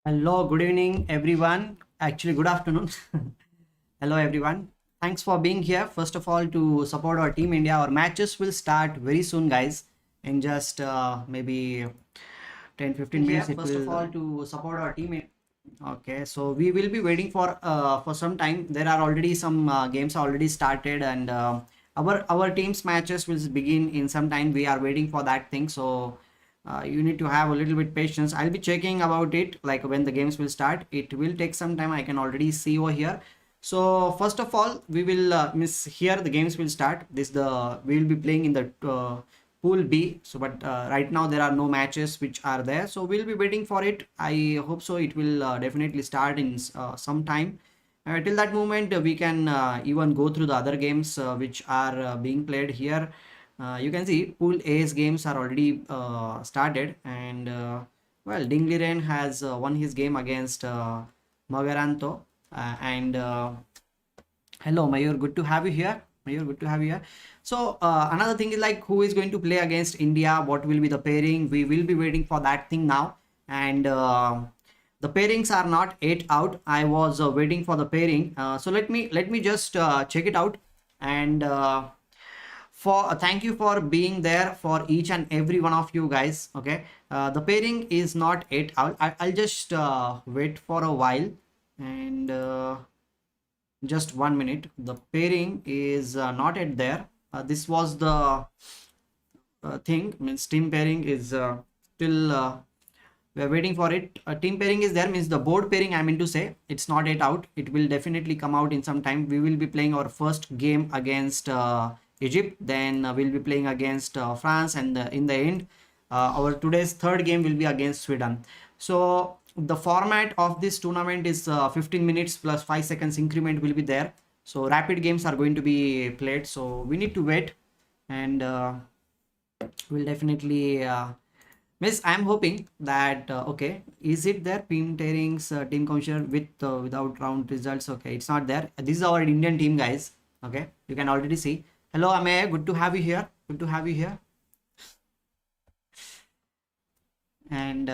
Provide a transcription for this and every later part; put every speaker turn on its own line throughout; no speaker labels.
Hello, good evening, everyone. Actually, good afternoon. Hello, everyone. Thanks for being here. First of all, to support our Team India. Our matches will start very soon, guys, in just maybe 10-15 minutes. First of all, to support our team. Okay, so we will be waiting for some time. There are already some games already started, and our team's matches will begin in some time. We are waiting for that thing, so you need to have a little bit patience. I'll be checking about it, like when the games will start. It will take some time. I can already see over here. So first of all, we will miss here. The games will start. We will be playing in the pool B. So but right now there are no matches which are there, so we'll be waiting for it. I hope so it will definitely start in some time. Till that moment we can even go through the other games which are being played here. You can see pool A's games are already started, and well, Dingliren has won his game against Magaranto, and hello Mayur, good to have you here. Mayur, good to have you here. So another thing is like who is going to play against India, what will be the pairing. We will be waiting for that thing now, and the pairings are not yet out. I was waiting for the pairing, so let me just check it out. And for thank you for being there for each and every one of you guys. Okay, the pairing is not yet out. I'll just wait for a while, and just 1 minute. The pairing is not yet there. This was the thing, means team pairing is still we are waiting for it. Team pairing is there, means the board pairing I mean to say, it's not yet out. It will definitely come out in some time. We will be playing our first game against Egypt, then we'll be playing against France, and in the end our today's third game will be against Sweden. So the format of this tournament is 15 minutes plus 5 seconds increment will be there. So rapid games are going to be played, so we need to wait, and we'll definitely miss. I'm hoping that okay, is it there, team pairings, team commissioner with without round results? Okay, it's not there. This is our Indian team, guys. Okay, you can already see. Hello Ame, good to have you here. Good to have you here. And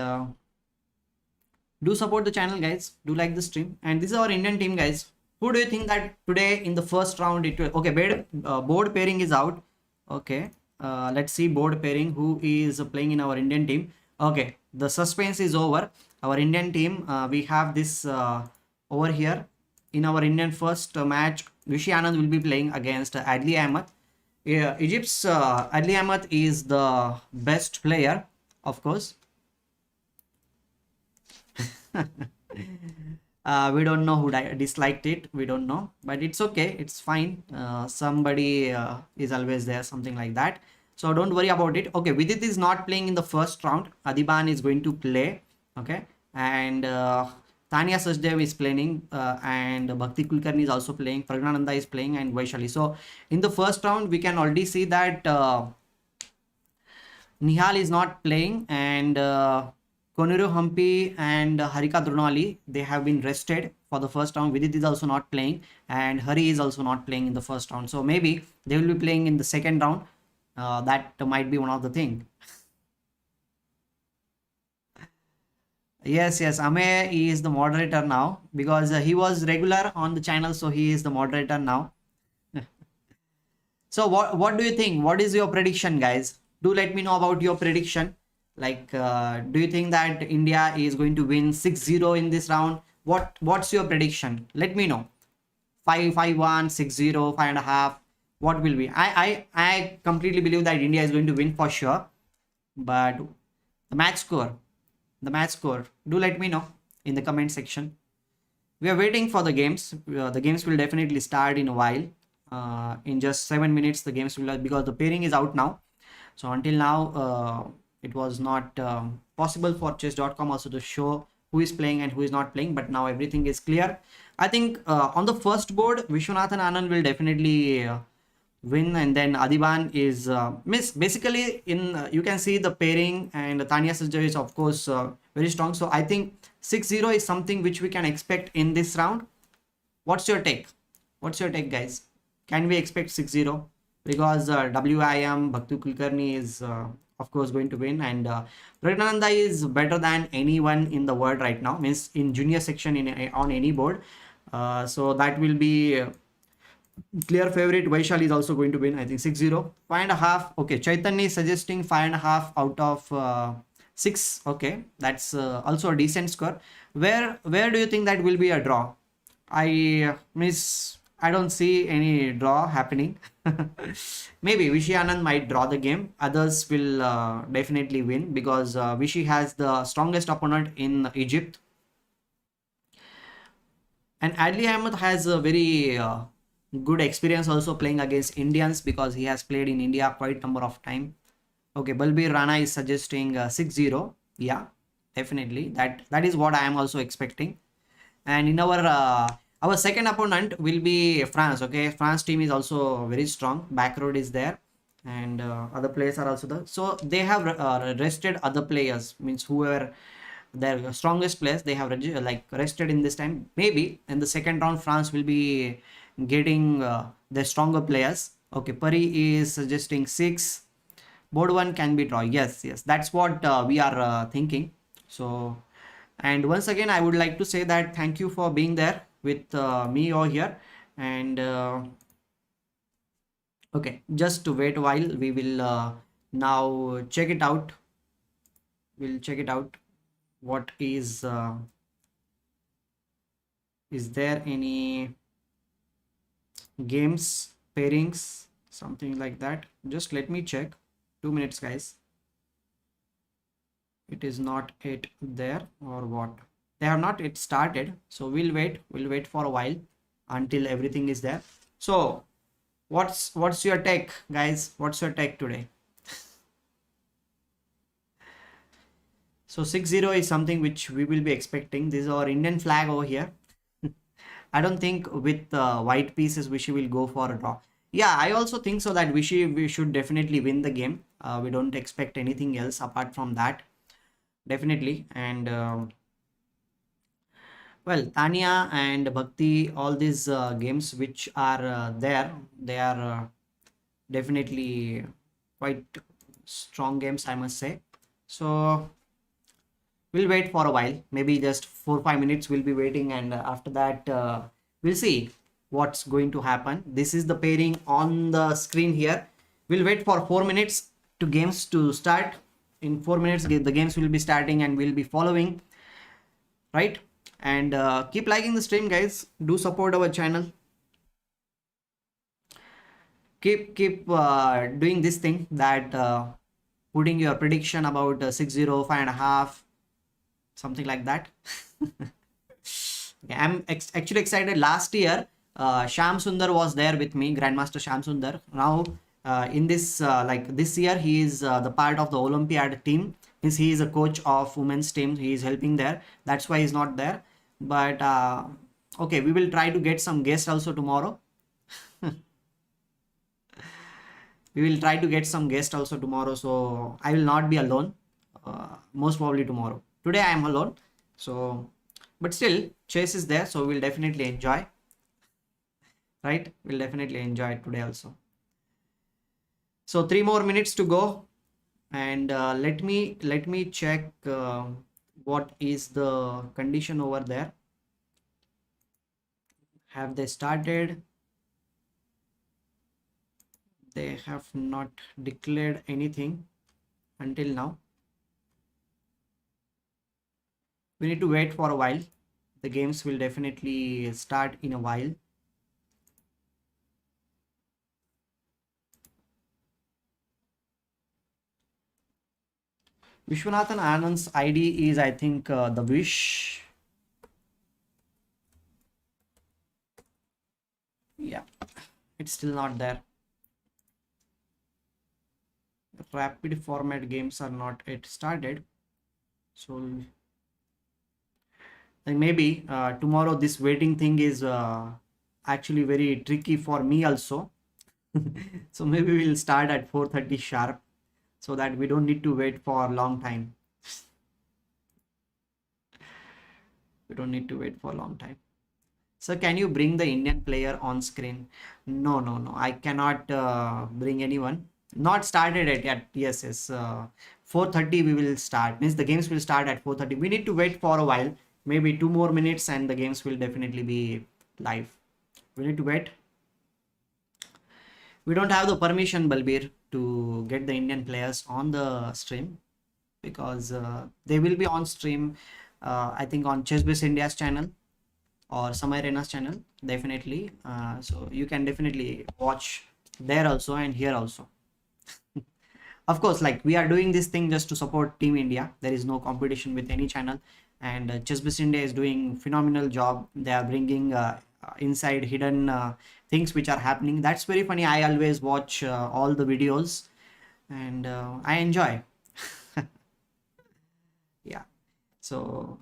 do support the channel, guys. Do like the stream. And this is our Indian team, guys. Who do you think that today in the first round it will? Okay, board pairing is out. Okay, let's see board pairing. Who is playing in our Indian team? Okay, the suspense is over. Our Indian team, we have this over here. In our Indian first match, Vishy Anand will be playing against Adli Ahmed. Egypt's Adli Ahmed is the best player, of course. We don't know who disliked it. We don't know, but it's okay. It's fine. Somebody is always there, something like that. So don't worry about it. Okay, Vidit is not playing in the first round. Adhiban is going to play. Okay, and Tania Sachdev is playing, and Bhakti Kulkarni is also playing. Praggananandhaa is playing, and Vaishali. So in the first round, we can already see that Nihal is not playing, and Koneru, Humpy, and Harika, Dronavali, they have been rested for the first round. Vidit is also not playing, and Hari is also not playing in the first round. So maybe they will be playing in the second round. That might be one of the thing. Yes, yes, Ame is the moderator now because he was regular on the channel, so he is the moderator now. So what do you think? What is your prediction, guys? Do let me know about your prediction. Like, do you think that India is going to win 6-0 in this round? What's your prediction? Let me know. 5-5-1, 6-0, 5.5. What will be? I completely believe that India is going to win for sure. But the match score, do let me know in the comment section. We are waiting for the games. The games will definitely start in a while. In just 7 minutes, the games will, because the pairing is out now. So until now, it was not possible for chess.com also to show who is playing and who is not playing, but now everything is clear. I think on the first board, Vishwanathan Anand will definitely win, and then Adhiban is basically in you can see the pairing, and Tania Sachdev is of course very strong. So I think 6-0 is something which we can expect in this round. What's your take? What's your take, guys? Can we expect 6-0? Because WIM Bhakti Kulkarni is of course going to win. And Praggananandhaa is better than anyone in the world right now, means in junior section on any board. So that will be clear favorite. Vaishali is also going to win, I think 6-0. 5.5. Okay, Chaitanya is suggesting 5.5 out of 6. Okay, that's also a decent score. Where do you think that will be a draw? I don't see any draw happening. Maybe Vishy Anand might draw the game. Others will definitely win, because Vishy has the strongest opponent in Egypt. And Adli Ahmed has a very good experience also playing against Indians, because he has played in India quite number of time. Okay, Balbir Rana is suggesting 6-0. Yeah, definitely. That is what I am also expecting. And in our second opponent will be France. Okay, France team is also very strong. Backroad is there, and other players are also there. So they have rested other players, means whoever their strongest players, they have rested in this time. Maybe in the second round France will be getting the stronger players. Okay, Pari is suggesting 6. Board 1 can be draw. Yes, that's what we are thinking. So, and once again I would like to say that thank you for being there with me over here. And okay, just to wait a while, we will now check it out. We'll check it out. What is there any games pairings, something like that? Just let me check. 2 minutes, guys. It is not it there, or what? They have not yet started, so we'll wait for a while until everything is there. So what's your take, guys? What's your take today? So 6-0 is something which we will be expecting. This is our Indian flag over here. I don't think with white pieces Vishy will go for a draw. Yeah, I also think so that we should definitely win the game. We don't expect anything else apart from that. Definitely. And well, Tania and Bhakti, all these games which are there, they are definitely quite strong games, I must say. So we'll wait for a while, maybe just 4-5 minutes we'll be waiting, and after that we'll see what's going to happen. This is the pairing on the screen here. We'll wait for 4 minutes to games to start. In 4 minutes the games will be starting, and we'll be following, right? And keep liking the stream, guys. Do support our channel. Keep doing this thing, that putting your prediction about 6-0, 5.5, something like that. Okay, I'm actually excited. Last year Sham Sundar was there with me, Grandmaster Sham Sundar. Now in this this year he is the part of the Olympiad team. He is a coach of women's team. He is helping there. That's why he's not there. But okay, we will try to get some guests also tomorrow. We will try to get some guests also tomorrow, so I will not be alone. Most probably tomorrow. Today I am alone, so but still Chase is there, so we'll definitely enjoy, right? We'll definitely enjoy it today also. So 3 more minutes to go, and let me check what is the condition over there. Have they started? They have not declared anything until now. We need to wait for a while. The games will definitely start in a while. Vishwanathan Anand's ID is, I think, the Wish. Yeah, it's still not there. Rapid format games are not yet started, so maybe tomorrow this waiting thing is actually very tricky for me also. So maybe we'll start at 4:30 sharp, so that we don't need to wait for a long time. We don't need to wait for a long time. So can you bring the Indian player on screen? No, I cannot bring anyone. Not started it yet. Yes, yes. 4:30 we will start. Means the games will start at 4:30. We need to wait for a while. Maybe 2 more minutes and the games will definitely be live. We need to wait. We don't have the permission, Balbir, to get the Indian players on the stream because they will be on stream. I think on Chess India's channel or Samay Rena's channel. Definitely. So you can definitely watch there also and here also. Of course, like we are doing this thing just to support Team India. There is no competition with any channel, and Chessbiz India is doing phenomenal job. They are bringing inside hidden things which are happening. That's very funny. I always watch all the videos, and I enjoy. Yeah. So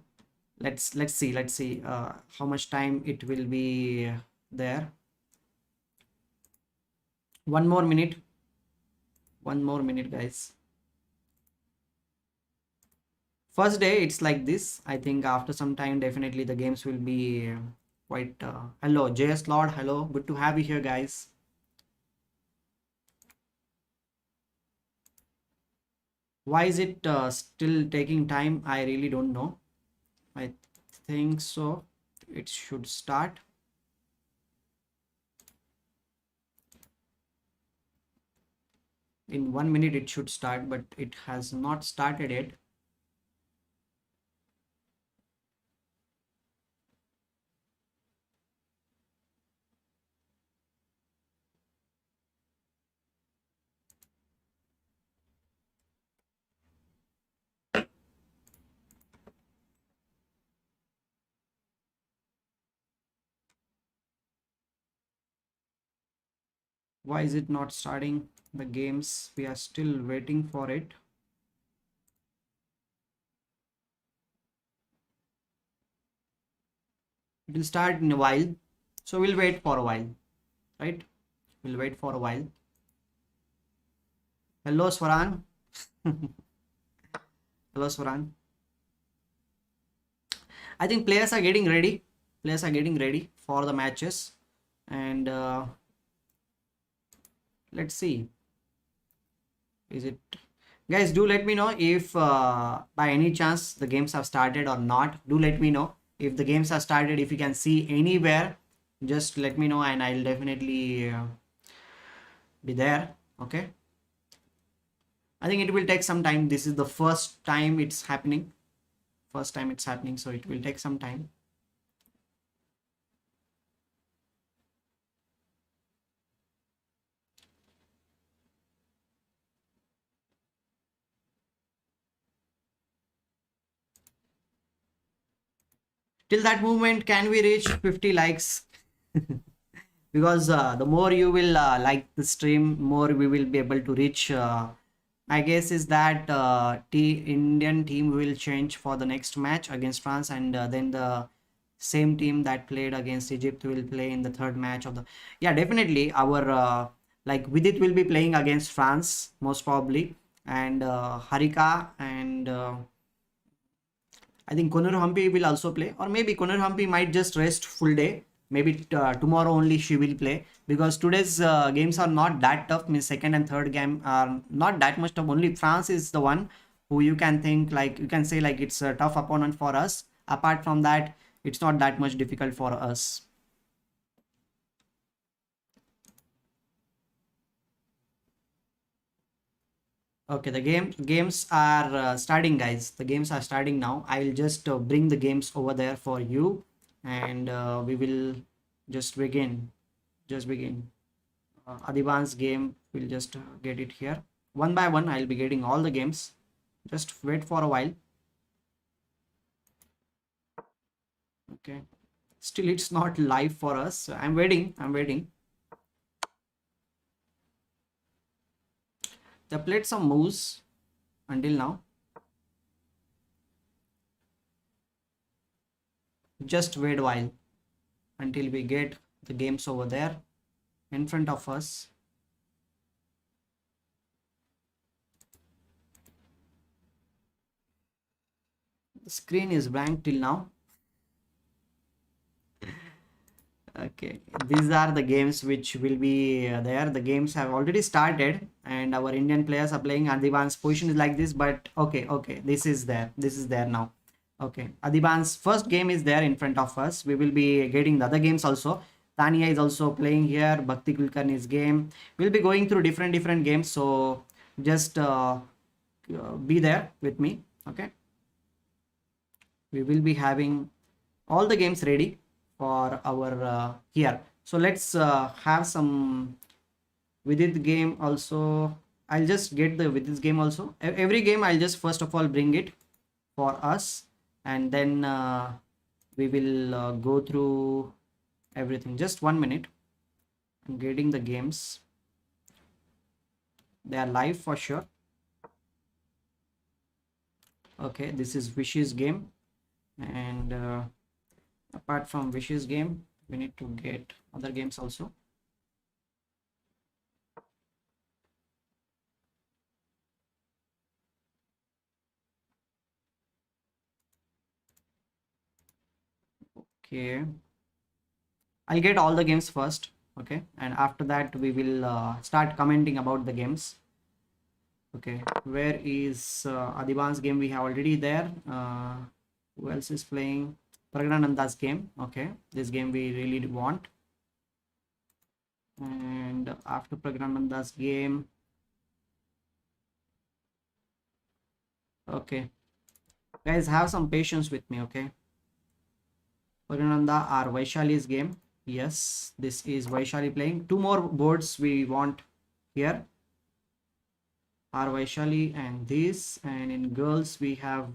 let's see how much time it will be there. 1 more minute. 1 more minute, guys. First day it's like this. I think after some time definitely the games will be quite hello JS Lord, hello, good to have you here, guys. Why is it still taking time? I really don't know. I think so it should start in 1 minute. It should start, but it has not started yet. Why is it not starting the games? We are still waiting for it. It will start in a while, so we'll wait for a while, right? We'll wait for a while. Hello Swaran. Hello Swaran. I think players are getting ready. Players are getting ready for the matches, and let's see. Is it, guys? Do let me know if by any chance the games have started or not. Do let me know if the games are started. If you can see anywhere, just let me know, and I'll definitely be there. Okay. I think it will take some time. This is the first time it's happening. First time it's happening, so it will take some time. Till that moment, can we reach 50 likes? Because the more you will like the stream, more we will be able to reach. I guess is that Indian team will change for the next match against France, and then the same team that played against Egypt will play in the third match of the. Yeah, definitely our like Vidit will be playing against France most probably, and Harika and I think Koneru Humpy will also play, or maybe Koneru Humpy might just rest full day. Maybe tomorrow only she will play because today's games are not that tough. Means second and third game are not that much tough. Only France is the one who you can think like you can say like it's a tough opponent for us. Apart from that, it's not that much difficult for us. Okay, the games are starting, guys. The games are starting now. I will just bring the games over there for you, and we will just begin. Just begin. Adhiban's game. We'll just get it here one by one. I'll be getting all the games. Just wait for a while. Okay. Still, it's not live for us. So I'm waiting. I'm waiting. They played some moves until now. Just wait a while until we get the games over there in front of us. The screen is blank till now. Okay, these are the games which will be there. The games have already started, and our Indian players are playing. Adhiban's position is like this, but okay, this is there. This is there now. Okay, Adhiban's first game is there in front of us. We will be getting the other games also. Tania is also playing here. Bhakti Kulkarni's game. We'll be going through different games. So just be there with me. Okay, we will be having all the games ready for our here. So let's have some Vidit game also. I'll just get the Vidit game also. Every game I'll just first of all bring it for us, and then we will go through everything. Just 1 minute. I'm getting the games. They are live for sure. Okay, this is Vishy's game, and apart from Vishy's game, we need to get other games also. Okay, I'll get all the games first. Okay, and after that we will start commenting about the games. Okay, where is Adhiban's game? We have already there. Who else is playing? Praggananandhaa's game. Okay, this game we really want. And after Praggananandhaa's game, okay, guys, have some patience with me. Okay, Praggananandhaa or Vaishali's game. Yes, this is Vaishali playing. Two more boards we want here are Vaishali and this, and in girls we have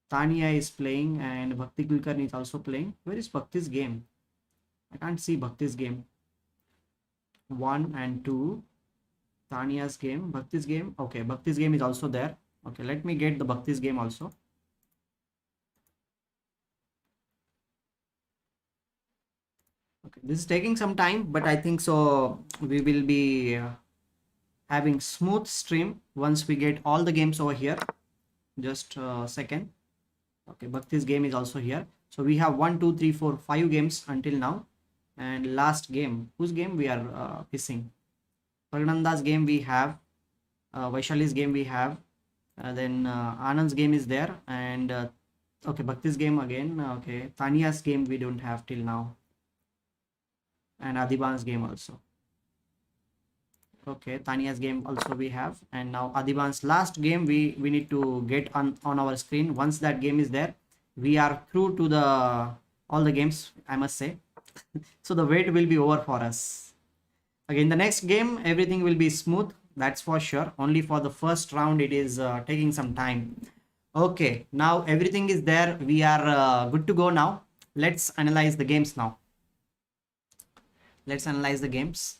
Tania is playing and Bhakti Kulkarni is also playing. Where is Bhakti's game? I can't see Bhakti's game. 1 and 2. Tania's game, Bhakti's game. Okay, Bhakti's game is also there. Okay, let me get the Bhakti's game also. Okay, this is taking some time, but I think so we will be having smooth stream once we get all the games over here. Just a second. Okay, Bhakti's game is also here. So we have 1 2 3 4 5 games until now, and last game, whose game we are missing? Praggananandhaa's game we have, Vaishali's game we have, then Anand's game is there, and okay, Bhakti's game again. Okay, Tania's game we don't have till now, and Adhiban's game also. Okay, Tania's game also we have, and now Adhiban's last game we need to get on our screen. Once that game is there, we are through to the all the games, I must say. So the wait will be over for us. Again, the next game everything will be smooth, that's for sure. Only for the first round it is taking some time. Okay, now everything is there. We are good to go now. Let's analyze the games now. Let's analyze the games.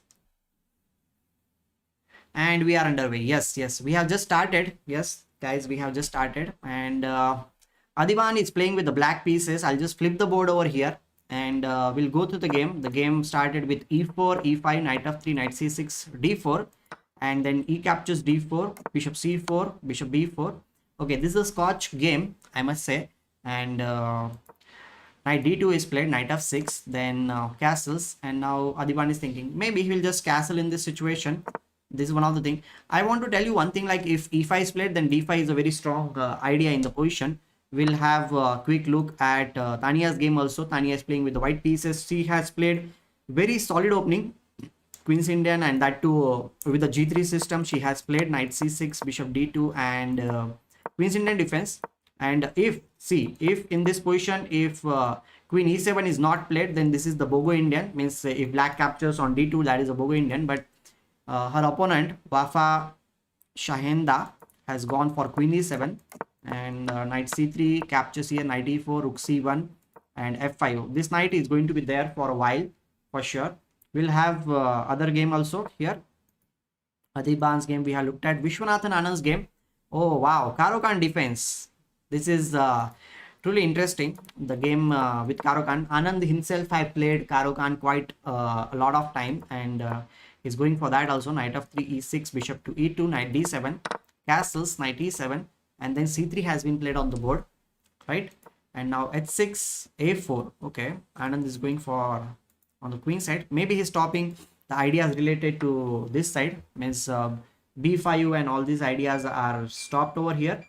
And we are underway. Yes, we have just started. Yes, guys, we have just started. And Adhiban is playing with the black pieces. I'll just flip the board over here, and we'll go through the game. The game started with e4, e5, knight f3, knight c6, d4, and then e captures d4, bishop c4, bishop b4. Okay, this is a Scotch game, I must say. And knight d2 is played, knight f6, then castles. And now Adhiban is thinking maybe he will just castle in this situation. This is one of the thing. I want to tell you one thing, like if e5 is played, then d5 is a very strong idea in the position. We'll have a quick look at Tania's game also. Tania is playing with the white pieces. She has played very solid opening, Queen's Indian, and that too with the g3 system. She has played knight c6, bishop d2, and Queen's Indian defense. And if in this position, if Queen e7 is not played, then this is the Bogo Indian. Means if black captures on d2, that is a Bogo Indian. But her opponent Wafa Shahenda has gone for Queen e7, and knight c3 captures here, knight e4, rook c1, and f5. This knight is going to be there for a while for sure. We'll have other game also here. Adhiban's game we have looked at. Vishwanathan Anand's game. Oh wow, Karo Khan defense. This is truly interesting. The game with Karo Khan. Anand himself have played Karo Khan quite a lot of time, and he's going for that also. Knight f3, e6, bishop to e2, knight d7, castles, knight e7, and then c3 has been played on the board, right? And now h6, a4. Okay, Anand is going for on the queen side. Maybe he's stopping the ideas related to this side, means b5 and all these ideas are stopped over here.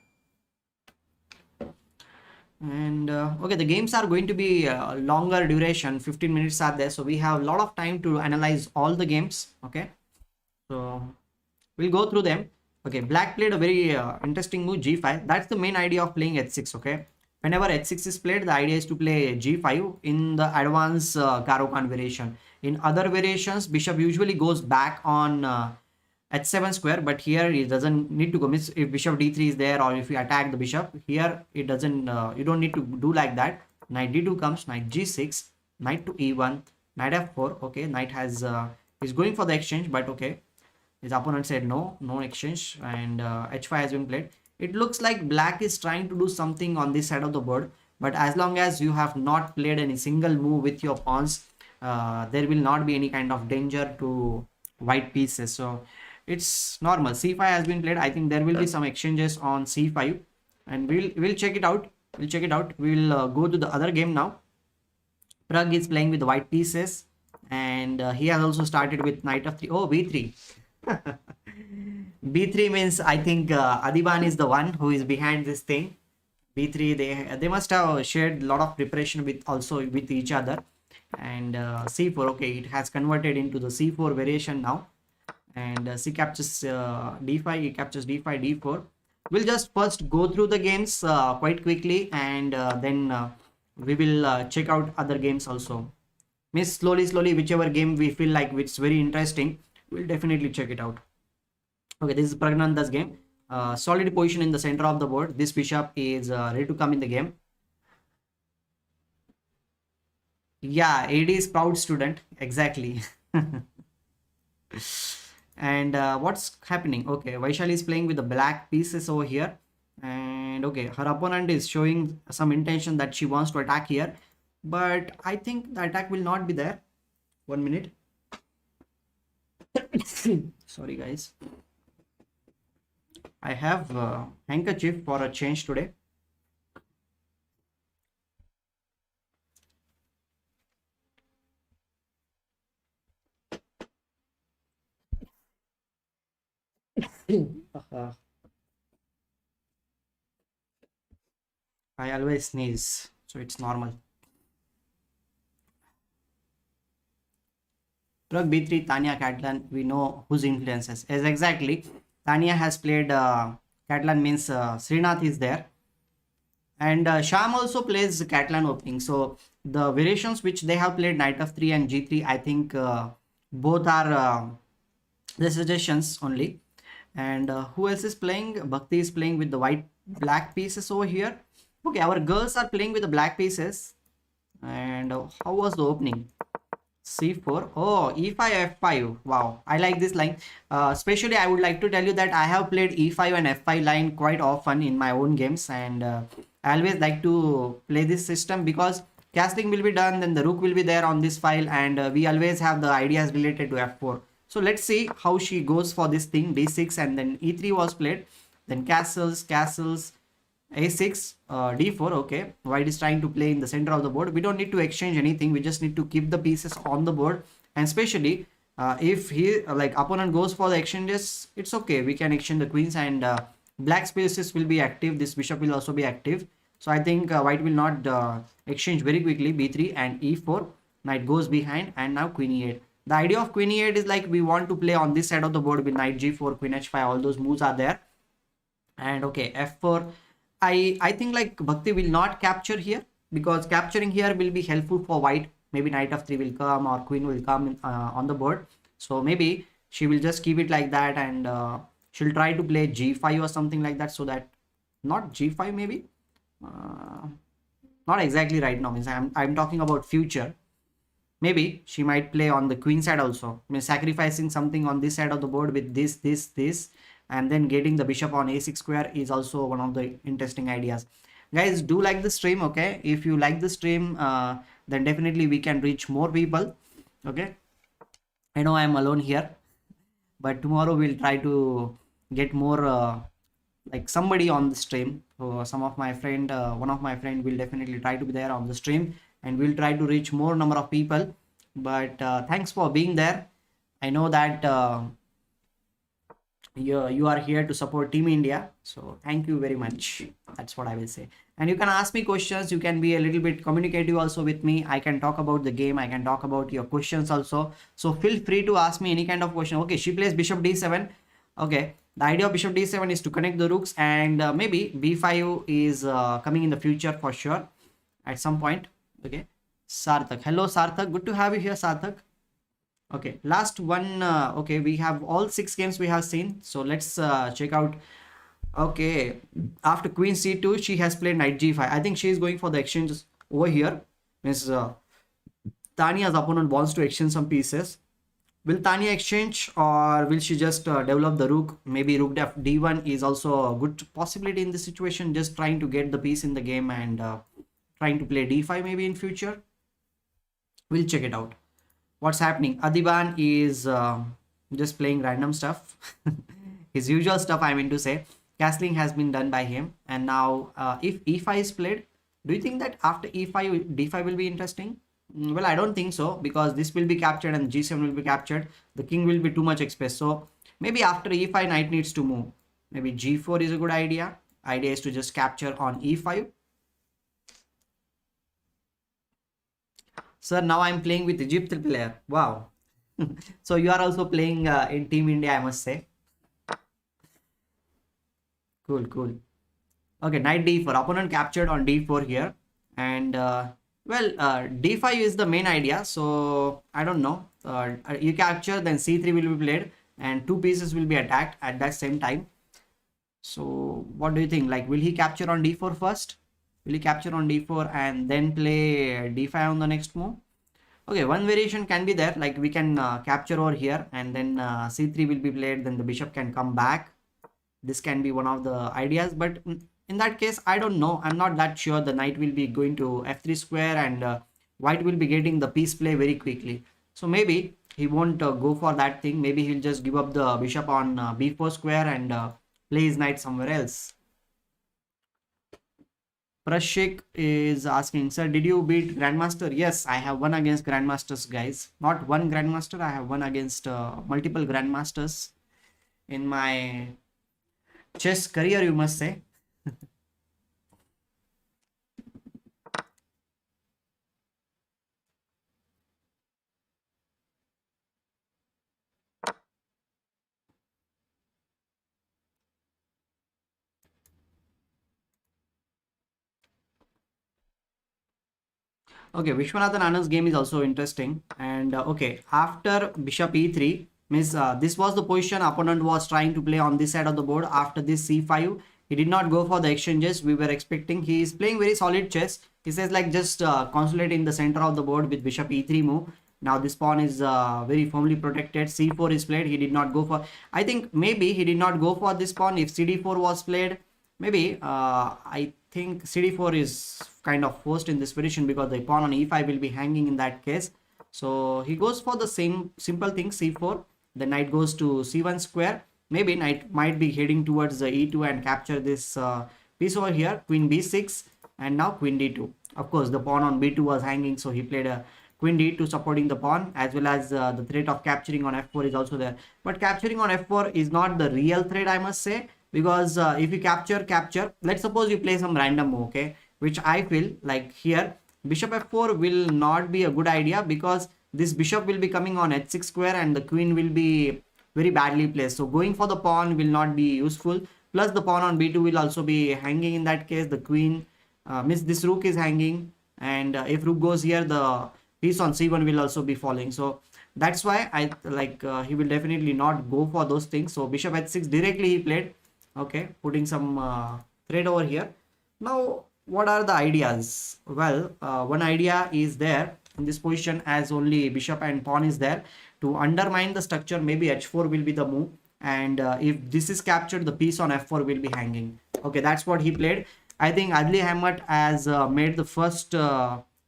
And okay, the games are going to be longer duration, 15 minutes are there, so we have a lot of time to analyze all the games. Okay, so we'll go through them. Okay, black played a very interesting move, g5. That's the main idea of playing h6. Okay, whenever h6 is played, the idea is to play g5 in the advanced Caro-Kann variation. In other variations, bishop usually goes back on h7 square, but here it doesn't need to go. Means if bishop d3 is there, or if you attack the bishop here, it doesn't, you don't need to do like that. Knight d2 comes, knight g6, knight to e1, knight f4. Okay, knight has is going for the exchange, but okay, his opponent said no exchange, and h5 has been played. It looks like black is trying to do something on this side of the board, but as long as you have not played any single move with your pawns, there will not be any kind of danger to white pieces. So it's normal. c5 has been played. I think there will be some exchanges on c5, and we'll check it out. We'll go to the other game now. Prag is playing with the white pieces, and he has also started with knight of 3. Oh, b3. b3 means I think Adhiban is the one who is behind this thing. b3, they must have shared a lot of preparation with also with each other. And c4. Okay, it has converted into the c4 variation now. And c captures d5, e captures d5, d4. We'll just first go through the games quite quickly, and then we will check out other games also. Means slowly, whichever game we feel like it's very interesting, we'll definitely check it out. Okay, this is Praggananandhaa's game. Solid position in the center of the board. This bishop is ready to come in the game. Yeah, AD is proud student. Exactly. And what's happening? Okay, Vaishali is playing with the black pieces over here, and okay, her opponent is showing some intention that she wants to attack here, but I think the attack will not be there. 1 minute. Sorry guys, I have handkerchief for a change today. I always sneeze, so it's normal. Rook b3, Tania, Catalan. We know whose influences. Yes, exactly. Tania has played Catalan, means Srinath is there. And Sham also plays Catalan opening. So the variations which they have played, knight of 3 and g3, I think both are the suggestions only. And who else is playing? Bhakti is playing with the white black pieces over here. Okay, our girls are playing with the black pieces. And how was the opening? c4. Oh, e5, f5. Wow, I like this line. Especially I would like to tell you that I have played e5 and f5 line quite often in my own games, and I always like to play this system because castling will be done, then the rook will be there on this file, and we always have the ideas related to f4. So let's see how she goes for this thing. d6, and then e3 was played, then castles, a6, d4. Okay, white is trying to play in the center of the board. We don't need to exchange anything, we just need to keep the pieces on the board. And especially if he like opponent goes for the exchanges, it's okay, we can exchange the queens, and black pieces will be active, this bishop will also be active. So I think white will not exchange very quickly. b3 and e4, knight goes behind, and now queen e8. The idea of queen e8 is like we want to play on this side of the board with knight g4, queen h5, all those moves are there. And okay, f4. I think like Bhakti will not capture here, because capturing here will be helpful for white. Maybe knight of 3 will come, or queen will come on the board. So maybe she will just keep it like that, and she'll try to play g5 or something like that, so that not g5 maybe. Not exactly right now, means I'm talking about future. Maybe she might play on the queen side also, means sacrificing something on this side of the board with this, and then getting the bishop on a6 square is also one of the interesting ideas. Guys, do like the stream. Okay, if you like the stream, then definitely we can reach more people. Okay, I know I'm alone here, but tomorrow we'll try to get more like somebody on the stream. So some of my friend, one of my friend will definitely try to be there on the stream, and we'll try to reach more number of people. But thanks for being there. I know that you are here to support Team India, so thank you very much. That's what I will say. And you can ask me questions. You can be a little bit communicative also with me. I can talk about the game. I can talk about your questions also. So feel free to ask me any kind of question. Okay, she plays bishop d7. Okay, the idea of bishop d7 is to connect the rooks, and maybe b5 is coming in the future for sure at some point. Okay, Sarthak. Hello, Sarthak. Good to have you here, Sarthak. Okay, last one. Okay, we have all 6 games we have seen. So let's check out. Okay, after queen c2, she has played knight g5. I think she is going for the exchanges over here. Miss Tania's opponent wants to exchange some pieces. Will Tania exchange, or will she just develop the rook? Maybe rook d1 is also a good possibility in this situation. Just trying to get the piece in the game and trying to play d5 maybe in future. We'll check it out. What's happening? Adhiban is just playing random stuff. His usual stuff, I mean to say. Castling has been done by him. And now if e5 is played, do you think that after e5, d5 will be interesting? Well, I don't think so, because this will be captured and g7 will be captured. The king will be too much exposed. So maybe after e5, knight needs to move. Maybe g4 is a good idea. Idea is to just capture on e5. Sir, now I'm playing with Egypt player. Wow. So you are also playing in Team India, I must say. Cool, cool. Okay, knight d4. Opponent captured on d4 here. And well, d5 is the main idea. So I don't know. You capture, then c3 will be played, and 2 pieces will be attacked at that same time. So what do you think? Like, will he capture on d4 first? Will he capture on d4 and then play d5 on the next move? Okay, one variation can be there. Like, we can capture over here, and then c3 will be played. Then the bishop can come back. This can be one of the ideas. But in that case, I don't know. I'm not that sure. The knight will be going to f3 square, and white will be getting the piece play very quickly. So maybe he won't go for that thing. Maybe he'll just give up the bishop on b4 square and play his knight somewhere else. Prashik is asking, sir, did you beat Grandmaster? Yes, I have won against Grandmasters, guys. Not one Grandmaster, I have won against multiple Grandmasters in my chess career, you must say. Okay, Vishwanathan Anand's game is also interesting. And okay, after bishop e3, means this was the position opponent was trying to play on this side of the board. After this c5, he did not go for the exchanges we were expecting. He is playing very solid chess. He says, like, just consolidate in the center of the board with bishop e3 move. Now this pawn is very firmly protected. c4 is played. He did not go for, I think maybe he did not go for this pawn. If cd4 was played, maybe I think cd4 is kind of forced in this position, because the pawn on e5 will be hanging in that case. So he goes for the same simple thing, c4. The knight goes to c1 square. Maybe knight might be heading towards the e2 and capture this piece over here. Queen b6, and now queen d2. Of course, the pawn on b2 was hanging, so he played a queen d2 supporting the pawn, as well as the threat of capturing on f4 is also there. But capturing on f4 is not the real threat, I must say, because if you capture, let's suppose you play some random move, okay, which I feel like here bishop f4 will not be a good idea, because this bishop will be coming on h6 square and the queen will be very badly placed. So going for the pawn will not be useful. Plus the pawn on b2 will also be hanging. In that case, the queen this rook is hanging, and if rook goes here, the piece on c1 will also be falling. So that's why I like he will definitely not go for those things. So bishop h6 directly he played. Okay, putting some threat over here. Now what are the ideas? Well, one idea is there in this position, as only bishop and pawn is there. To undermine the structure, maybe h4 will be the move, and if this is captured, the piece on f4 will be hanging. Okay, that's what he played. I think Adli Ahmed has made the first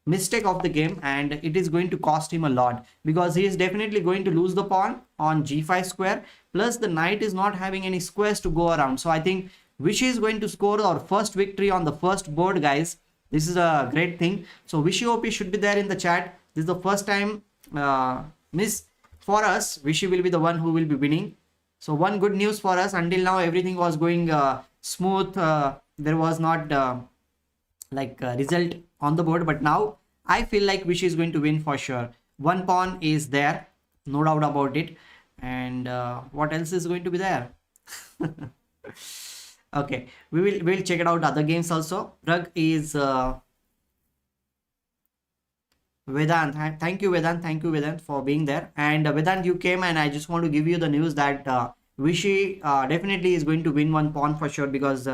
mistake of the game, and it is going to cost him a lot, because he is definitely going to lose the pawn on g5 square. Plus the knight is not having any squares to go around. So I think Vishy is going to score our first victory on the first board, guys. This is a great thing. So Vishy OP should be there in the chat. This is the first time miss for us. Vishy will be the one who will be winning. So one good news for us. Until now everything was going smooth. There was not result on the board, but now I feel like Vishy is going to win for sure. One pawn is there, no doubt about it. And what else is going to be there? Okay, we'll check it out other games also. Prag is Vedant. Thank you Vedant for being there. And Vedant, you came, and I just want to give you the news that Vishy definitely is going to win one pawn for sure, because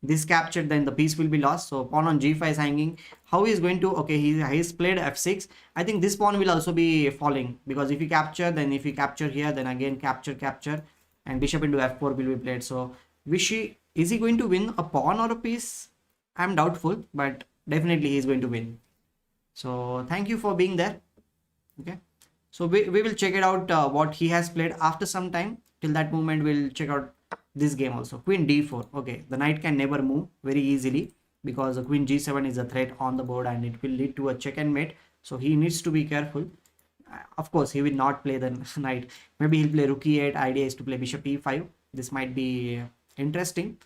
this captured, then the piece will be lost. So pawn on g5 is hanging. How he is going to, okay, he's played f6. I think this pawn will also be falling, because if you capture, then if you capture here, then again capture, and bishop into f4 will be played. So Vishy, is he going to win a pawn or a piece? I'm doubtful, but definitely he's going to win. So thank you for being there. Okay, so we will check it out what he has played after some time. Till that moment, we'll check out this game also. Queen d4. Okay, the knight can never move very easily, because the queen g7 is a threat on the board, and it will lead to a check and mate. So he needs to be careful. Of course, he will not play the knight. Maybe he'll play rook e8. Idea is to play bishop e5. This might be interesting.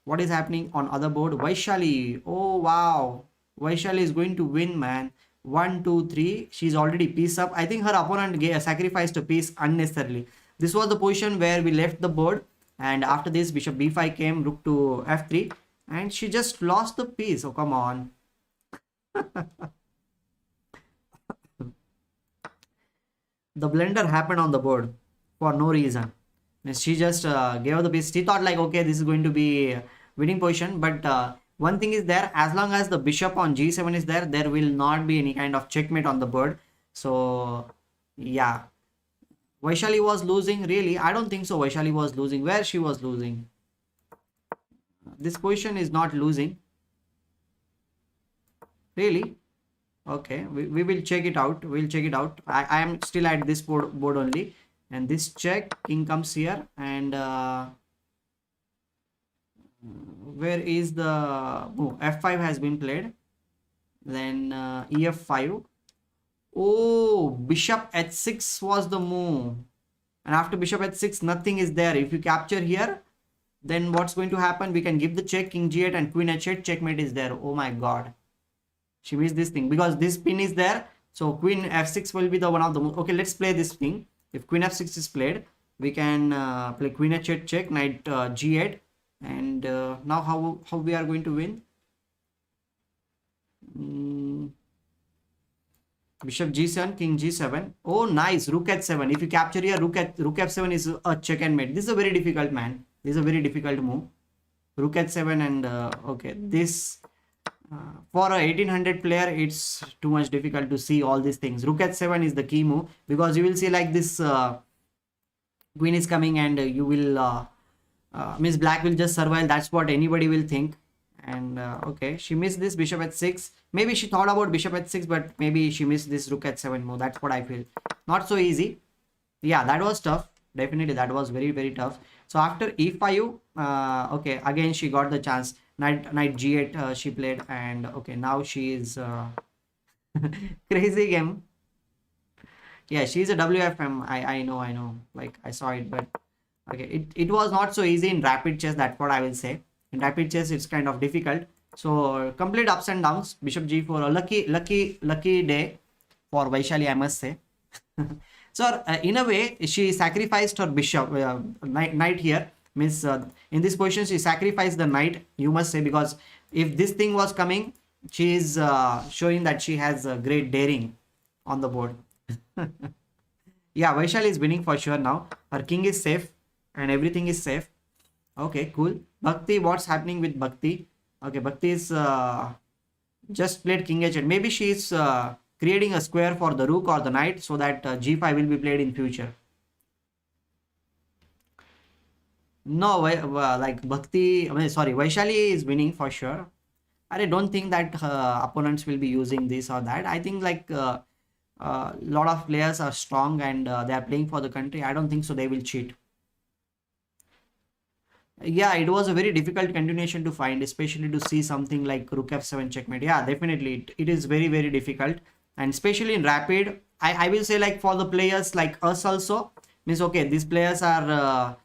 What is happening on other board? Vaishali. Oh wow, Vaishali is going to win, man. 1 2 3. She's already piece up. I think her opponent sacrificed a piece unnecessarily. This was the position where we left the board, and after this bishop b5 came, rook to f3, and she just lost the piece. Oh, come on. The blunder happened on the board for no reason. She just gave her the piece. She thought like, okay, this is going to be winning position, but one thing is there, as long as the bishop on g7 is there, there will not be any kind of checkmate on the board. So yeah, Vaishali was losing. Really, I don't think so. Vaishali was losing. Where she was losing? This position is not losing. Really? Okay, we will check it out. We'll check it out. I am still at this board only, and this check, king comes here, and where is the f5 has been played, then ef5. Oh, bishop h6 was the move, and after bishop h6 nothing is there. If you capture here, then what's going to happen? We can give the check, king g8 and queen h8, checkmate is there. Oh my god, she missed this thing because this pin is there. So queen f6 will be the one of the okay, let's play this thing. If queen f6 is played, we can play queen h8 check, knight g8, and now how we are going to win? Bishop g7, king g7. Oh nice, rook h7. If you capture here, rook f7 is a check and mate. This is a very difficult, man. This is a very difficult move. Rook h7, and okay, this for a 1800 player, it's too much difficult to see all these things. Rook h7 is the key move, because you will see like this queen is coming, and you will Miss Black will just survive. That's what anybody will think. And okay, she missed this bishop h6. Maybe she thought about bishop h6, but maybe she missed this rook h7 move. That's what I feel. Not so easy. Yeah, that was tough. Definitely, that was very, very tough. So after e5, okay, again she got the chance. Knight g8 she played, and okay, now she is crazy game. Yeah, she's a WFM. I know. Like I saw it, but okay, it was not so easy in rapid chess. That's what I will say. In rapid chess, it's kind of difficult. So complete ups and downs. Bishop g4, a lucky day for Vaishali, I must say. So in a way, she sacrificed her bishop, knight here. Means in this position, she sacrificed the knight, you must say, because if this thing was coming, she is showing that she has a great daring on the board. Yeah, Vaishali is winning for sure now. Her king is safe and everything is safe. Okay, cool. Bhakti, what's happening with Bhakti? Okay, Bhakti is just played king h8. Maybe she is creating a square for the rook or the knight, so that g5 will be played in future. No, like Bhakti, I mean, sorry, Vaishali is winning for sure. I don't think that opponents will be using this or that. I think like a lot of players are strong, and they are playing for the country. I don't think so they will cheat. Yeah, it was a very difficult continuation to find, especially to see something like rook f7 checkmate. Yeah, definitely it is very very difficult, and especially in rapid, I will say, like for the players like us also, means okay, these players are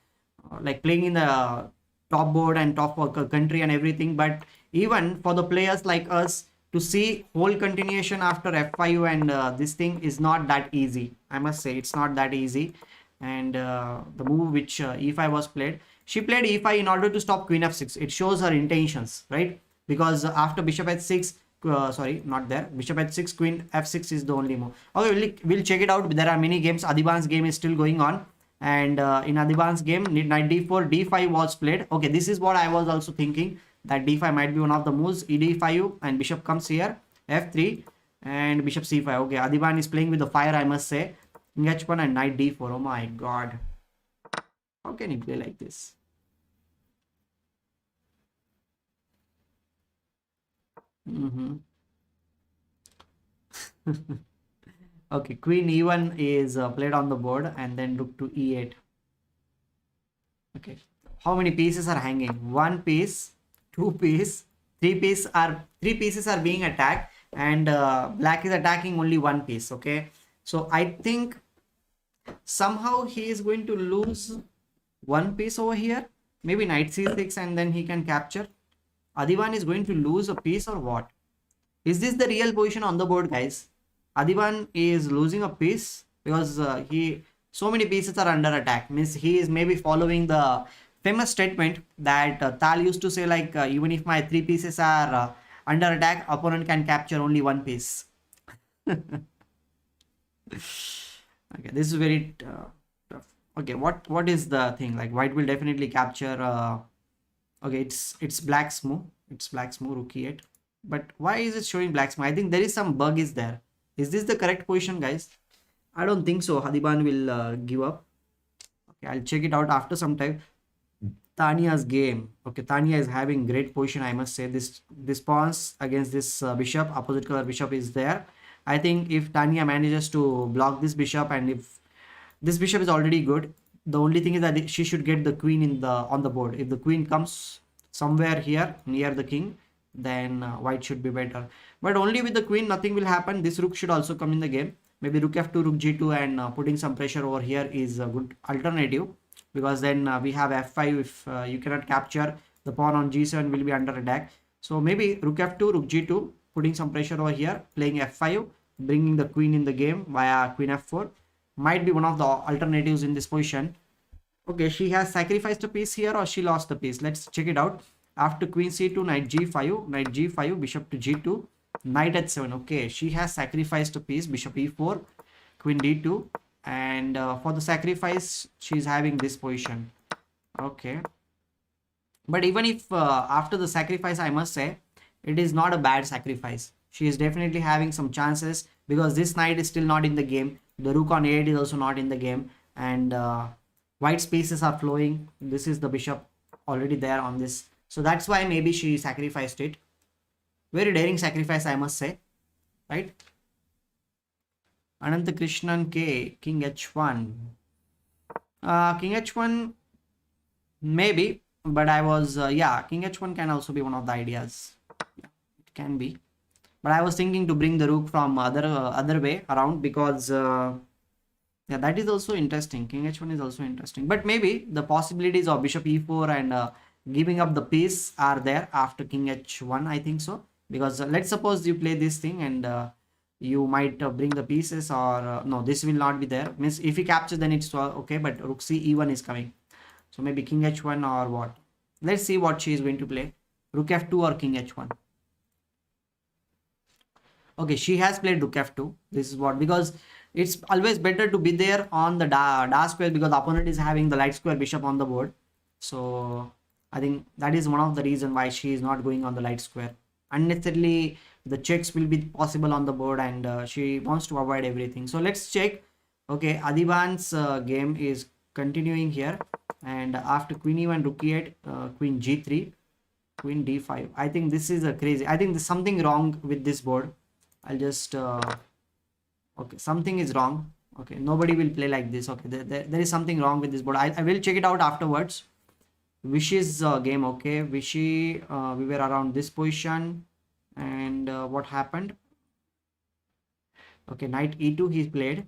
like playing in the top board and top country and everything, but even for the players like us to see whole continuation after f5 and this thing is not that easy. I must say it's not that easy. And the move which e5 was played, she played e5 in order to stop queen f6. It shows her intentions, right? Because after bishop h6, sorry, not there, bishop h6, queen f6 is the only move. Okay, we'll check it out. There are many games. Adhiban's game is still going on, and in Adhiban's game, knight d4, d5 was played. Okay, this is what I was also thinking, that d5 might be one of the moves. ed5 and bishop comes here, f3 and bishop c5. Okay, Adhiban is playing with the fire, I must say. King h1 and knight d4. Oh my god, how can he play like this? Okay, queen e1 is played on the board, and then rook to e8. Okay, how many pieces are hanging? One piece, two piece, three pieces are being attacked, and black is attacking only one piece. Okay, so I think somehow he is going to lose one piece over here. Maybe knight c6 and then he can capture. Adhiban is going to lose a piece or what? Is this the real position on the board, guys? Adhiban is losing a piece because so many pieces are under attack. Means he is maybe following the famous statement that Tal used to say, like even if my three pieces are under attack, opponent can capture only one piece. Okay, this is very tough. Okay, what is the thing? Like white will definitely capture. Okay, it's black's move. It's black's move, rook e8. But why is it showing black's move? I think there is some bug is there. Is this the correct position, guys? I don't think so. Adhiban will give up. Okay, I'll check it out after some time. Tania's game. Okay, Tania is having great position, I must say. This pawns against this bishop, opposite color bishop is there. I think if Tania manages to block this bishop, and if this bishop is already good, the only thing is that she should get the queen on the board. If the queen comes somewhere here near the king, then white should be better. But only with the queen nothing will happen. This rook should also come in the game. Maybe rook f2, rook g2, and putting some pressure over here is a good alternative, because then we have f5. If you cannot capture, the pawn on g7 will be under attack. So maybe rook f2, rook g2, putting some pressure over here, playing f5, bringing the queen in the game via queen f4 might be one of the alternatives in this position. Okay, she has sacrificed a piece here, or she lost the piece. Let's check it out. After queen c2, knight g5, bishop to g2, knight h7. Okay, she has sacrificed a piece, bishop e4, queen d2, and for the sacrifice she's having this position. Okay, but even if after the sacrifice, I must say it is not a bad sacrifice. She is definitely having some chances, because this knight is still not in the game. The rook on a8 is also not in the game, and white spaces are flowing. This is the bishop already there on this, so that's why maybe she sacrificed it. Very daring sacrifice, I must say, right? Anand Krishnan K, king h1. King h1 maybe, but I was yeah, king h1 can also be one of the ideas. Yeah, it can be, but I was thinking to bring the rook from other way around, because yeah, that is also interesting. King h1 is also interesting, but maybe the possibilities of bishop e4 and giving up the piece are there after king h1, I think so, because let's suppose you play this thing, and you might bring the pieces, or no, this will not be there. Means if he captures, then it's okay, but rook c e1 is coming, so maybe king h1 or what. Let's see what she is going to play, rook f2 or king h1. Okay, she has played rook f2. This is what, because it's always better to be there on the dark square, because the opponent is having the light square bishop on the board. So I think that is one of the reason why she is not going on the light square. Unnecessarily the checks will be possible on the board, and she wants to avoid everything. So let's check. Okay, Adhiban's game is continuing here, and after queen e1, rook e8, queen g3, queen d5. I think this is a crazy. I think there's something wrong with this board. I'll just okay, something is wrong. Okay, nobody will play like this. Okay, there is something wrong with this board. I will check it out afterwards. Vishy's game. Okay, Vishy, we were around this position, and what happened? Okay, knight e2 he played,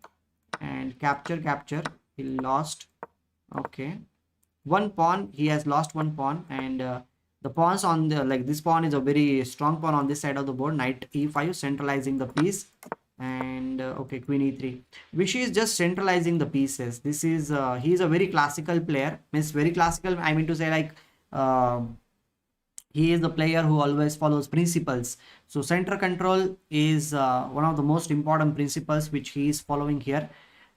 and capture, he lost. Okay, one pawn, he has lost one pawn, and the pawns on the, like, this pawn is a very strong pawn on this side of the board. Knight e5 centralizing the piece, and okay, queen e3. Vishy is just centralizing the pieces. This is he is a very classical player, means very classical, I mean to say, like, uh, he is the player who always follows principles. So center control is one of the most important principles which he is following here,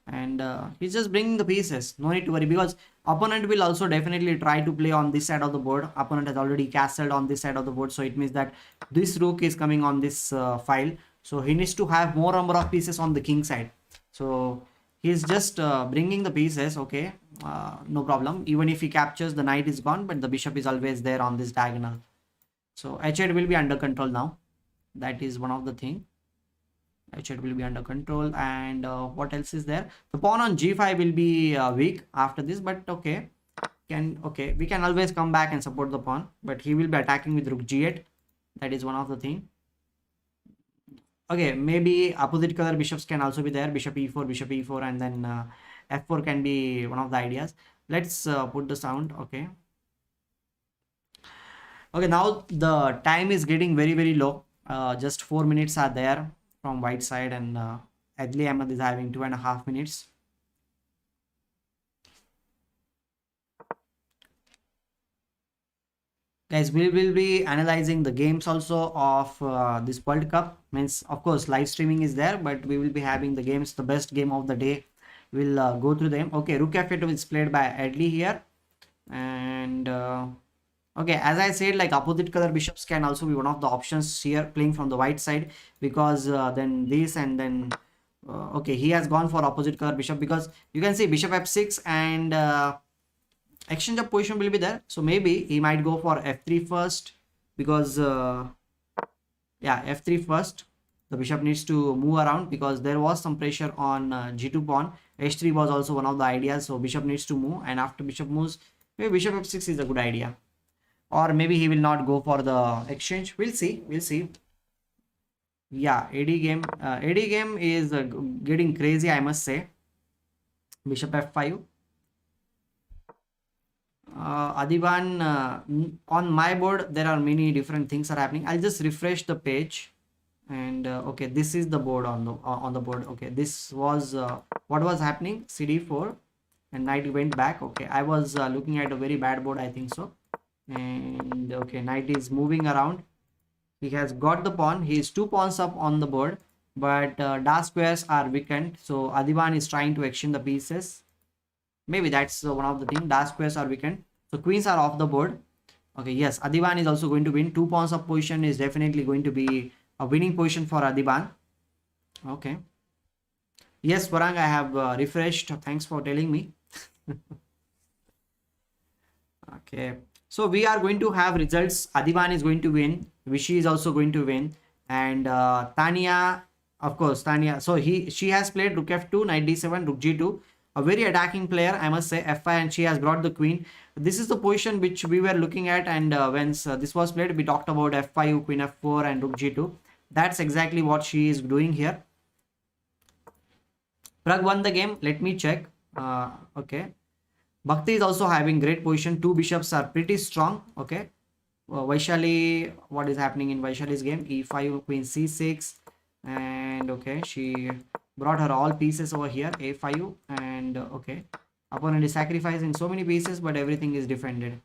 and he's just bringing the pieces. No need to worry, because opponent will also definitely try to play on this side of the board. Opponent has already castled on this side of the board, so it means that this rook is coming on this file, so he needs to have more number of pieces on the king side. So he's just bringing the pieces. Okay, no problem. Even if he captures, the knight is gone, but the bishop is always there on this diagonal. So h8 will be under control now. That is one of the thing. H8 will be under control, and what else is there? The pawn on g5 will be weak after this, but okay, we can always come back and support the pawn, but he will be attacking with rook g8. That is one of the thing. Okay, maybe opposite color bishops can also be there. Bishop e4, and then f4 can be one of the ideas. Let's put the sound. Okay, now the time is getting very low. Just 4 minutes are there from white side, and Adli Ahmed is having 2.5 minutes. Guys, we will be analyzing the games also of this World Cup. Means, of course, live streaming is there, but we will be having the games, the best game of the day. We'll go through them. Okay, rook f8 is played by Adli here, and okay, as I said, like, opposite color bishops can also be one of the options here, playing from the white side, because then this, and then okay, he has gone for opposite color bishop, because you can see bishop f6, and exchange of position will be there. So maybe he might go for f3 first, because yeah, f3 first. The bishop needs to move around, because there was some pressure on g2 pawn. h3 was also one of the ideas, so bishop needs to move, and after bishop moves, maybe bishop f6 is a good idea, or maybe he will not go for the exchange. We'll see. Yeah, AD game is getting crazy, I must say. Bishop f5. Adhiban, on my board there are many different things are happening. I'll just refresh the page, and okay, this is the board on the board. Okay, this was what was happening. cd4, and knight went back. Okay, I was looking at a very bad board, I think so. And okay, knight is moving around. He has got the pawn. He is 2 pawns up on the board, but dark squares are weakened, so Adhiban is trying to exchange the pieces. Maybe that's one of the things. Dark squares are weakened, so queens are off the board. Okay, yes, Adhiban is also going to win. 2 pawns up position is definitely going to be a winning position for Adhiban. Okay, yes, Varang, I have refreshed. Thanks for telling me. Okay, so we are going to have results. Adhiban is going to win. Vishy is also going to win, and Tania, of course, Tania. So she has played rook f2, knight d7, rook g2. A very attacking player, I must say. f5, and she has brought the queen. This is the position which we were looking at, and when this was played, we talked about f5, queen f4, and rook g2. That's exactly what she is doing here. Prag won the game. Let me check. Okay. Bhakti is also having great position. 2 bishops are pretty strong. Okay. Vaishali, what is happening in Vaishali's game? e5, queen c6, and okay, she brought her all pieces over here. a5, and okay, opponent is sacrificing so many pieces, but everything is defended.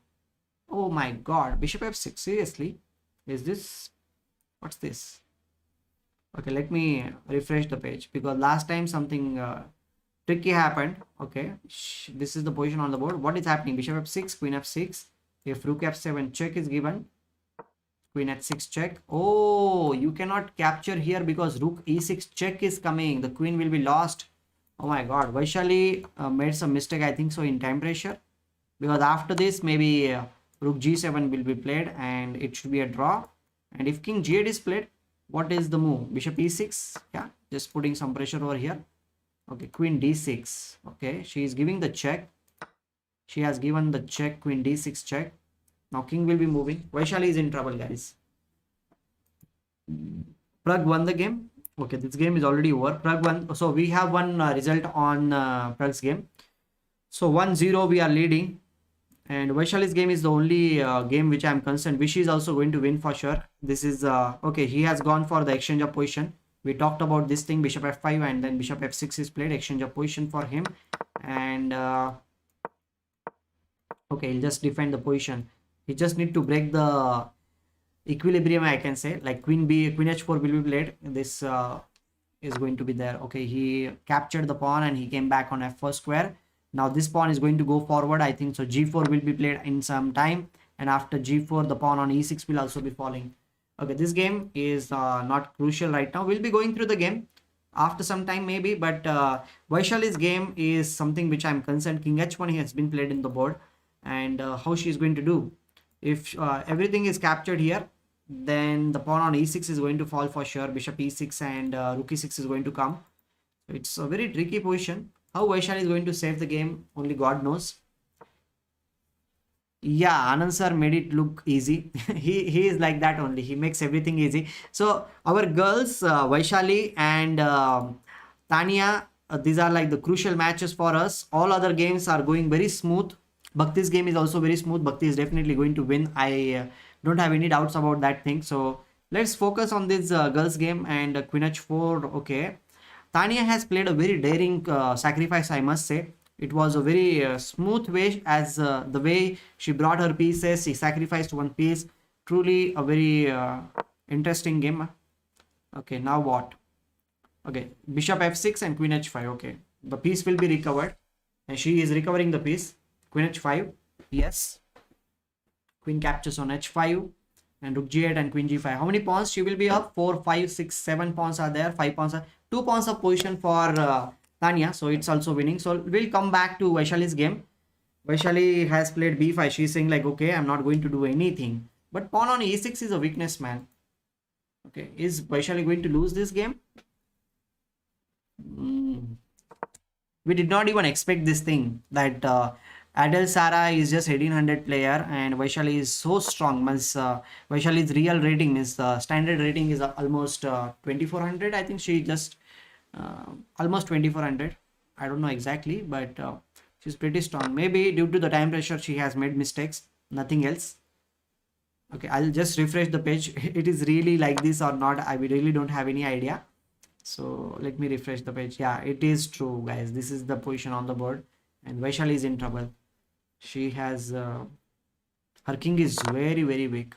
Oh my god, bishop f6, seriously? Is this, what's this? Okay, let me refresh the page, because last time something tricky happened. Okay, this is the position on the board. What is happening? Bishop f6, queen f6. If rook f7 check is given, queen h6 check. Oh, you cannot capture here, because rook e6 check is coming. The queen will be lost. Oh my god, Vaishali made some mistake, I think so, in time pressure, because after this maybe rook g7 will be played, and it should be a draw. And if king g8 is played, what is the move? Bishop e6. Yeah, just putting some pressure over here. Okay, queen d6. Okay, she is giving the check. She has given the check, queen d6 check. Now king will be moving. Vaishali is in trouble, guys. Prag won the game. Okay, this game is already over. Prag won. So we have one result on Prag's game. So 1-0 we are leading. And Vaishali's game is the only game which I am concerned. Vishy is also going to win for sure. This is okay. He has gone for the exchange of position. We talked about this thing, bishop f5, and then bishop f6 is played, exchange of position for him. And okay, he'll just defend the position. He just need to break the equilibrium, I can say. Like queen h4 will be played. This is going to be there. Okay, he captured the pawn and he came back on f4 square. Now this pawn is going to go forward, I think. So g4 will be played in some time, and after g4 the pawn on e6 will also be falling. Okay, this game is not crucial right now. We'll be going through the game after some time maybe, but Vaishali's game is something which I'm concerned. King h1 has been played in the board, and how she is going to do. If everything is captured here, then the pawn on e6 is going to fall for sure. Bishop e6 and rook e6 is going to come. So it's a very tricky position. How Vaishali is going to save the game, only God knows. Yeah, Anand sir made it look easy. he is like that only. He makes everything easy. So our girls, Vaishali and Tania, these are like the crucial matches for us. All other games are going very smooth. Bhakti's game is also very smooth. Bhakti is definitely going to win. I don't have any doubts about that thing. So let's focus on this girls game. And queen h4. Okay, Tania has played a very daring sacrifice, I must say. It was a very smooth way, as the way she brought her pieces. She sacrificed one piece. Truly a very interesting game. Okay, now what? Okay, bishop f6 and queen h5. Okay, the piece will be recovered, and she is recovering the piece. Queen h5. Yes. Queen captures on h5, and rook g8 and queen g5. How many pawns she will be up? 4, 5, 6, 7 pawns are there. 5 pawns are 2 pawns of position for Tania, so it's also winning. So we'll come back to Vaishali's game. Vaishali has played b5. She's saying like, okay, I'm not going to do anything. But pawn on e6 is a weakness, man. Okay, is Vaishali going to lose this game? We did not even expect this thing, that Adel Sara is just 1800 player and Vaishali is so strong. Vaishali's real rating is standard rating is almost 2400. I think she just almost 2400. I don't know exactly, but she's pretty strong. Maybe due to the time pressure she has made mistakes, nothing else. Okay, I'll just refresh the page. It is really like this or not, I really don't have any idea. So let me refresh the page. Yeah, it is true, guys. This is the position on the board, and Vaishali is in trouble. She has her king is very weak.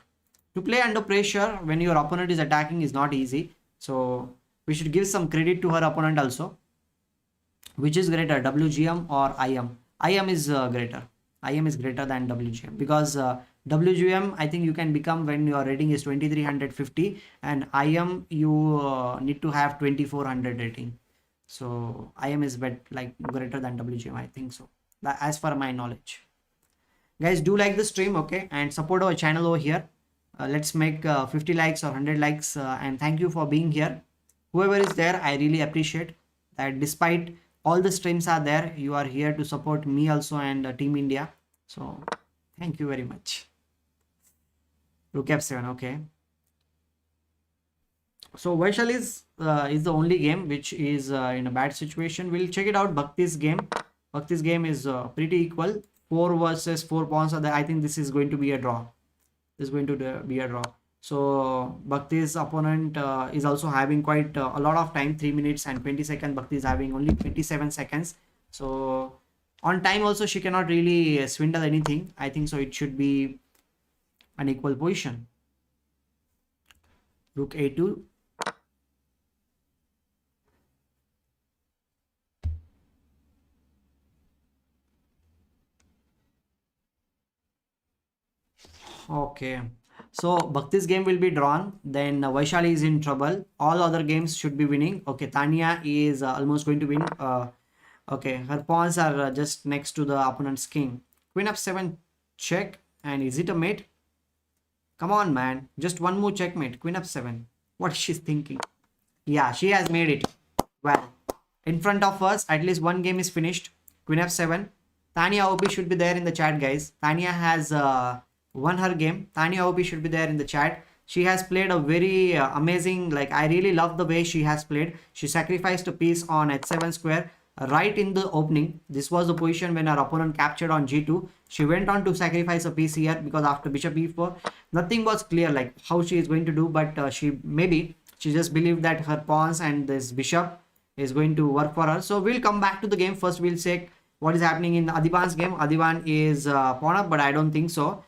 To play under pressure when your opponent is attacking is not easy. So we should give some credit to her opponent also. Which is greater, WGM or IM? IM is greater. IM is greater than WGM, because WGM I think you can become when your rating is 2350, and IM you need to have 2400 rating. So IM is like greater than WGM, I think so, as per my knowledge. Guys, do like the stream, okay, and support our channel over here. Let's make 50 likes or 100 likes, and thank you for being here. Whoever is there, I really appreciate that. Despite all the streams are there, you are here to support me also and Team India. So thank you very much. Rook f7. Okay, so Vaishali is the only game which is in a bad situation. We'll check it out. Bhakti's game. Bhakti's game is pretty equal. 4 versus 4 pawns are there. I think this is going to be a draw. This is going to be a draw. So Bhakti's opponent is also having quite a lot of time, 3 minutes and 20 seconds. Bhakti is having only 27 seconds. So on time also she cannot really swindle anything. I think so it should be an equal position. Rook a2. Okay, so Bhakti's game will be drawn. Then Vaishali is in trouble. All other games should be winning. Okay, Tania is almost going to win. Okay, her pawns are just next to the opponent's king. Queen f7 check. And is it a mate? Come on, man. Just one more checkmate. Queen f7. What she's thinking? Yeah, she has made it. Well, in front of us, at least one game is finished. Queen f7. Tania OP should be there in the chat, guys. Tania has won her game. Tania OP should be there in the chat. She has played a very amazing, like I really love the way she has played. She sacrificed a piece on h7 square right in the opening. This was the position when her opponent captured on g2. She went on to sacrifice a piece here because after bishop e4, nothing was clear like how she is going to do, but she just believed that her pawns and this bishop is going to work for her. So we'll come back to the game. First, we'll check what is happening in Adhiban's game. Adhiban is pawn up, but I don't think so.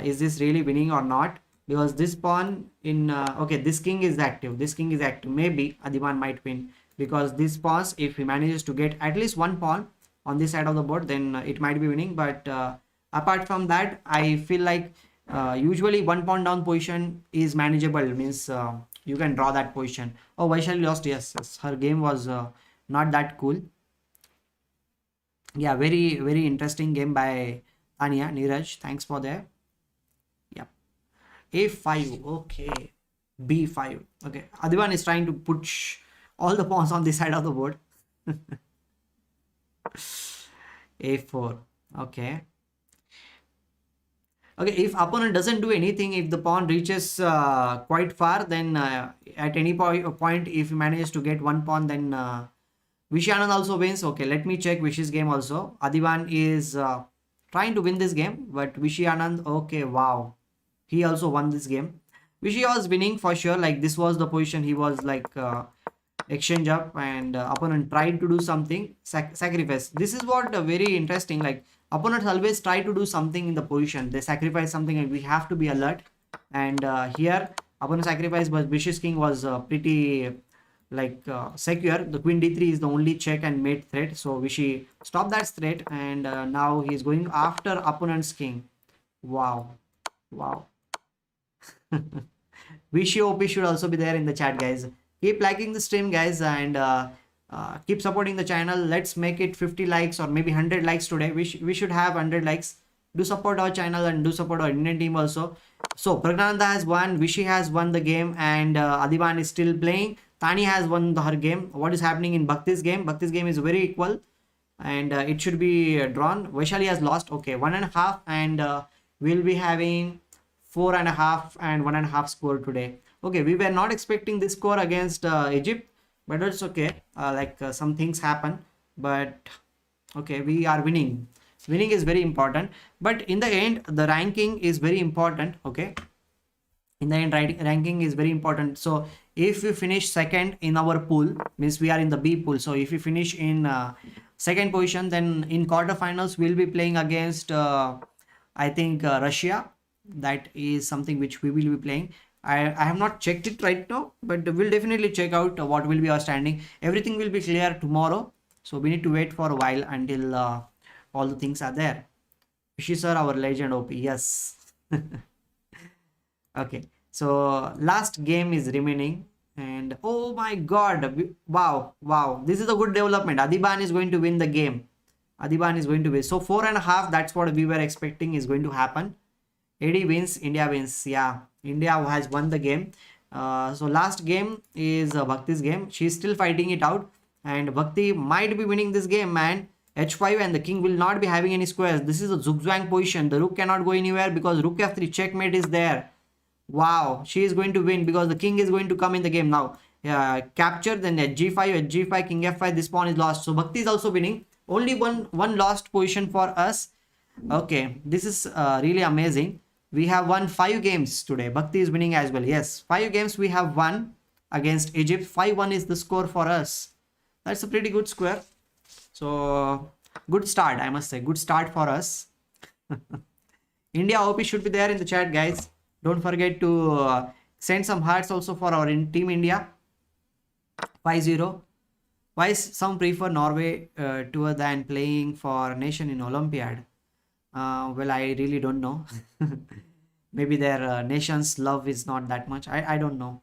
Is this really winning or not? Because this pawn in okay, this king is active. This king is active. Maybe Adhiban might win because this pawns, if he manages to get at least one pawn on this side of the board, then it might be winning. But apart from that, I feel like usually one pawn down position is manageable. Means you can draw that position. Oh, Vaishali lost. Yes, yes. Her game was not that cool. Yeah, very interesting game by Tania. Neeraj, thanks for that. Yeah, a5. Okay, b5. Okay, Adhiban is trying to push all the pawns on this side of the board. a4. Okay. Okay, if opponent doesn't do anything, if the pawn reaches quite far, then at any point, if he manages to get one pawn, then Vishy Anand also wins. Okay, let me check Vishy's game also. Adhiban is trying to win this game, but Vishy Anand, okay, wow. He also won this game. Vishy was winning for sure. Like this was the position he was like exchange up and opponent tried to do something, sacrifice. This is what very interesting, like opponents always try to do something in the position. They sacrifice something and we have to be alert. And here opponent sacrifice, but Vishy's king was pretty like secure. The queen d3 is the only check and mate threat, so Vishy stopped that threat. And now he is going after opponent's king. Wow, wow. Vishy OP should also be there in the chat, guys. Keep liking the stream, guys, and keep supporting the channel. Let's make it 50 likes or maybe 100 likes today. We should have 100 likes. Do support our channel and do support our Indian team also. So Praggananandhaa has won, Vishy has won the game, and Adhiban is still playing. Tania has won her game. What is happening in Bhakti's game? Bhakti's game is very equal and it should be drawn. Vaishali has lost. Okay, 1.5, and we'll be having 4.5 and 1.5 score today. Okay, we were not expecting this score against Egypt, but it's okay. Some things happen, but okay, we are winning. Winning is very important, but in the end, the ranking is very important. Okay, in the end, ranking is very important. So if we finish second in our pool, means we are in the B pool. So if we finish in second position, then in quarterfinals we'll be playing against I think Russia. That is something which we will be playing. I have not checked it right now, but we'll definitely check out what will be our standing. Everything will be clear tomorrow, so we need to wait for a while until all the things are there. Vishy sir, our legend OP. Yes. Okay, so last game is remaining, and oh my god, wow, this is a good development. Adhiban is going to win the game. Adhiban is going to win. So 4.5, that's what we were expecting is going to happen. AD wins, India wins. Yeah, India has won the game. So last game is Bhakti's game. She's still fighting it out, and Bhakti might be winning this game, man. H5, and the king will not be having any squares. This is a zugzwang position. The rook cannot go anywhere because rook f3 checkmate is there. Wow, she is going to win because the king is going to come in the game now. Capture, then h5, king f5. This pawn is lost. So Bhakti is also winning. Only one lost position for us. Okay, this is really amazing. We have won 5 games today. Bhakti is winning as well. Yes, 5 games we have won against Egypt. 5-1 is the score for us. That's a pretty good score. So good start, I must say. Good start for us. India OP should be there in the chat, guys. Don't forget to send some hearts also for our team India. 5-0. Why some prefer Norway tour than playing for nation in Olympiad? Well, I really don't know. Maybe their nation's love is not that much. I don't know.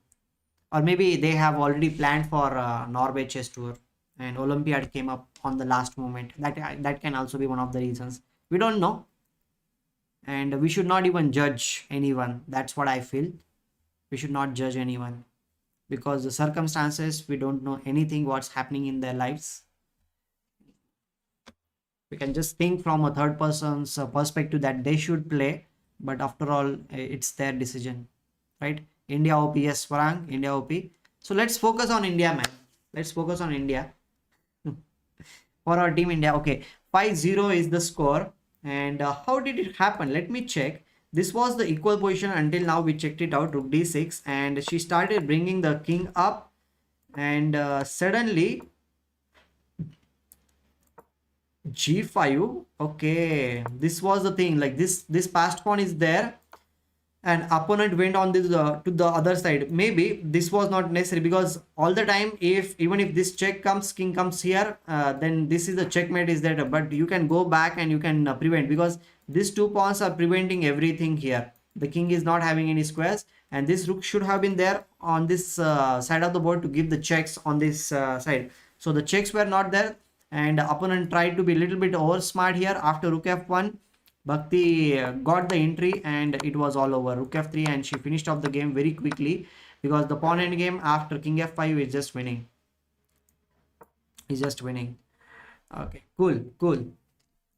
Or maybe they have already planned for Norway chess tour and Olympiad came up on the last moment. That can also be one of the reasons. We don't know. And we should not even judge anyone. That's what I feel. We should not judge anyone. Because the circumstances, we don't know anything what's happening in their lives. We can just think from a third person's perspective that they should play, but after all, it's their decision, right? India OP, yes, Farang, India OP. So let's focus on India, man. Let's focus on India. For our team India, okay, 5-0 is the score. And how did it happen? Let me check. This was the equal position until now. We checked it out, rook d6, and she started bringing the king up, and suddenly g5. Okay, this was the thing, like this passed pawn is there, and opponent went on this to the other side. Maybe this was not necessary, because all the time, if even if this check comes, king comes here, then this is the checkmate is there, but you can go back and you can prevent, because these two pawns are preventing everything here. The king is not having any squares, and this rook should have been there on this side of the board to give the checks on this side. So the checks were not there, and opponent tried to be a little bit over smart here. After rook f1, Bhakti got the entry, and it was all over. Rook f3, and she finished off the game very quickly, because the pawn end game after king f5 is just winning. He's just winning. Okay, cool,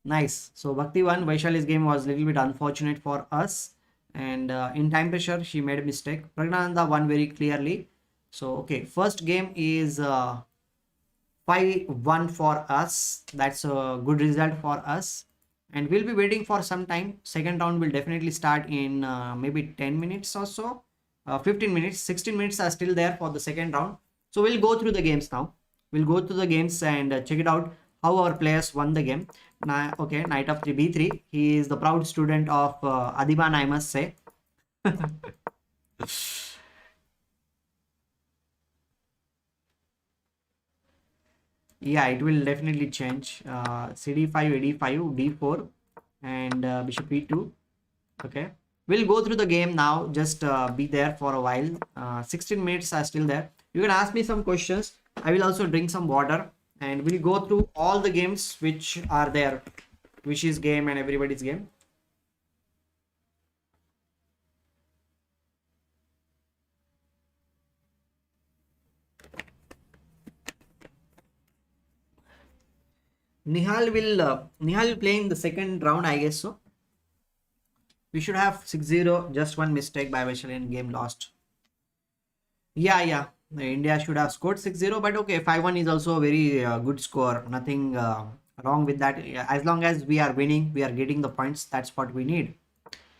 nice. So Bhakti won. Vaishali's game was a little bit unfortunate for us, and in time pressure she made a mistake. Praggananandhaa won very clearly. So okay, first game is 5-1 for us. That's a good result for us, and we'll be waiting for some time. Second round will definitely start in maybe 10 minutes or so, 15 minutes. 16 minutes are still there for the second round. So we'll go through the games now. We'll go through the games and check it out how our players won the game. Now, okay, knight of 3 b3. He is the proud student of Adhiban, I must say. Yeah, it will definitely change. cd5, ad5, d4, and bishop e2. Okay, we'll go through the game now. Just be there for a while. 16 minutes are still there. You can ask me some questions. I will also drink some water, and we'll go through all the games which are there. Vishy's game and everybody's game. Nihal will play in the second round, I guess so. We should have 6-0. Just one mistake by Vaishali and game lost. Yeah. India should have scored 6-0, but okay, 5-1 is also a very good score. Nothing wrong with that. As long as we are winning, we are getting the points. That's what we need.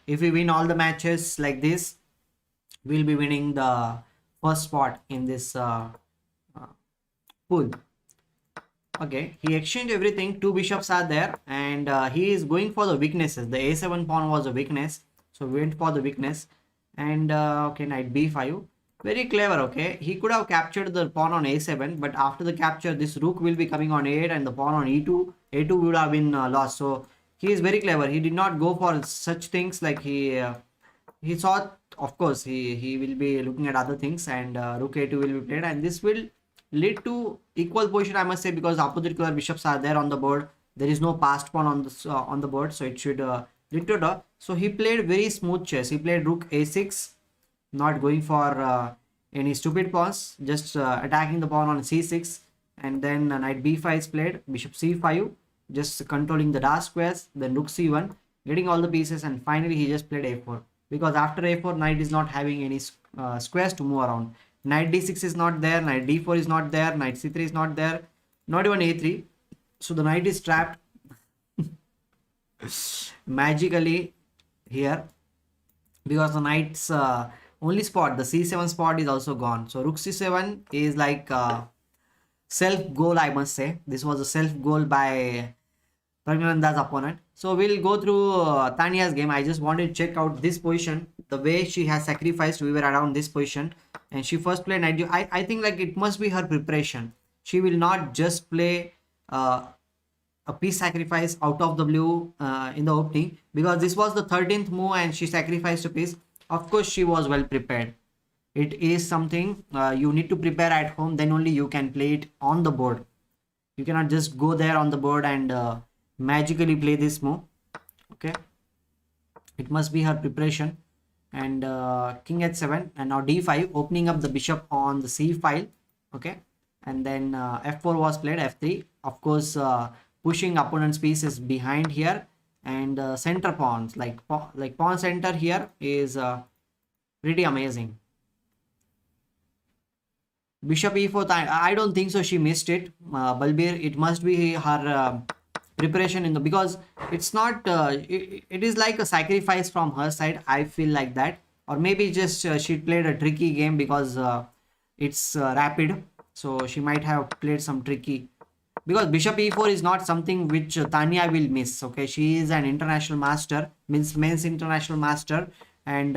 If we win all the matches like this, we'll be winning the first spot in this pool. Okay, he exchanged everything. Two bishops are there, and he is going for the weaknesses. The a7 pawn was a weakness, so we went for the weakness. And okay, knight b5. Very clever. Okay, he could have captured the pawn on a7, but after the capture, this rook will be coming on a8, and the pawn on e2. a2 would have been lost. So he is very clever. He did not go for such things. Like he saw, of course, he will be looking at other things, and rook a2 will be played, and this will lead to equal position, I must say, because opposite color bishops are there on the board. There is no passed pawn on the board, so it should lead to a draw. So he played very smooth chess. He played rook a6, not going for any stupid pawns, just attacking the pawn on c6, and then knight b5 is played, bishop c5, just controlling the dark squares, then rook c1, getting all the pieces, and finally he just played a4, because after a4, knight is not having any squares to move around. Knight d6 is not there, knight d4 is not there, knight c3 is not there, not even a3. So the knight is trapped magically here, because the knight's only spot, the c7 spot, is also gone. So rook c7 is like self goal, I must say. This was a self goal by Praggananandhaa's opponent. So we'll go through Tania's game. I just wanted to check out this position, the way she has sacrificed. We were around this position, and she first played knight. I think like it must be her preparation. She will not just play a piece sacrifice out of the blue in the opening, because this was the 13th move and she sacrificed a piece. Of course, she was well prepared. It is something you need to prepare at home, then only you can play it on the board. You cannot just go there on the board and magically play this move. Okay, it must be her preparation. And king h7, and now d5, opening up the bishop on the c file. Okay, and then f4 was played, f3. Of course, pushing opponent's pieces behind here, and center pawns like pawn center here is pretty amazing. Bishop e4, I don't think so she missed it. Balbir, it must be her preparation in the, because it's not it is like a sacrifice from her side, I feel like that. Or maybe just she played a tricky game because it's rapid, so she might have played some tricky, because bishop e4 is not something which Tania will miss. Okay, she is an international master, means men's international master, and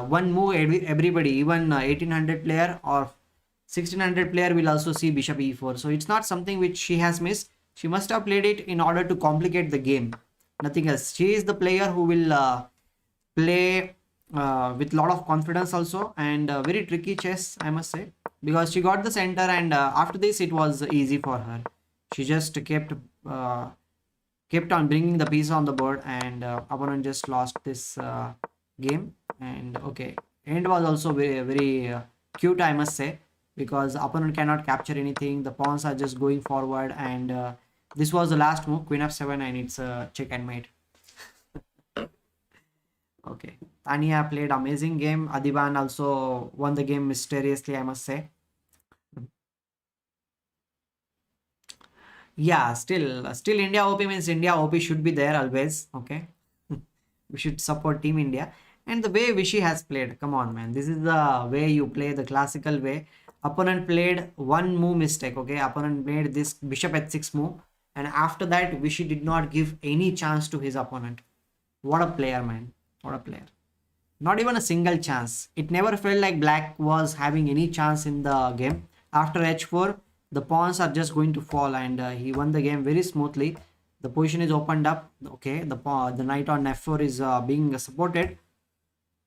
one move everybody, even 1800 player or 1600 player will also see bishop e4. So it's not something which she has missed. She must have played it in order to complicate the game, nothing else. She is the player who will play with lot of confidence also, and very tricky chess, I must say, because she got the center, and after this it was easy for her. She just uh, kept on bringing the piece on the board, and opponent just lost this game. And okay, end was also very cute, I must say, because opponent cannot capture anything, the pawns are just going forward, and this was the last move, queen f7, and it's a check and mate. Okay, Tania played amazing game. Adhiban also won the game mysteriously, I must say. Yeah, still India OP means India OP should be there always. Okay, we should support Team India. And the way Vishy has played, come on, man, this is the way you play, the classical way. Opponent played one move mistake. Okay, opponent made this bishop h6 move, and after that Vishy did not give any chance to his opponent. What a player, man, what a player. Not even a single chance. It never felt like black was having any chance in the game. After h4, the pawns are just going to fall, and he won the game very smoothly. The position is opened up. Okay, the knight on f4 is being supported,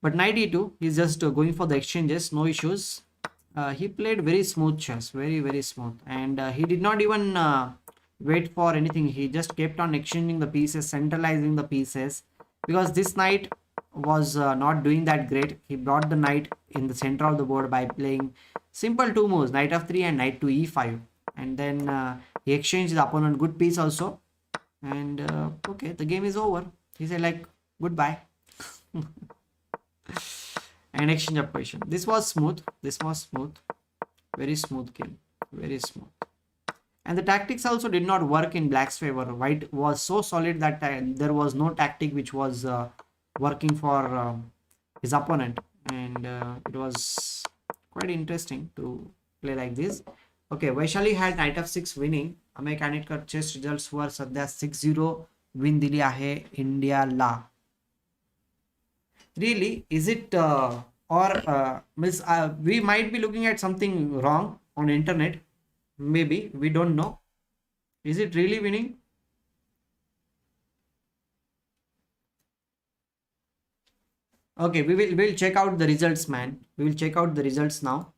but knight e2, he's just going for the exchanges, no issues. He played very smooth chess, very smooth, and he did not even wait for anything. He just kept on exchanging the pieces, centralizing the pieces, because this knight was not doing that great. He brought the knight in the center of the board by playing simple two moves, knight f3 and knight to e5, and then he exchanged the opponent good piece also, and okay, the game is over. He said like goodbye. And exchange of position. This was smooth, very smooth game, very smooth. And the tactics also did not work in black's favor. White was so solid that there was no tactic which was working for his opponent, and it was quite interesting to play like this. Okay, Vaishali had knight f6 winning. हमें connect कर chess results were सध्या 6-0 win दिली आहे इंडियाला. Really, is it or means we might be looking at something wrong on internet, maybe, we don't know. Is it really winning? Okay, we'll check out the results, man. We will check out the results now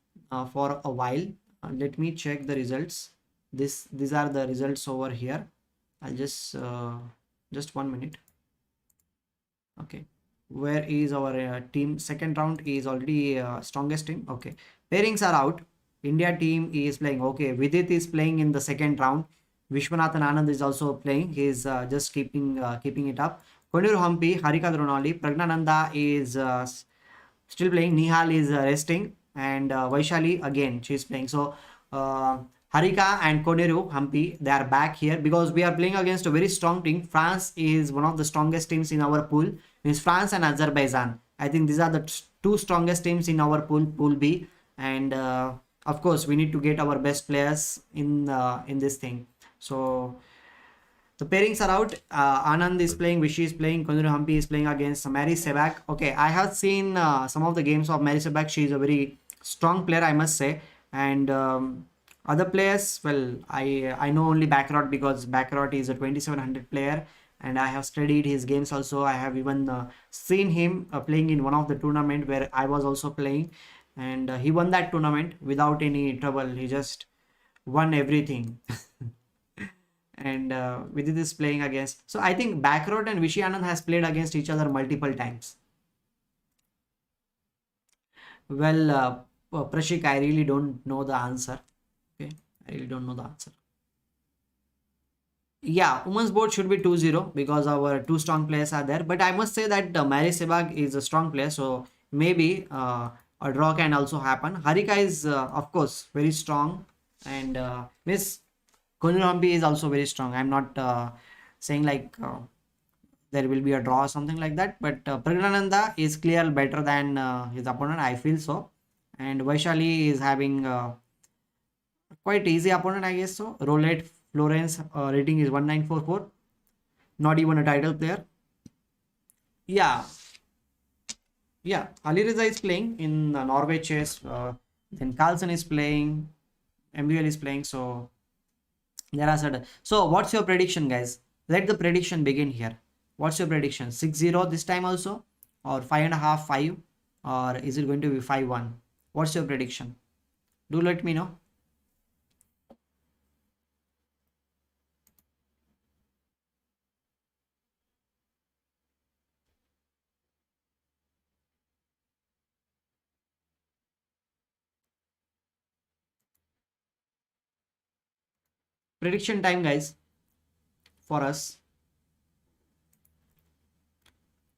for a while. Let me check the results. These are the results over here. I'll just 1 minute. Okay, where is our team? Second round is already strongest team. Okay, pairings are out. India team is playing. Okay, Vidit is playing in the second round. Vishwanathan Anand is also playing. He is just keeping it up. Koneru, Humpy, Harika, Dronavali. Praggananandhaa is still playing. Nihal is resting, and Vaishali again, she is playing. So Harika and Koneru, Humpy, they are back here because we are playing against a very strong team. France is one of the strongest teams in our pool. Means France and Azerbaijan. I think these are the two strongest teams in our pool, Pool B, and of course we need to get our best players in this thing. So the pairings are out. Anand is playing, Vishy is playing, Koneru, Humpy is playing against Mary Sebak. Okay, I have seen some of the games of Mary Sebak. She is a very strong player, I must say. And other players, well, I know only Backrot, because Backrot is a 2700 player, and I have studied his games also. I have even seen him playing in one of the tournament where I was also playing, and he won that tournament without any trouble. He just won everything. And Vidit is playing against. So I think Backrot and Vishy Anand has played against each other multiple times. Well, Prashik, I really don't know the answer. Okay, I really don't know the answer. Yeah, women's board should be 2-0 because our two strong players are there. But I must say that Mary Sebag is a strong player, so maybe a draw can also happen. Harika is, of course, very strong, and Miss Koneru Humpy is also very strong. I'm not saying like there will be a draw or something like that, but Praggananandhaa is clear better than his opponent. I feel so, and Vaishali is having quite easy opponent, I guess so. Roulette Florence rating is 1944. Not even a title player. Yeah, yeah. Ali Reza is playing in Norway chess. Then Carlsen is playing. MBL is playing. So there are certain. So what's your prediction, guys? Let the prediction begin here. What's your prediction? 6-0 this time also, or 5.5, 5, or is it going to be 5-1? What's your prediction? Do let me know. Prediction time, guys, for us.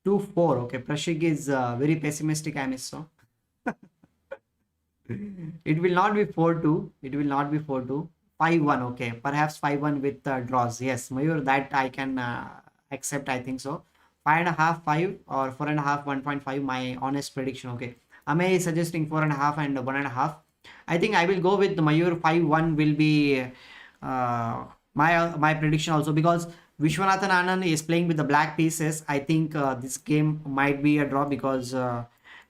2-4. Okay, Prashik is very pessimistic. I miss so. It will not be 4-2. It will not be 4-2. 5-1. Okay. Perhaps 5-1 with draws. Yes, Mayur, that I can accept. I think so. 5.5, 5, or 4.5, 1.5. My honest prediction. Okay. Ame is suggesting 4.5 and 1.5. I think I will go with the Mayur. 5-1 will be my prediction also, because Vishwanathan Anand is playing with the black pieces. I think this game might be a draw because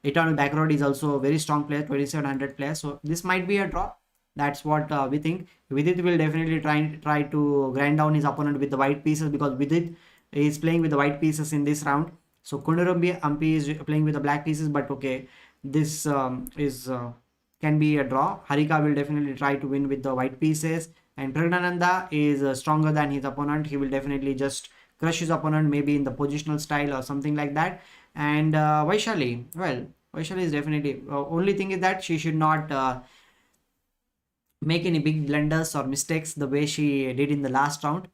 Eternal Backrod is also a very strong player, 2700 player. So this might be a draw. That's what we think. Vidit will definitely try to grind down his opponent with the white pieces, because Vidit is playing with the white pieces in this round. So Koneru Humpy is playing with the black pieces, but okay, this is can be a draw. Harika will definitely try to win with the white pieces, and Praggananandhaa is stronger than his opponent. He will definitely just crush his opponent, maybe in the positional style or something like that. And Vaishali, well, Vaishali is definitely only thing is that she should not make any big blunders or mistakes the way she did in the last round.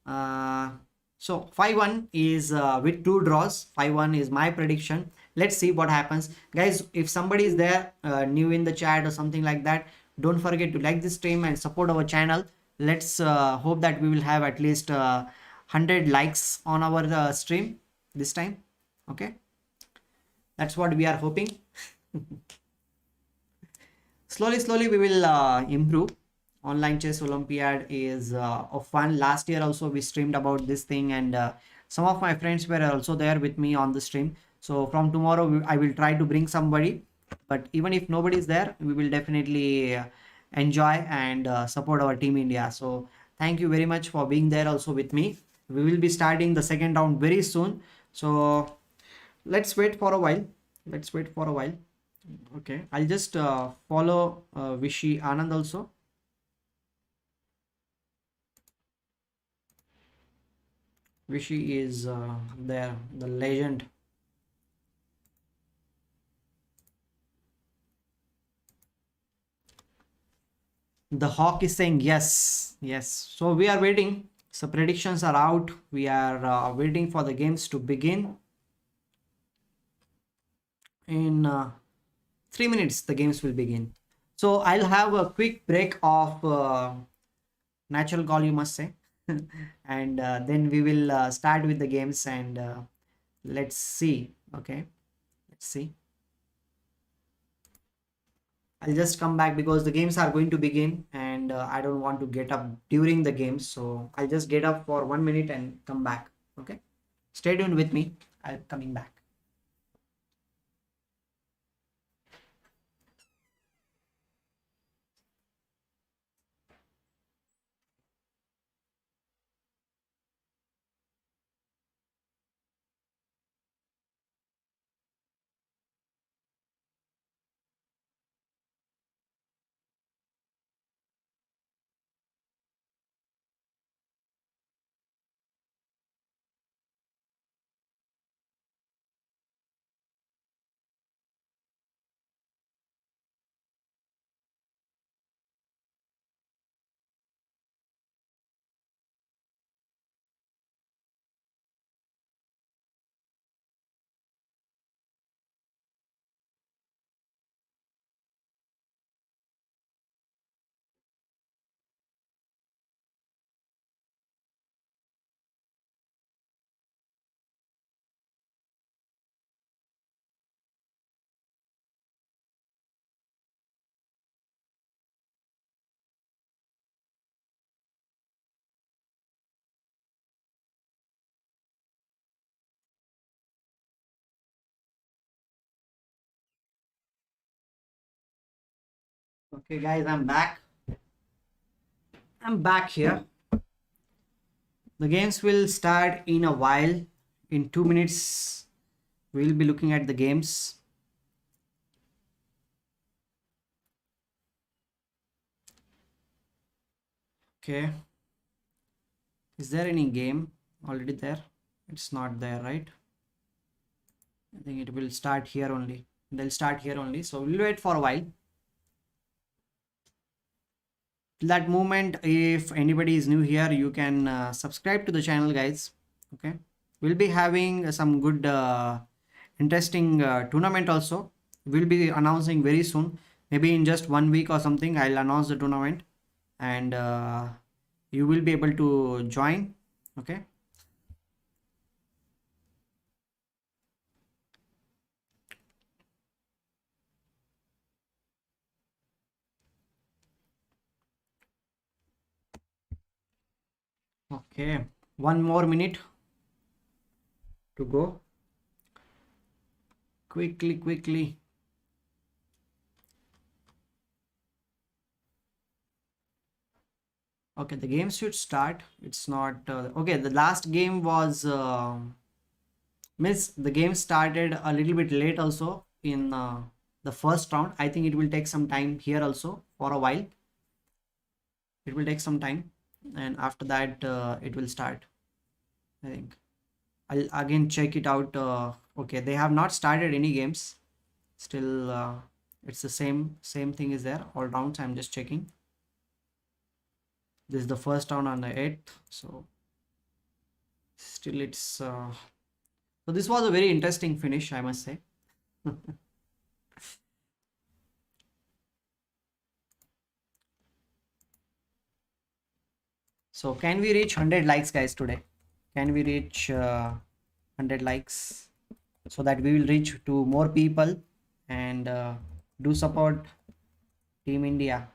Uh, so 5-1 is with two draws. 5-1 is my prediction. Let's see what happens, guys. If somebody is there new in the chat or something like that, don't forget to like this stream and support our channel. Let's hope that we will have at least 100 likes on our stream this time. Okay, that's what we are hoping. Slowly we will improve. Online chess olympiad is of fun. Last year also we streamed about this thing, and some of my friends were also there with me on the stream. So from tomorrow I will try to bring somebody, but even if nobody is there, we will definitely enjoy and support our team India. So thank you very much for being there also with me. We will be starting the second round very soon, so let's wait for a while. Let's wait for a while. Okay, I'll just follow Vishy Anand also. Vishy is there, the legend. The Hawk is saying yes, yes. So we are waiting. So predictions are out. We are waiting for the games to begin. In 3 minutes, the games will begin. So I'll have a quick break of natural call, you must say, and then we will start with the games, and let's see. Okay, let's see. I'll just come back because the games are going to begin, and I don't want to get up during the games. So I'll just get up for 1 minute and come back. Okay. Stay tuned with me. I'm coming back. Okay, guys, I'm back. I'm back here. The games will start in a while. In 2 minutes, we'll be looking at the games. Okay. Is there any game already there? It's not there, right? I think it will start here only. They'll start here only. So we'll wait for a while. Till that moment, if anybody is new here, you can subscribe to the channel, guys. Okay. We'll be having some good interesting tournament also. We'll be announcing very soon. Maybe in just 1 week or something, I'll announce the tournament. And you will be able to join. Okay. Okay, 1 more minute to go. Quickly. Okay, the game should start. It's not okay. The last game was the game started a little bit late also in the first round. I think it will take some time here also for a while. It will take some time, and after that it will start. I think I'll again check it out. Okay, they have not started any games. Still, it's the same thing is there. All rounds. I'm just checking. This is the first round on the 8th. So still, it's so this was a very interesting finish, I must say. So can we reach 100 likes, guys, today? Can we reach 100 likes so that we will reach to more people and do support Team India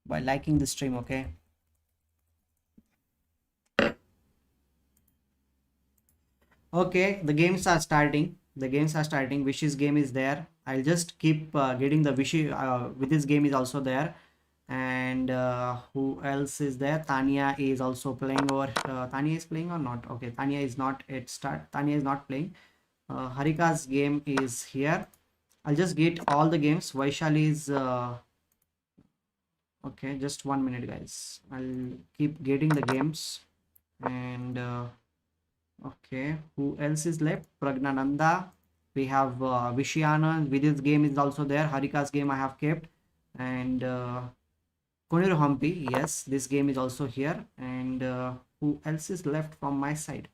by liking the stream, okay? Okay, the games are starting. Vishy's game is there. I'll just keep getting the Vishy. With this game is also there. And who else is there? Tania is also playing, or Tania is playing or not? Okay, Tania is not at start. Tania is not playing. Harika's game is here. I'll just get all the games. Vaishali is okay. Just 1 minute, guys. I'll keep getting the games. And okay, who else is left? Praggananandhaa. We have Vishy, Anand. Vidit's game is also there. Harika's game I have kept. And Koneru Humpy, yes, this game is also here. And who else is left from my side?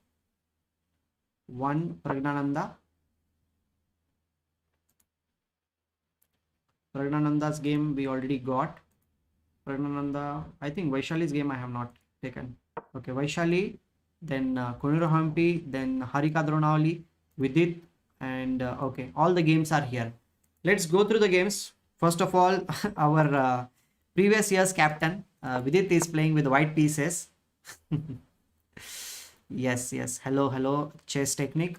One, Praggananandhaa. Praggananandhaa's game we already got. Praggananandhaa, I think Vaishali's game I have not taken. Okay, Vaishali, then Koneru Humpy, then Harika, Dronavali, Vidit, and okay, all the games are here. Let's go through the games. First of all, our previous year's captain Vidit is playing with white pieces. Yes. Hello, chess technique.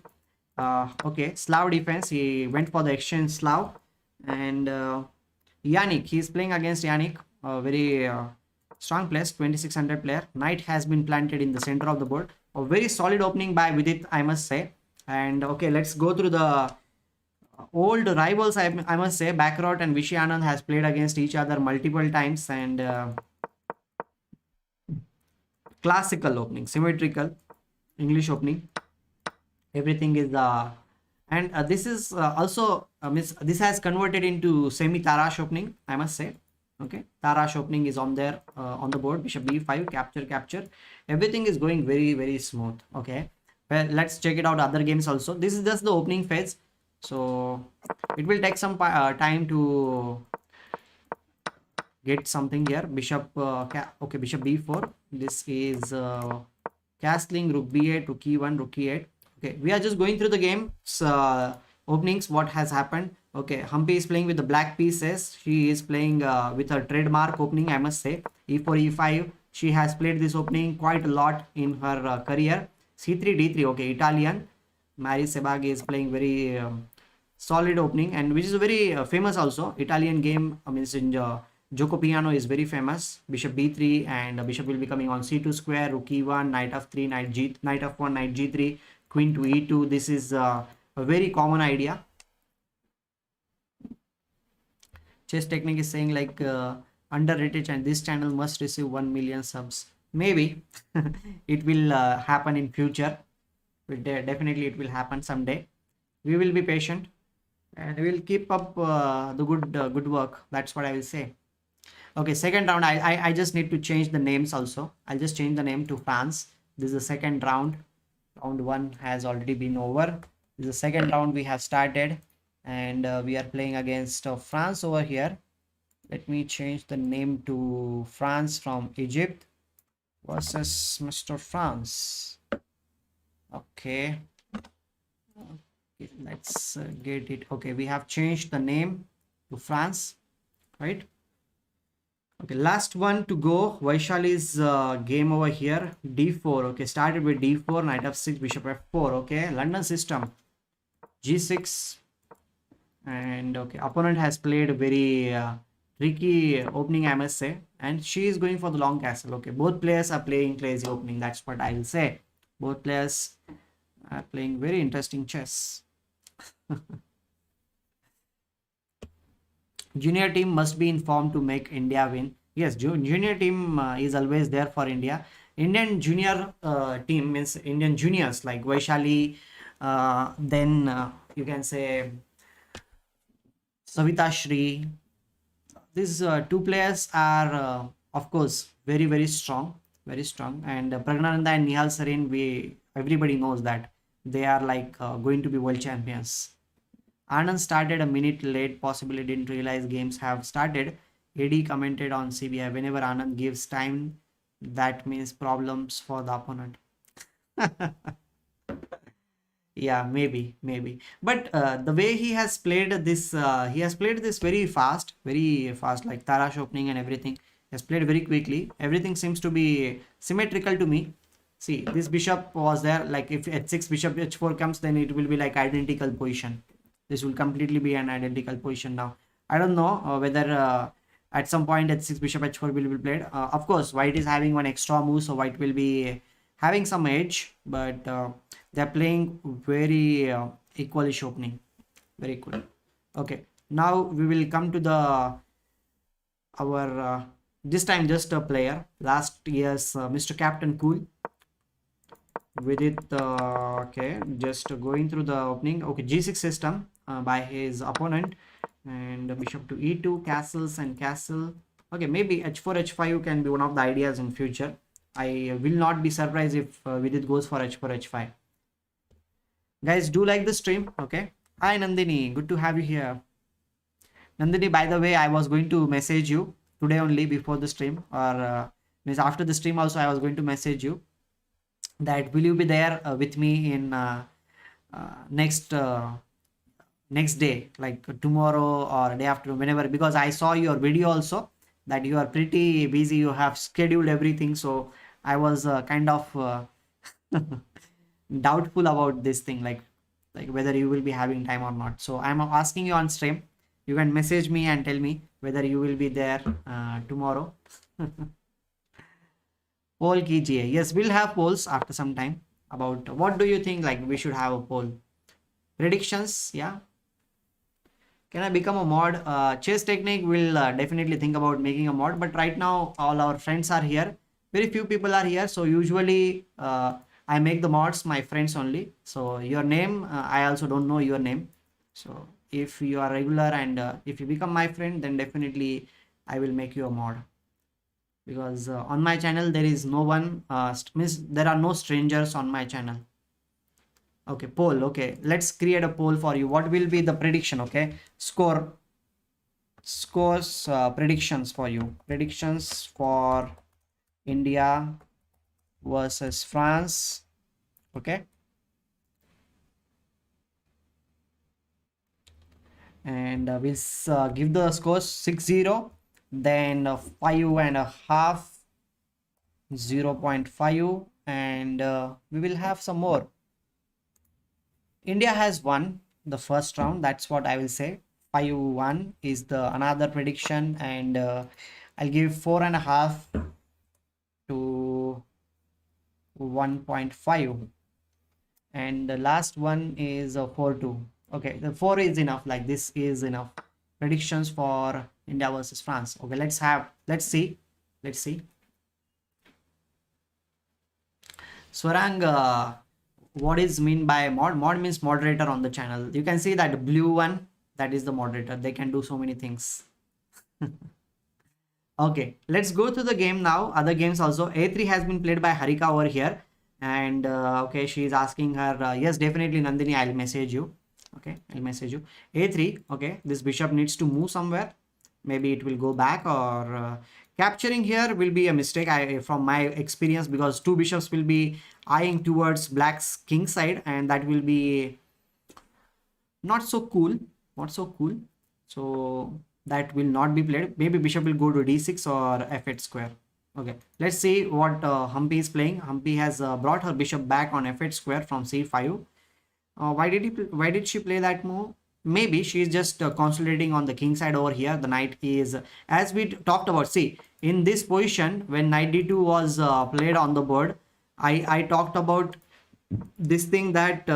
Okay, Slav defense. He went for the exchange Slav, and Yannick. He is playing against Yannick, a very strong player, 2600 player. Knight has been planted in the center of the board. A very solid opening by Vidit, I must say. And okay, let's go through the old rivals, I must say. Backrot and Vishy Anand has played against each other multiple times, and classical opening, symmetrical English opening. Everything is and this is also this has converted into semi Tarash opening, I must say. Okay, Tarash opening is on there on the board. Bishop b5, capture. Everything is going very smooth. Okay, well, let's check it out other games also. This is just the opening phase, so it will take some time to get something here. Bishop okay, bishop b4. This is castling, rook b8, rook e1, rook e8. Okay, we are just going through the games openings, what has happened. Okay, Humpy is playing with the black pieces. She is playing with her trademark opening, I must say. e4, e5. She has played this opening quite a lot in her career. c3, d3. Okay, Italian. Mary Sebag is playing very solid opening, and which is a very famous also Italian game. I mean, in Gioco Piano is very famous. Bishop b3, and bishop will be coming on c2 square, rook e1, knight f3, knight f1, knight g3, queen to e2. This is a very common idea. Chess Technique is saying like underrated, and this channel must receive 1 million subs. Maybe it will happen in future. Definitely it will happen someday. We will be patient and we will keep up the good work. That's what I will say. Okay, second round. I just need to change the names also. I'll just change the name to France. This is the second round. Round 1 has already been over. This is the second round we have started, and we are playing against France over here. Let me change the name to France from Egypt versus Mr. France. Okay, let's get it. Okay, we have changed the name to France, right? Okay, last one to go. Vaishali's game over here, d4. Okay, started with d4, knight f6, bishop f4. Okay, London system, g6, and okay, opponent has played a very tricky opening, I must say, and she is going for the long castle. Okay, both players are playing crazy opening. That's what I will say. Both players are playing very interesting chess. Junior team must be informed to make India win. Yes, junior team is always there for India. Indian junior team means Indian juniors like Vaishali, then you can say Savitha, Sree. These two players are of course very strong, and Praggananandhaa and Nihal, Sarin, everybody knows that they are like going to be world champions. Anand started a minute late, possibly didn't realize games have started. AD commented on CBI, whenever Anand gives time, that means problems for the opponent. Yeah, maybe. But the way he has played this, very fast, like Tarash opening and everything. He has played very quickly. Everything seems to be symmetrical to me. See, this bishop was there. Like if h6 bishop h4 comes, then it will be like identical position. This will completely be an identical position now. I don't know whether at some point h6 bishop h4 will be played. Of course, white is having one extra move, so white will be having some edge, but they're playing very equalish opening. Very cool. Okay, now we will come to the our this time just a player. Last year's Mr. Captain Cool. Vidit, okay, just going through the opening. Okay, g6 system by his opponent, and bishop to e2, castles and castle. Okay, maybe h4 h5 can be one of the ideas in future. I will not be surprised if Vidit goes for h4 h5. Guys, do like the stream. Okay, hi Nandini, good to have you here. Nandini, by the way, I was going to message you today only before the stream, or means after the stream also I was going to message you that will you be there with me in next day, like tomorrow or day after, whenever, because I saw your video also that you are pretty busy, you have scheduled everything, so I was kind of doubtful about this thing, like whether you will be having time or not. So I'm asking you on stream. You can message me and tell me whether you will be there tomorrow. Poll kijiye. Yes, we'll have polls after some time about what do you think, like we should have a poll. Predictions, yeah. Can I become a mod? Chess Technique will definitely think about making a mod, but right now all our friends are here. Very few people are here, so usually I make the mods my friends only. So your name, I also don't know your name. So if you are regular and if you become my friend, then definitely I will make you a mod. Because on my channel there is no one, means there are no strangers on my channel. Okay, poll. Okay, let's create a poll for you. What will be the prediction? Okay, scores predictions for you. Predictions for India versus France. Okay, and we'll give the scores 6-0, then 5.5, 0.5, and we will have some more. India has won the first round. That's what I will say. 5-1 is the another prediction, and I'll give 4.5 to 1.5, and the last one is 4-2. Okay, the 4 is enough. Like, this is enough predictions for India versus France. Okay, let's see. Swarang, what is mean by mod? Mod means moderator on the channel. You can see that blue one, that is the moderator. They can do so many things. Okay, let's go to the game now. Other games also. A3 has been played by Harika over here. And okay, she is asking her, yes, definitely Nandini, I'll message you. Okay, I'll message you. A3, okay, this bishop needs to move somewhere. Maybe it will go back, or capturing here will be a mistake from my experience, because two bishops will be eyeing towards black's king side, and that will be not so cool. So that will not be played. Maybe bishop will go to d6 or f8 square. Okay, let's see what Humpy is playing. Humpy has brought her bishop back on f8 square from c5. Why did she play that move? Maybe she is just concentrating on the king side over here. The knight is, as we talked about, see, in this position when knight d2 was played on the board, I talked about this thing, that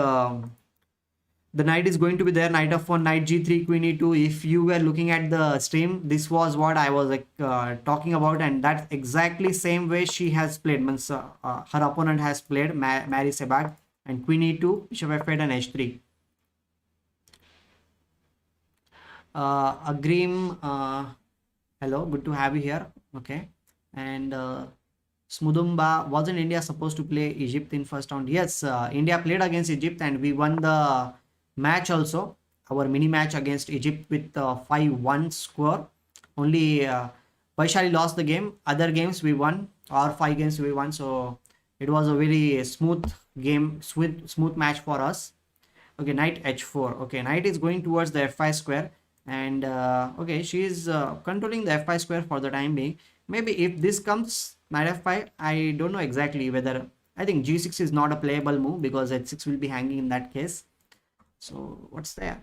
the knight is going to be there, knight f1, knight g3, queen e2. If you were looking at the stream, this was what I was talking about, and that's exactly same way she has played. Means her opponent has played, Mary Sebag, and queen e2, bishop f8 and h3. Agreem, hello, good to have you here. Okay, and Smudumba, wasn't India supposed to play Egypt in first round? Yes, India played against Egypt and we won the match also, our mini match against Egypt with 5-1 score. Only Vaishali lost the game. Other games we won, or 5 games we won. So it was a very smooth game, smooth match for us. Okay, knight h4. Okay, knight is going towards the f5 square, and okay, she is controlling the f5 square for the time being. Maybe if this comes knight f5, I don't know exactly whether, I think g6 is not a playable move, because h6 will be hanging in that case. So what's there?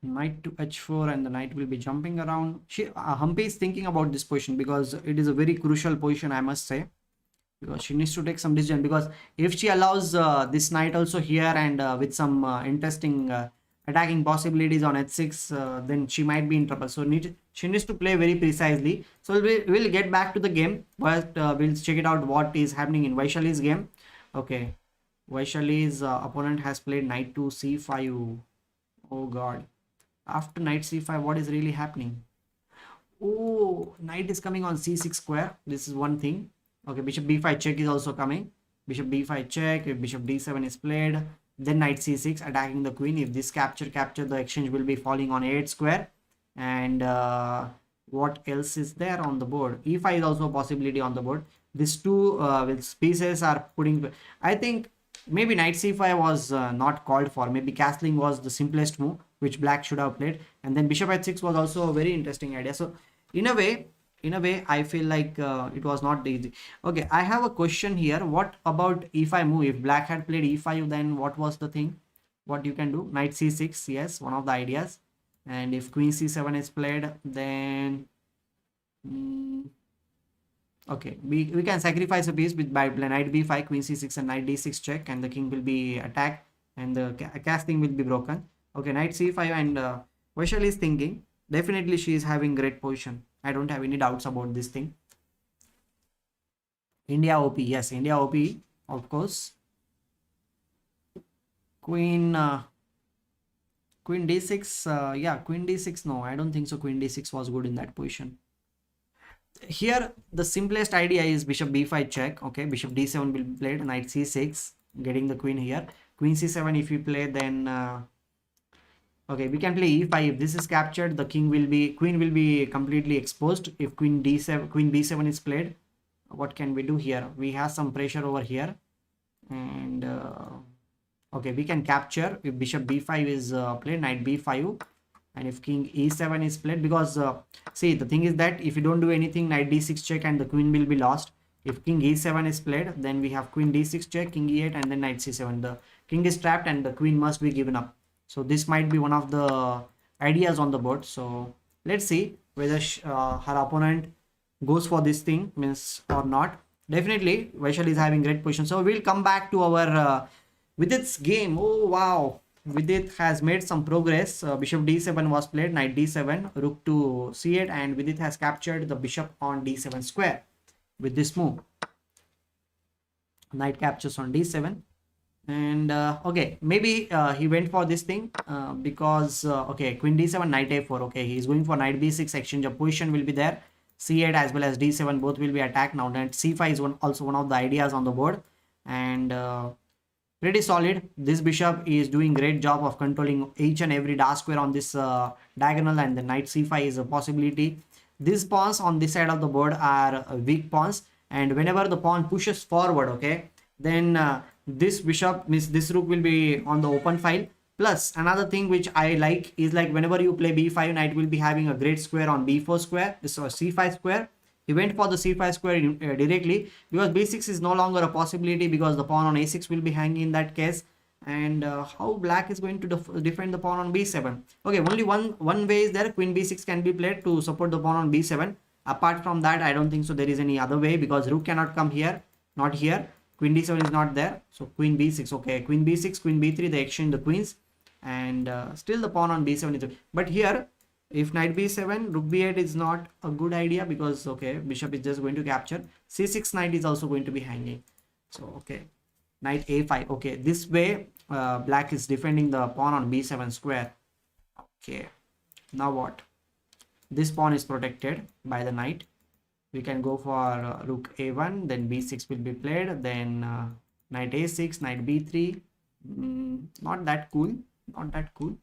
Knight to h4, and the knight will be jumping around. Humpy is thinking about this position, because it is a very crucial position, I must say, because she needs to take some decision. Because if she allows this knight also here, and with some interesting attacking possibilities on h6, then she might be in trouble. So she needs to play very precisely. So we'll get back to the game, but we'll check it out what is happening in Vaishali's game. Okay, Vaishali's opponent has played knight to c5. Oh god, after knight c5, what is really happening? Oh, knight is coming on c6 square. This is one thing. Okay, bishop b5 check is also coming. Bishop b5 check. If bishop d7 is played, then knight c6 attacking the queen. If this capture, the exchange will be falling on a8 square. And what else is there on the board? e5 is also a possibility on the board. These two pieces are putting, I think maybe knight c5 was not called for. Maybe castling was the simplest move which black should have played, and then bishop h6 was also a very interesting idea. So in a way I feel like it was not easy. Okay, I have a question here. What about e5 move? If black had played e5, then what was the thing, what you can do? Knight c6, yes, one of the ideas. And if queen c7 is played, then okay, we can sacrifice a piece by knight b5, queen c6 and knight d6 check, and the king will be attacked and the casting will be broken. Okay, knight c5, and Vaishali is thinking, definitely she is having great position. I don't have any doubts about this thing. India OP, yes, India OP, of course. Queen queen d6, yeah, queen d6, no, I don't think so. Queen d6 was good in that position. Here the simplest idea is bishop b5 check. Okay, bishop d7 will be played, knight c6, getting the queen here. Queen c7 if you play, then okay, we can play e5. If this is captured, the queen will be completely exposed. If queen b7 is played, what can we do here? We have some pressure over here, and Okay, we can capture if bishop b5 is played, knight b5, and if king e7 is played, because see, the thing is that if you don't do anything, knight d6 check and the queen will be lost. If king e7 is played, then we have queen d6 check, king e8, and then knight c7. The king is trapped and the queen must be given up. So this might be one of the ideas on the board. So let's see whether her opponent goes for this thing, means or not. Definitely Vaishali is having great position. So we'll come back to our Vidit's game. Oh wow, Vidit has made some progress. Bishop d7 was played, knight d7, rook to c8, and Vidit has captured the bishop on d7 square with this move. Knight captures on d7, and okay, maybe he went for this thing because okay, queen d7, knight a4. Okay, he is going for knight b6, exchange of position will be there. c8 as well as d7 both will be attacked. Now knight c5 is also one of the ideas on the board, and pretty solid. This bishop is doing great job of controlling each and every dark square on this diagonal, and the knight c5 is a possibility. These pawns on this side of the board are weak pawns, and whenever the pawn pushes forward, okay, then this bishop means this rook will be on the open file. Plus another thing which I like is, like, whenever you play b5, knight will be having a great square on b4 square, this or c5 square. He went for the c5 square directly because b6 is no longer a possibility because the pawn on a6 will be hanging in that case. And how black is going to defend the pawn on b7? Okay, only one way is there. Queen b6 can be played to support the pawn on b7. Apart from that, I don't think so there is any other way, because rook cannot come here, not here. Queen d7 is not there, so queen b6. Okay, queen b6, queen b3, they exchange the queens, and still the pawn on b7 is. But here, if knight b7, rook b8 is not a good idea, because okay, bishop is just going to capture. c6 knight is also going to be hanging. So okay, knight a5. Okay, this way black is defending the pawn on b7 square. Okay, now what? This pawn is protected by the knight. We can go for rook a1, then b6 will be played, then knight a6, knight b3. Not that cool, not that cool.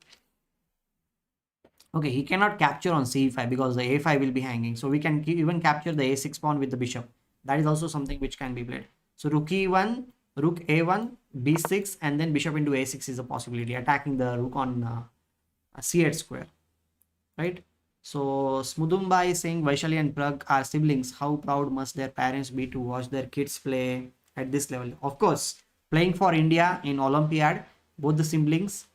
Okay, he cannot capture on c5 because the a5 will be hanging. So we can even capture the a6 pawn with the bishop. That is also something which can be played. So rook e1, rook a1, b6, and then bishop into a6 is a possibility, attacking the rook on c8 square, right? So Smudumba is saying Vaishali and Prag are siblings. How proud must their parents be to watch their kids play at this level? Of course, playing for India in Olympiad, both the siblings,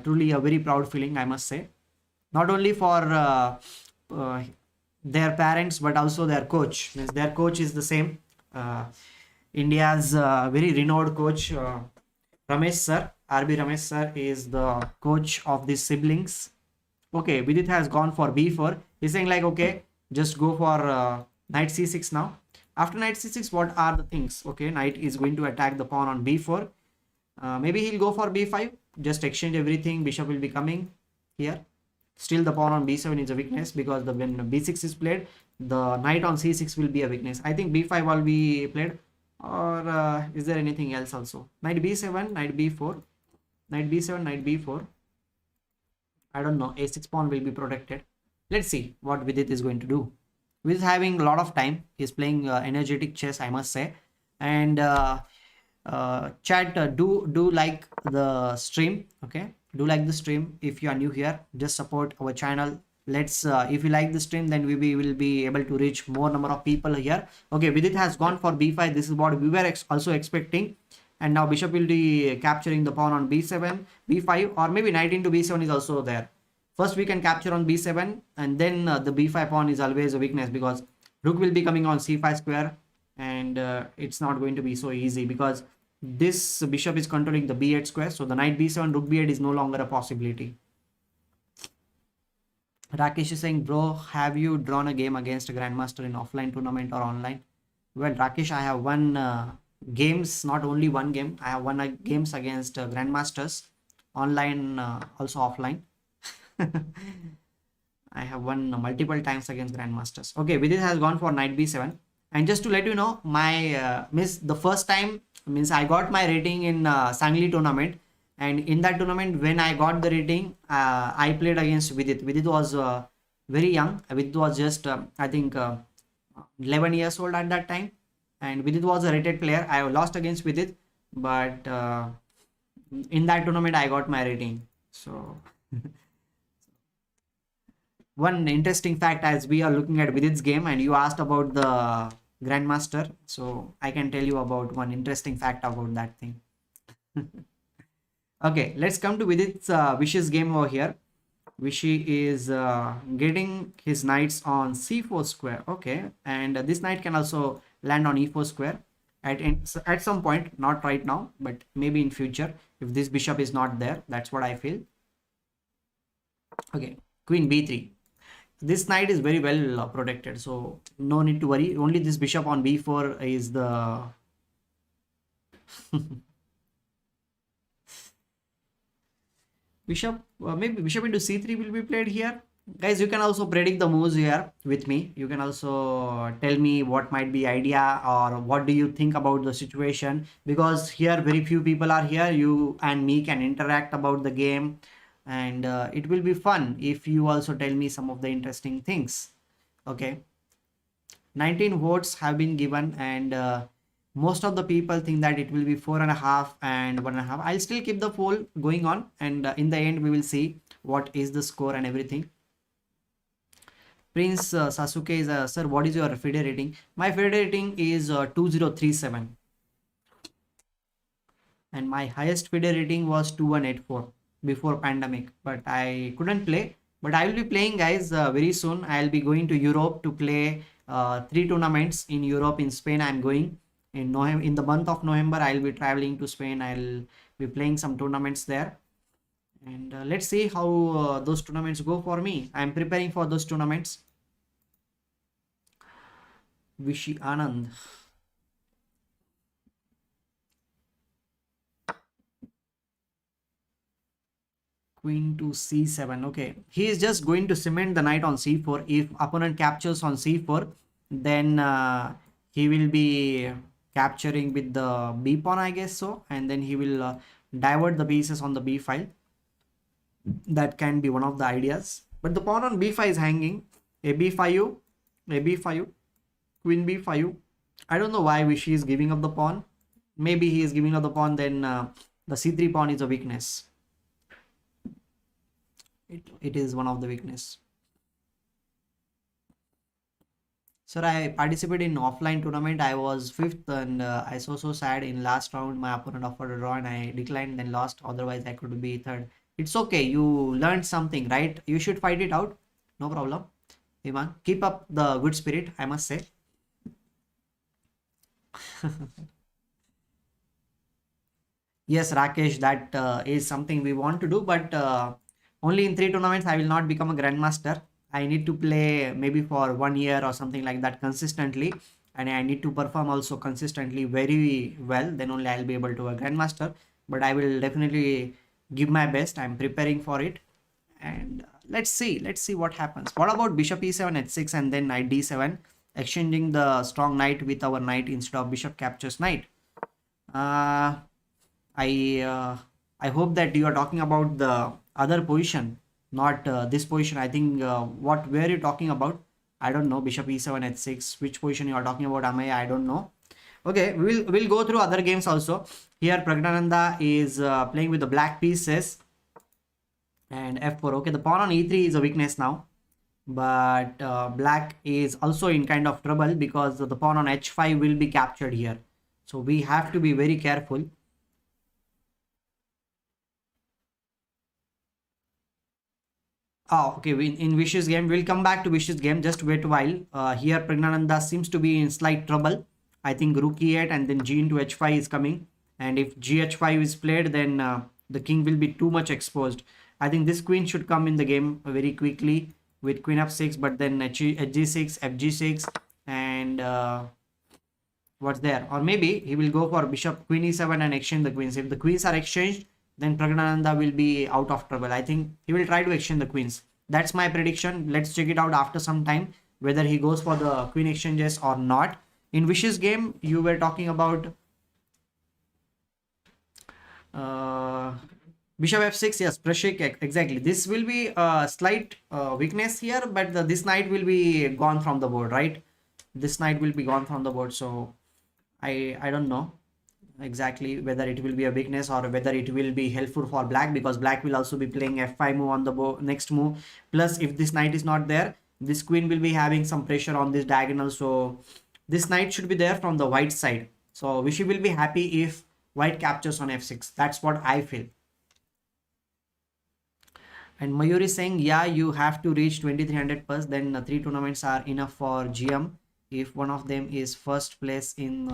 truly a very proud feeling, I must say. Not only for their parents, but also their coach. Means their coach is the same. India's very renowned coach, Ramesh sir, RB Ramesh sir, is the coach of these siblings. Okay, Vidit has gone for b4. He's saying like, okay, just go for knight c6 now. After knight c6, what are the things? Okay, knight is going to attack the pawn on b4. Maybe he'll go for b5. Just exchange everything. Bishop will be coming here. Still the pawn on b7 is a weakness, because when b6 is played, the knight on c6 will be a weakness. I think b5 will be played, or is there anything else also? Knight b7, knight b4, knight b7, knight b4. I don't know. a6 pawn will be protected. Let's see what Vidit is going to do. Vidit is having a lot of time. He's playing energetic chess, I must say. And chat, do like the stream. Okay, do like the stream. If you are new here, just support our channel. Let's if you like the stream, then we will be able to reach more number of people here. Okay, Vidit has gone for b5. This is what we were also expecting. And now bishop will be capturing the pawn on b7, b5, or maybe knight into b7 is also there. First we can capture on b7, and then the b5 pawn is always a weakness, because rook will be coming on c5 square, and it's not going to be so easy because this bishop is controlling the b8 square. So the knight b7, rook b8 is no longer a possibility. Rakesh is saying, bro, have you drawn a game against a grandmaster in offline tournament or online? Well, Rakesh, I have won games, not only one game. I have won games against grandmasters, online, also offline. I have won multiple times against grandmasters. Okay, Vidit has gone for knight b7. And just to let you know, my the first time means I got my rating in Sangli tournament, and in that tournament when I got the rating, I played against Vidit. Vidit was very young. Vidit was just I think 11 years old at that time, and Vidit was a rated player. I lost against Vidit, but in that tournament I got my rating. So one interesting fact, as we are looking at Vidit's game and you asked about the Grandmaster, so I can tell you about one interesting fact about that thing. Okay, let's come to Vidit's Vishy's game over here. Vishy is getting his knights on c4 square. Okay, and this knight can also land on e4 square at some point, not right now, but maybe in future if this bishop is not there. That's what I feel. Okay, queen b3. This knight is very well protected, so no need to worry. Only this bishop on b4 is the bishop, maybe bishop into c3 will be played here. Guys, you can also predict the moves here with me. You can also tell me what might be idea or what do you think about the situation, because here very few people are here. You and me can interact about the game, and it will be fun if you also tell me some of the interesting things. Okay, 19 votes have been given, and most of the people think that it will be 4.5 and 1.5. I'll still keep the poll going on, and in the end we will see what is the score and everything. Prince Sasuke is sir, what is your FIDE rating? My FIDE rating is 2037, and my highest FIDE rating was 2184 before pandemic, but I couldn't play. But I will be playing, guys, very soon. I'll be going to Europe to play 3 tournaments in Europe. In Spain I'm going in November. In the month of November I'll be traveling to Spain. I'll be playing some tournaments there, and let's see how those tournaments go for me. I'm preparing for those tournaments. Vishy Anand. Queen to c7. Okay, he is just going to cement the knight on c4. If opponent captures on c4, then he will be capturing with the b pawn, I guess so, and then he will divert the pieces on the b file. That can be one of the ideas, but the pawn on b5 is hanging. A b5, a b5, queen b5. I don't know why Vishy is giving up the pawn. Maybe he is giving up the pawn, then the c3 pawn is a weakness. It is one of the weakness. Sir, I participated in offline tournament. I was 5th, and I so sad in last round. My opponent offered a draw and I declined, then lost. Otherwise I could be 3rd. It's okay, you learned something, right? You should fight it out, no problem. Iman, keep up the good spirit, I must say. Yes, Rakesh, that is something we want to do, but only in 3 tournaments. I will not become a grandmaster. I need to play maybe for 1 year or something like that consistently, and I need to perform also consistently very well. Then only I'll be able to a grandmaster. But I will definitely give my best. I'm preparing for it, and let's see what happens. What about bishop e7 h6 and then knight d7, exchanging the strong knight with our knight instead of bishop captures knight? I hope that you are talking about the other position, not this position. I think what were you talking about? I don't know. Bishop e7 h6, which position you are talking about? I don't know. Okay, we'll go through other games also. Here Praggananandhaa is playing with the black pieces and f4. Okay, the pawn on e3 is a weakness now, but black is also in kind of trouble because the pawn on h5 will be captured here, so we have to be very careful. Oh, okay, in Vishy's game, we'll come back to Vishy's game. Just wait a while. Here Praggananandhaa seems to be in slight trouble. I think rook e8 and then g into h5 is coming, and if gh5 is played, then the king will be too much exposed. I think this queen should come in the game very quickly with queen f6, but then hg6, fg6, and what's there? Or maybe he will go for bishop queen e7 and exchange the queens. If the queens are exchanged, then Praggananandhaa will be out of trouble. I think he will try to exchange the queens. That's my prediction. Let's check it out after some time, whether he goes for the queen exchanges or not. In Vishy's game, you were talking about bishop f6. Yes, Prashik, exactly. This will be a slight weakness here, but this knight will be gone from the board, right? This knight will be gone from the board, so I don't know. exactly whether it will be a weakness or whether it will be helpful for black, because black will also be playing f5 move on the next move. Plus, if this knight is not there, this queen will be having some pressure on this diagonal. So this knight should be there from the white side. So Vishy will be happy if white captures on f6. That's what I feel. And Mayur is saying, yeah, you have to reach 2300 plus, then 3 tournaments are enough for GM if one of them is first place in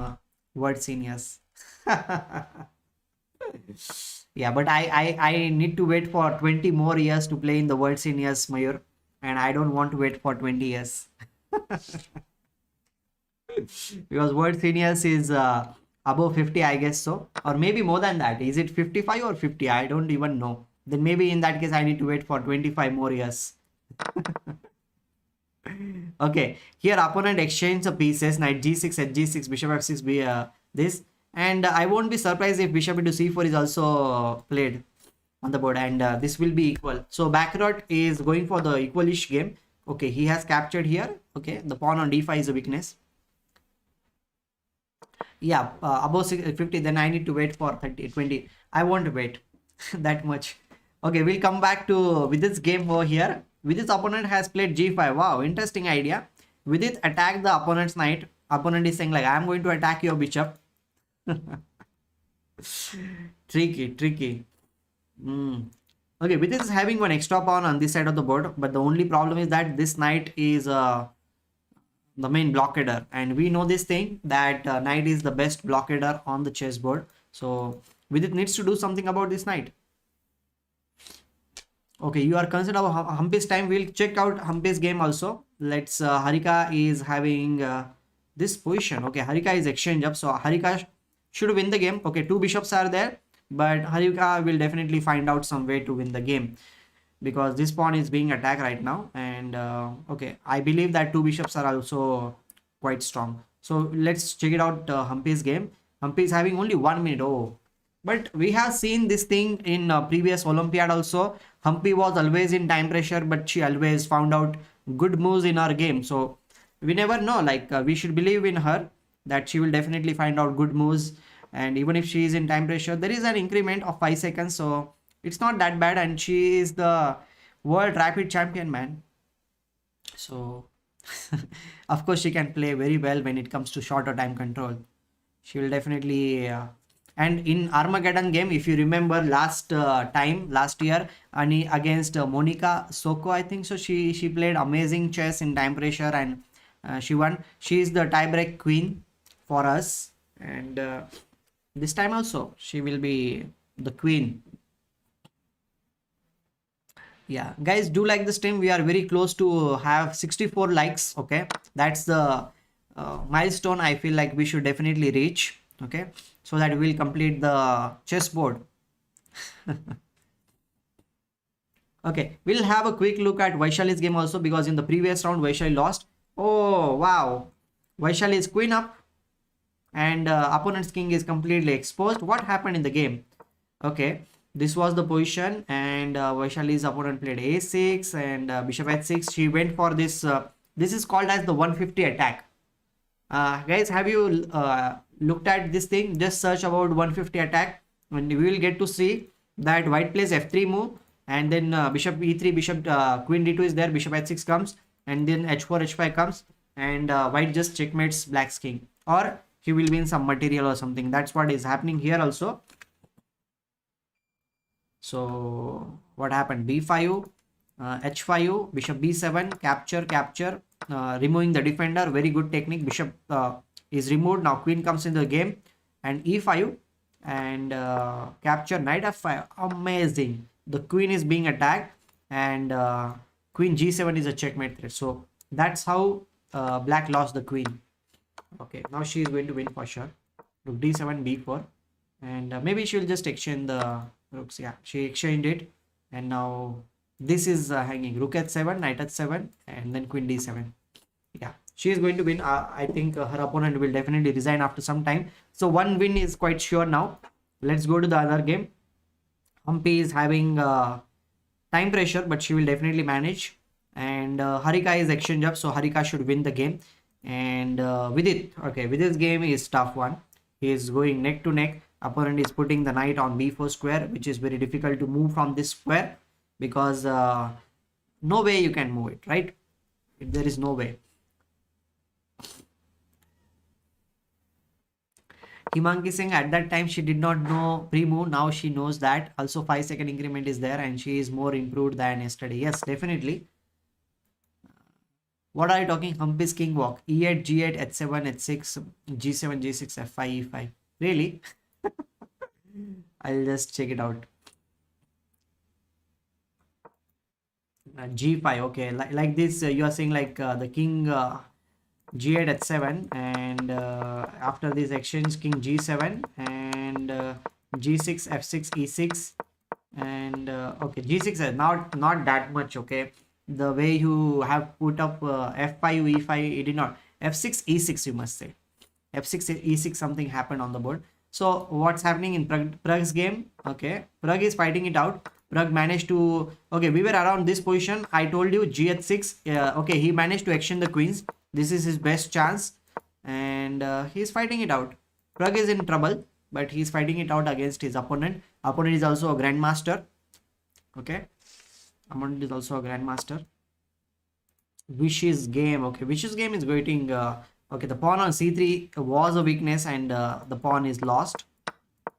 World Seniors. Yeah, but I need to wait for 20 more years to play in the World Seniors, Mayur, and I don't want to wait for 20 years. Because World Seniors is above 50, I guess so, or maybe more than that. Is it 55 or 50? I don't even know. Then maybe in that case I need to wait for 25 more years. Okay, here opponent exchange the pieces, knight g6, h6, bishop f6, be this, and I won't be surprised if bishop into c4 is also played on the board, and this will be equal. So backrot is going for the equalish game. Okay, he has captured here. Okay, the pawn on d5 is a weakness. Yeah, above 50, then I need to wait for 30, 20. I won't wait that much. Okay, we'll come back to Vidit's game over here. Vidit's opponent has played g5. Wow, interesting idea. Vidit attacked the opponent's knight. Opponent is saying like, I'm going to attack your bishop. Tricky. Okay, Vidit is having one extra pawn on this side of the board, but the only problem is that this knight is the main blockader, and we know this thing that knight is the best blockader on the chessboard. So Vidit needs to do something about this knight. Okay, you are concerned about Humpy's time. We'll check out Humpy's game also. Let's Harika is having this position. Okay, Harika is exchange up, so Harika should win the game. Okay, 2 bishops are there, but Harika will definitely find out some way to win the game, because this pawn is being attacked right now. And okay, I believe that 2 bishops are also quite strong. So let's check it out. Humpy's game. Humpy is having only 1 minute. Oh, but we have seen this thing in previous Olympiad also. Humpy was always in time pressure, but she always found out good moves in her game. So we never know, like we should believe in her that she will definitely find out good moves. And even if she is in time pressure, there is an increment of 5 seconds, so it's not that bad. And she is the world rapid champion, man. So of course she can play very well when it comes to shorter time control. She will definitely and in Armageddon game, if you remember last year, Ani against Monica Soko, I think so, she played amazing chess in time pressure, and she won. She is the tiebreak queen for us, and this time also she will be the queen. Yeah, guys, do like the stream. We are very close to have 64 likes. Okay, that's the milestone I feel like we should definitely reach. Okay, so that we will complete the chessboard. Okay, we'll have a quick look at Vaishali's game also, because in the previous round Vaishali lost. Oh wow, Vaishali is queen up, and opponent's king is completely exposed. What happened in the game? Okay, this was the position, and Vaishali's opponent played a6 and bishop h6. She went for this. This is called as the 150 attack. Guys, have you looked at this thing? Just search about 150 attack, and we will get to see that white plays f3 move, and then bishop e3, bishop queen d2 is there, bishop h6 comes, and then h4 h5 comes, and white just checkmates black's king, or he will win some material or something. That's what is happening here also. So what happened? b5, h5, bishop b7, capture, removing the defender. Very good technique. Bishop is removed. Now queen comes in the game, and e5, and capture, knight f5. Amazing. The queen is being attacked, and queen g7 is a checkmate threat. So that's how black lost the queen. Okay, now she is going to win for sure. Rook d7, b4, and maybe she will just exchange the rooks. Yeah, she exchanged it, and now this is hanging. Rook h7, knight h7, and then queen d7. Yeah, she is going to win. I think her opponent will definitely resign after some time. So one win is quite sure now. Let's go to the other game. Humpy is having time pressure, but she will definitely manage. And Harika is exchange up, so Harika should win the game. And Vidit, okay, Vidit's game is tough one. he is going neck to neck. Opponent is putting the knight on b4 square, which is very difficult to move from this square, because no way you can move it, right? There is no way. Himanki Singh, at that time she did not know pre-move. Now she knows that. Also 5-second increment is there and she is more improved than yesterday. Yes, definitely. What are you talking? Humpy's king walk. E8, G8, H7, H6, G7, G6, F5, E5. Really? I'll just check it out. G5. Okay. Like this, you are saying like the king G8 H7, and after this exchange king G7 and G6 F6 E6, and okay, G6 is not that much. Okay, the way you have put up F5 E5, it did not. F6 E6 you must say. F6 E6, something happened on the board. So what's happening in Prag's game? Okay, Prag is fighting it out. Prag managed to, okay, we were around this position. I told you G8 okay, he managed to exchange the queens. This is his best chance, and he's fighting it out. Prag is in trouble, but he's fighting it out against his opponent. Opponent is also a grandmaster. Okay, opponent is also a grandmaster. Vishy's game. Okay, Vishy's game is going. Okay, the pawn on c3 was a weakness, and the pawn is lost.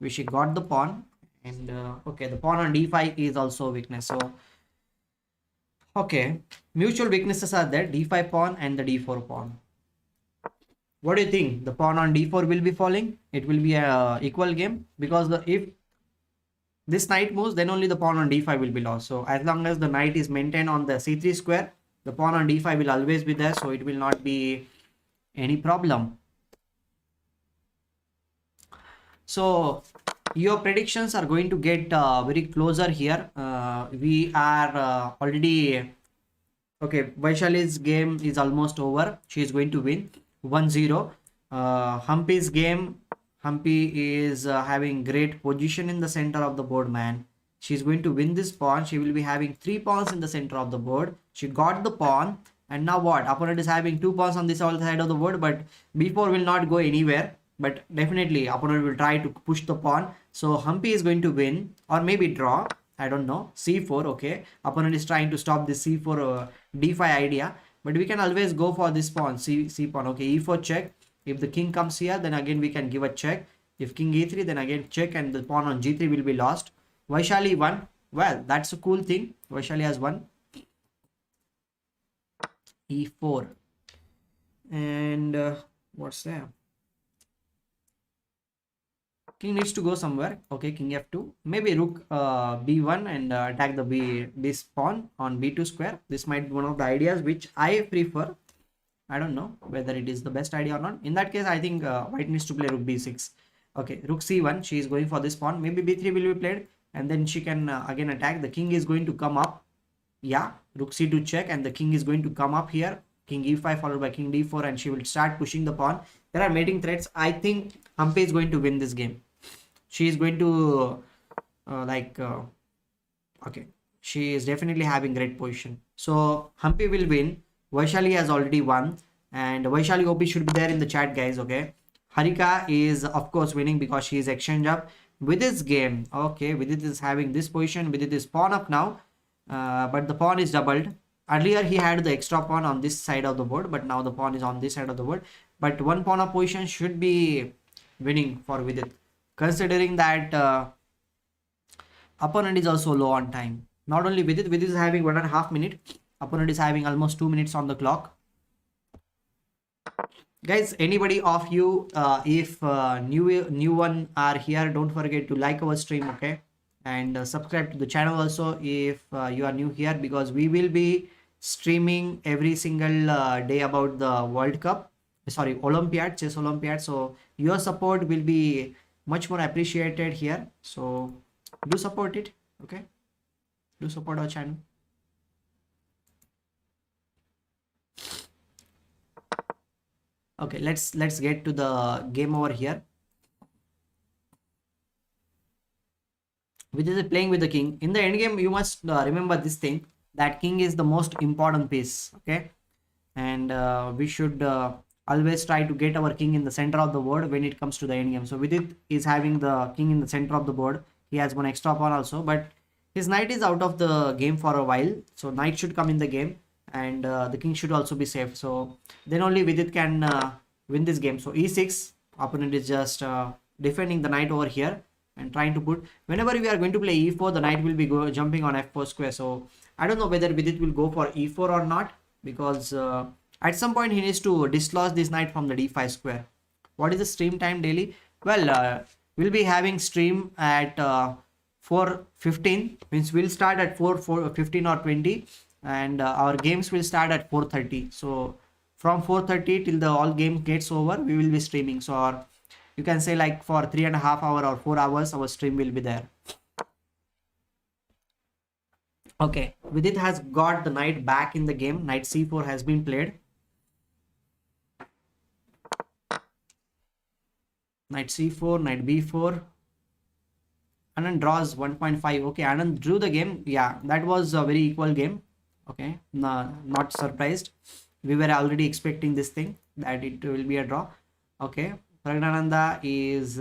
Vishy got the pawn, and okay, the pawn on d5 is also a weakness. So okay, mutual weaknesses are there, d5 pawn and the d4 pawn. What do you think? The pawn on d4 will be falling? It will be a equal game, because if this knight moves, then only the pawn on d5 will be lost. So as long as the knight is maintained on the c3 square, the pawn on d5 will always be there, so it will not be any problem. So your predictions are going to get very closer here. We are already, okay, Vaishali's game is almost over. She is going to win 1-0. Humpy's game, Humpy is having great position in the center of the board, man. She's going to win this pawn. She will be having 3 pawns in the center of the board. She got the pawn, and now what? Opponent is having 2 pawns on this side of the board, but b4 will not go anywhere. But definitely opponent will try to push the pawn. So Humpy is going to win, or maybe draw. I don't know. C4. Okay, opponent is trying to stop this C4 D5 idea, but we can always go for this pawn. C pawn. Okay, E4 check. If the king comes here, then again we can give a check. If king E3, then again check, and the pawn on G3 will be lost. Vaishali won. Well, that's a cool thing. Vaishali has won. E4, and what's there? King needs to go somewhere. Okay, king f2. Maybe rook b1 and attack this pawn on b2 square. This might be one of the ideas which I prefer. I don't know whether it is the best idea or not. In that case, I think white needs to play rook b6. Okay, rook c1. She is going for this pawn. Maybe b3 will be played, and then she can again attack. The king is going to come up. Yeah, rook c2 check, and the king is going to come up here. King e5 followed by king d4, and she will start pushing the pawn. There are mating threats. I think Humpy is going to win this game. She is going to okay, she is definitely having great position. So Humpy will win. Vaishali has already won, and Vaishali OP should be there in the chat, guys. Okay, Harika is of course winning because she is exchange up with this game. Okay, Vidit is having this position. Vidit is pawn up now, but the pawn is doubled. Earlier he had the extra pawn on this side of the board, but now the pawn is on this side of the board. But one pawn of position should be winning for Vidit, considering that opponent is also low on time. Not only Vidit is having 1.5 minutes. Opponent is having almost 2 minutes on the clock. Guys, anybody of you, if new one are here, don't forget to like our stream, okay, and subscribe to the channel also if you are new here, because we will be streaming every single day about the World Cup, sorry, Olympiad, Chess Olympiad. So your support will be much more appreciated here. So do support it, okay? Do support our channel. Okay, let's get to the game over here. Vidit is playing with the king. In the end game, you must remember this thing, that king is the most important piece, okay? And we should always try to get our king in the center of the board when it comes to the end game. So Vidit is having the king in the center of the board. He has one extra pawn also, but his knight is out of the game for a while. So knight should come in the game, and the king should also be safe. So then only Vidit can win this game. So e6, opponent is just defending the knight over here and trying to put. Whenever we are going to play e4, the knight will be jumping on f4 square. So I don't know whether Vidit will go for e4 or not, because at some point he needs to dislodge this knight from the d5 square. What is the stream time daily? Well, we'll be having stream at 4:15, means we'll start at 4:15 or 20, and our games will start at 4:30. So from 4:30 till the all game gets over, we will be streaming. So our, you can say like for 3.5 hours or 4 hours, our stream will be there. Okay, Vidit has got the knight back in the game. Knight c4 has been played. Knight c4, knight b4. Anand draws 1.5. Okay, Anand drew the game. Yeah, that was a very equal game. Okay, no, not surprised. We were already expecting this thing, that it will be a draw. Okay, Praggananandhaa is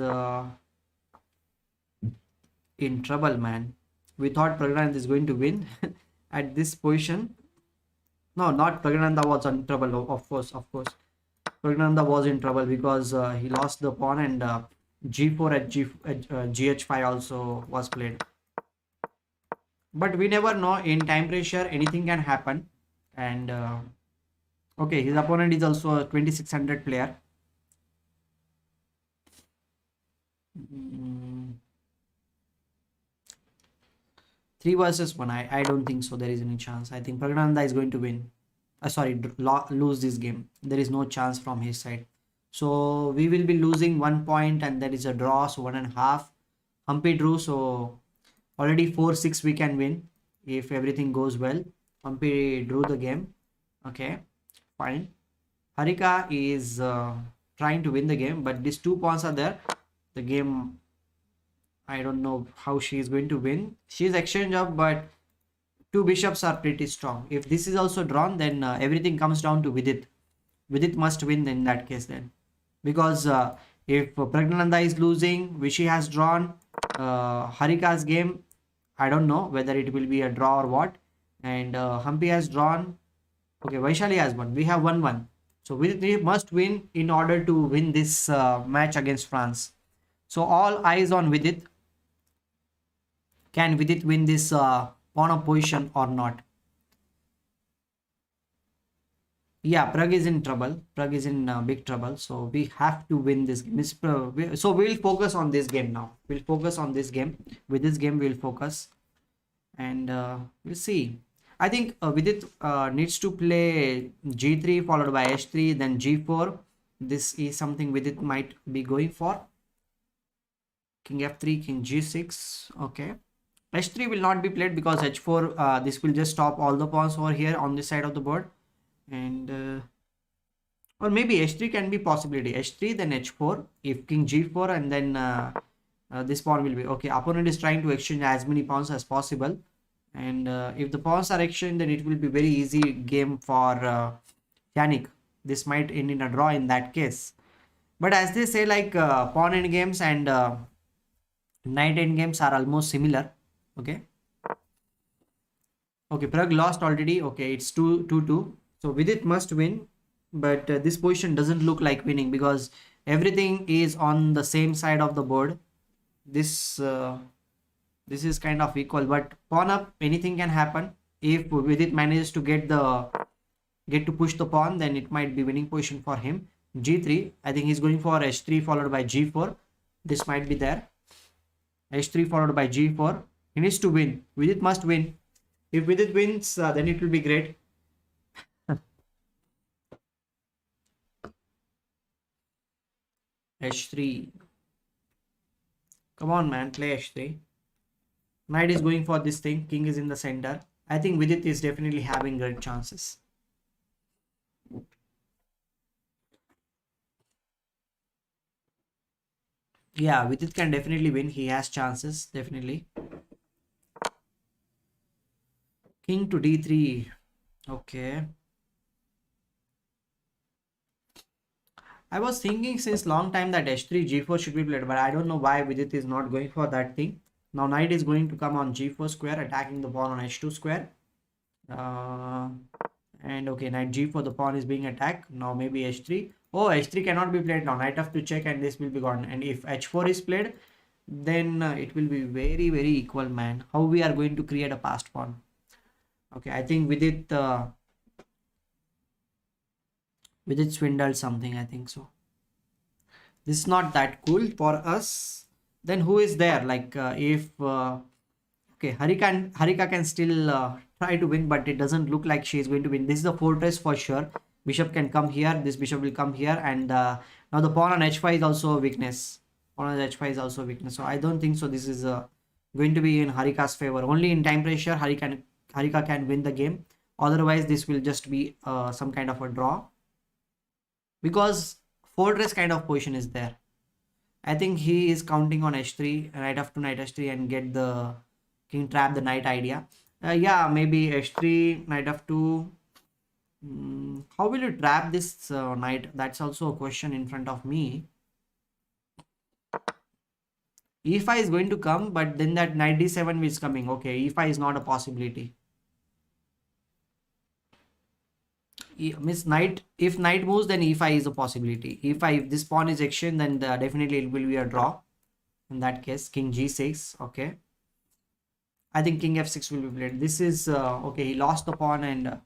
in trouble, man. We thought Praggananandhaa is going to win at this position. No, not Praggananandhaa was in trouble. Of course. Praggananandhaa was in trouble because he lost the pawn, and g4 at gh5 also was played. But we never know. In time pressure, anything can happen. And okay, his opponent is also a 2600 player. 3 versus 1. I don't think so there is any chance. I think Praggananandhaa is going to win. Lose this game. There is no chance from his side. So we will be losing 1 point, and that is a draw. So 1.5. Humpy drew. So already 4-6 we can win if everything goes well. Humpy drew the game. Okay, fine. Harika is trying to win the game, but these 2 pawns are there. The game, I don't know how she is going to win. She is exchange up, but 2 bishops are pretty strong. If this is also drawn, then everything comes down to Vidit. Vidit must win in that case then. Because if Praggananandhaa is losing, Vishy has drawn, Harika's game, I don't know whether it will be a draw or what. And Humpy has drawn. Okay, Vaishali has won. We have 1-1. So Vidit must win in order to win this match against France. So all eyes on Vidit. Can Vidit win this pawn of position or not? Yeah, Prag is in trouble. Prag is in big trouble. So we have to win this game. So we'll focus on this game now. We'll focus on this game. With this game, we'll focus. And we'll see. I think Vidit needs to play g3 followed by h3, then g4. This is something Vidit might be going for. King f3, king g6. Okay. h3 will not be played because h4, this will just stop all the pawns over here on this side of the board. And or maybe h3 can be possibility. h3 then h4 if king g4, and then this pawn will be okay. Opponent is trying to exchange as many pawns as possible, and if the pawns are exchanged, then it will be very easy game for Yannick. This might end in a draw in that case. But as they say, like pawn end games and knight end games are almost similar. Okay, Prag lost already. Okay, it's 2-2. So Vidit must win, but this position doesn't look like winning because everything is on the same side of the board. This is kind of equal, but pawn up, anything can happen. If Vidit manages to get to push the pawn, then it might be winning position for him. g3, I think he's going for h3 followed by g4. This might be there. h3 followed by g4. He needs to win. Vidit must win. If Vidit wins, then it will be great. h3. Come on, man. Play h3. Knight is going for this thing. King is in the center. I think Vidit is definitely having great chances. Yeah, Vidit can definitely win. He has chances, definitely. King to d3. Okay. I was thinking since long time that h3 g4 should be played, but I don't know why Vidit is not going for that thing. Now knight is going to come on g4 square, attacking the pawn on h2 square. And okay, knight g4, the pawn is being attacked. Now maybe h3. Oh, h3 cannot be played now. Knight f2 check, and this will be gone. And if h4 is played, then it will be very, very equal, man. How we are going to create a passed pawn? Okay, I think with it swindled something, I think so. This is not that cool for us. Then who is there? Like if okay, Harika can still try to win, but it doesn't look like she is going to win. This is a fortress for sure. Bishop can come here. This bishop will come here, and now the pawn on h5 is also a weakness. Pawn on h5 is also a weakness. So I don't think so. This is going to be in Harika's favor. Only in time pressure Harika can win the game. Otherwise, this will just be some kind of a draw, because fortress kind of position is there. I think he is counting on h3, knight f2, knight h3, and get the king trap the knight idea. Yeah, maybe h3, knight f2. How will you trap this knight? That's also a question in front of me. e5 is going to come, but then that knight d7 is coming. Okay, e5 is not a possibility. Miss knight, if knight moves, then e5 is a possibility. e5, if this pawn is exchanged, then definitely it will be a draw. In that case, king g6. Okay, I think king f6 will be played. This is okay, he lost the pawn, and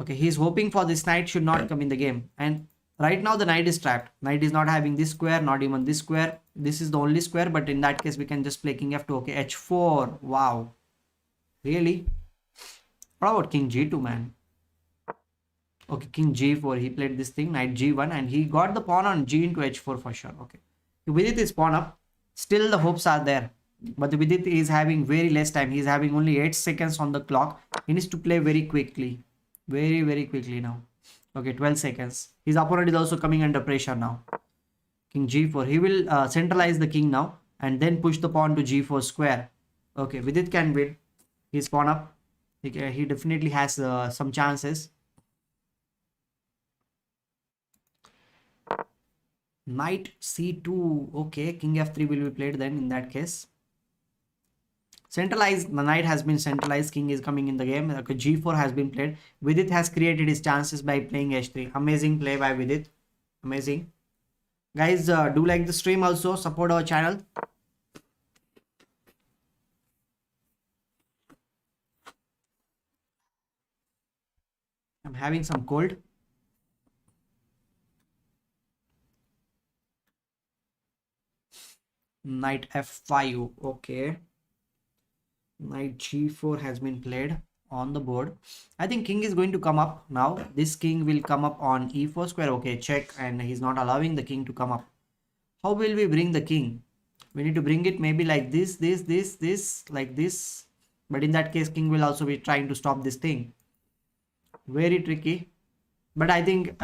okay, he's hoping for this knight should not come in the game. And right now the knight is trapped. Knight is not having this square, not even this square. This is the only square, but in that case we can just play king f2. Okay, h4. Wow, really? What about king g2, man? Okay, king g4, he played this thing, knight g1, and he got the pawn on g into h4 for sure. Okay, Vidit is pawn up. Still the hopes are there, but Vidit is having very less time. He's having only 8 seconds on the clock. He needs to play very quickly, very, very quickly now. Okay, 12 seconds. His opponent is also coming under pressure now. King g4, he will centralize the king now, and then push the pawn to g4 square. Okay, Vidit can win. He's pawn up. He definitely has some chances. Knight c2. Okay, king f3 will be played then in that case. Centralized, the knight has been centralized, king is coming in the game. Okay, g4 has been played. Vidit has created his chances by playing h3. Amazing play by Vidit. Amazing. Guys, do like the stream also, support our channel. I'm having some cold. Knight f5. Okay, knight g4 has been played on the board. I think king is going to come up now. This king will come up on e4 square. Okay, check, and he's not allowing the king to come up. How will we bring the king? We need to bring it maybe like this, like this. But in that case, king will also be trying to stop this thing. Very tricky. But I think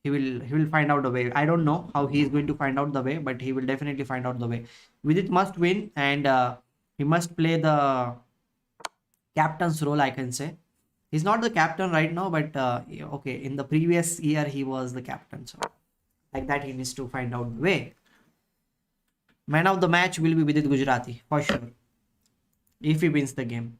he will find out a way. I don't know how he is going to find out the way, but he will definitely find out the way. Vidit must win, and he must play the captain's role, I can say. He's not the captain right now, but okay, in the previous year he was the captain, so like that he needs to find out the way. Man of the match will be Vidit Gujrathi for sure, if he wins the game.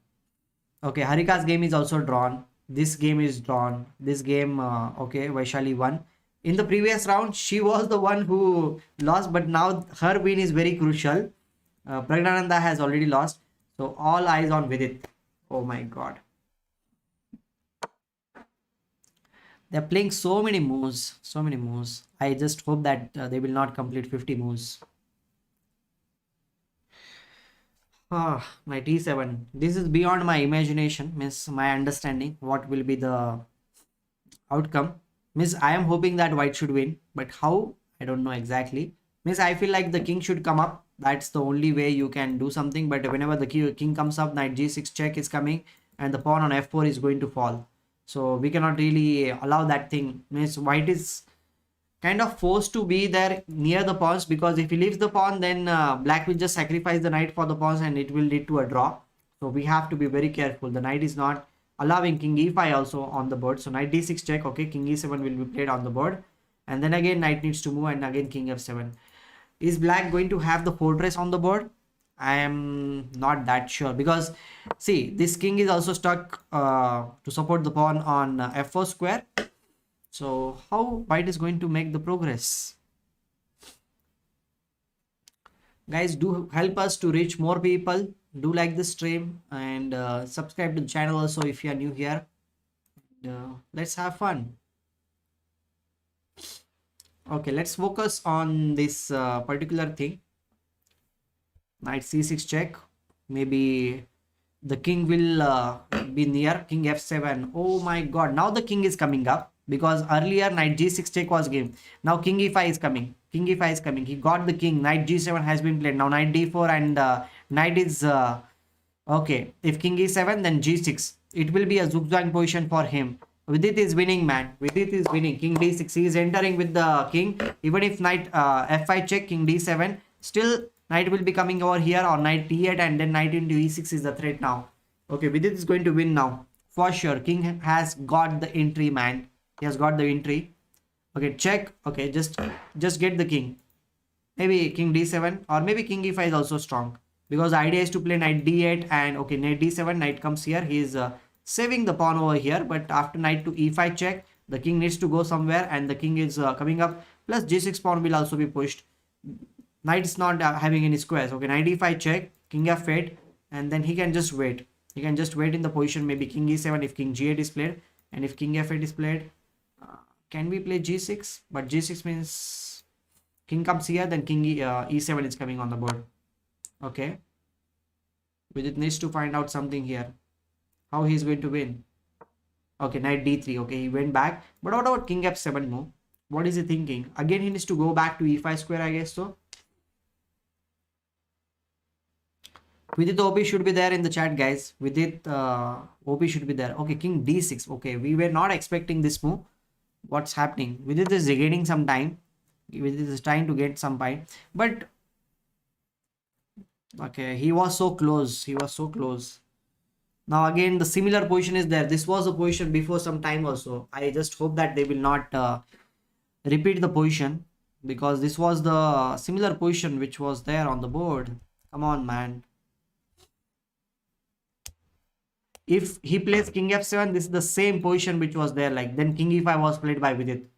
Okay, Harika's game is also drawn. This game is drawn. This game, okay, Vaishali won. In the previous round, she was the one who lost, but now her win is very crucial. Praggananandhaa has already lost. So all eyes on Vidit. Oh my god. They're playing so many moves. So many moves. I just hope that they will not complete 50 moves. Knight e7. This is beyond my imagination, means my understanding. What will be the outcome? Means I am hoping that white should win, but how? I don't know exactly. Means I feel like the king should come up. That's the only way you can do something. But whenever the king comes up, knight g6 check is coming, and the pawn on f4 is going to fall. So we cannot really allow that thing. Means white is kind of forced to be there near the pawns, because if he leaves the pawn, then black will just sacrifice the knight for the pawns, and it will lead to a draw. So we have to be very careful. The knight is not allowing king e5 also on the board. So knight d6 check. Okay, king e7 will be played on the board, and then again knight needs to move, and again king f7. Is black going to have the fortress on the board? I am not that sure, because see, this king is also stuck to support the pawn on f4 square. So how white is going to make the progress? Guys, do help us to reach more people. Do like the stream and subscribe to the channel also if you are new here. Let's have fun. Okay, let's focus on this particular thing. Knight c6 check. Maybe the king will be near king f7. Oh my god, now the king is coming up, because earlier knight g6 check was game. Now king e5 is coming. King e5 is coming. He got the king. Knight g7 has been played. Now knight d4 and knight is okay. If king e7, then g6. It will be a zugzwang position for him. Vidit is winning, man. Vidit is winning. King d6. He is entering with the king. Even if knight f5 check, king d7, still knight will be coming over here, or knight d8, and then knight into e6 is the threat now. Okay, Vidit is going to win now for sure. King has got the entry, man. He has got the entry. Okay, check. Okay, just get the king. Maybe king d7, or maybe king e5 is also strong, because the idea is to play knight d8, and okay, knight d7, knight comes here. He is saving the pawn over here, but after knight to e5 check, the king needs to go somewhere, and the king is coming up. Plus g6 pawn will also be pushed. Knight is not having any squares. Okay, knight e5 check, king f8, and then he can just wait. He can just wait in the position. Maybe king e7 if king g8 is played, and if king f8 is played, can we play g6? But g6 means king comes here, then king e7 is coming on the board. Okay, Vidit needs to find out something here. How he is going to win? Okay, knight d3. Okay, he went back. But what about king f7 move? What is he thinking? Again, he needs to go back to e5 square, I guess so. Vidit OP should be there in the chat, guys. Vidit OP should be there. Okay, king d6. Okay, we were not expecting this move. What's happening? Vidit is gaining some time. Vidit is trying to get some time. But okay, he was so close. He was so close. Now again, the similar position is there. This was a position before some time also. I just hope that they will not repeat the position, because this was the similar position which was there on the board. Come on, man. If he plays king f7, this is the same position which was there. Like, then king e5 was played by Vidit.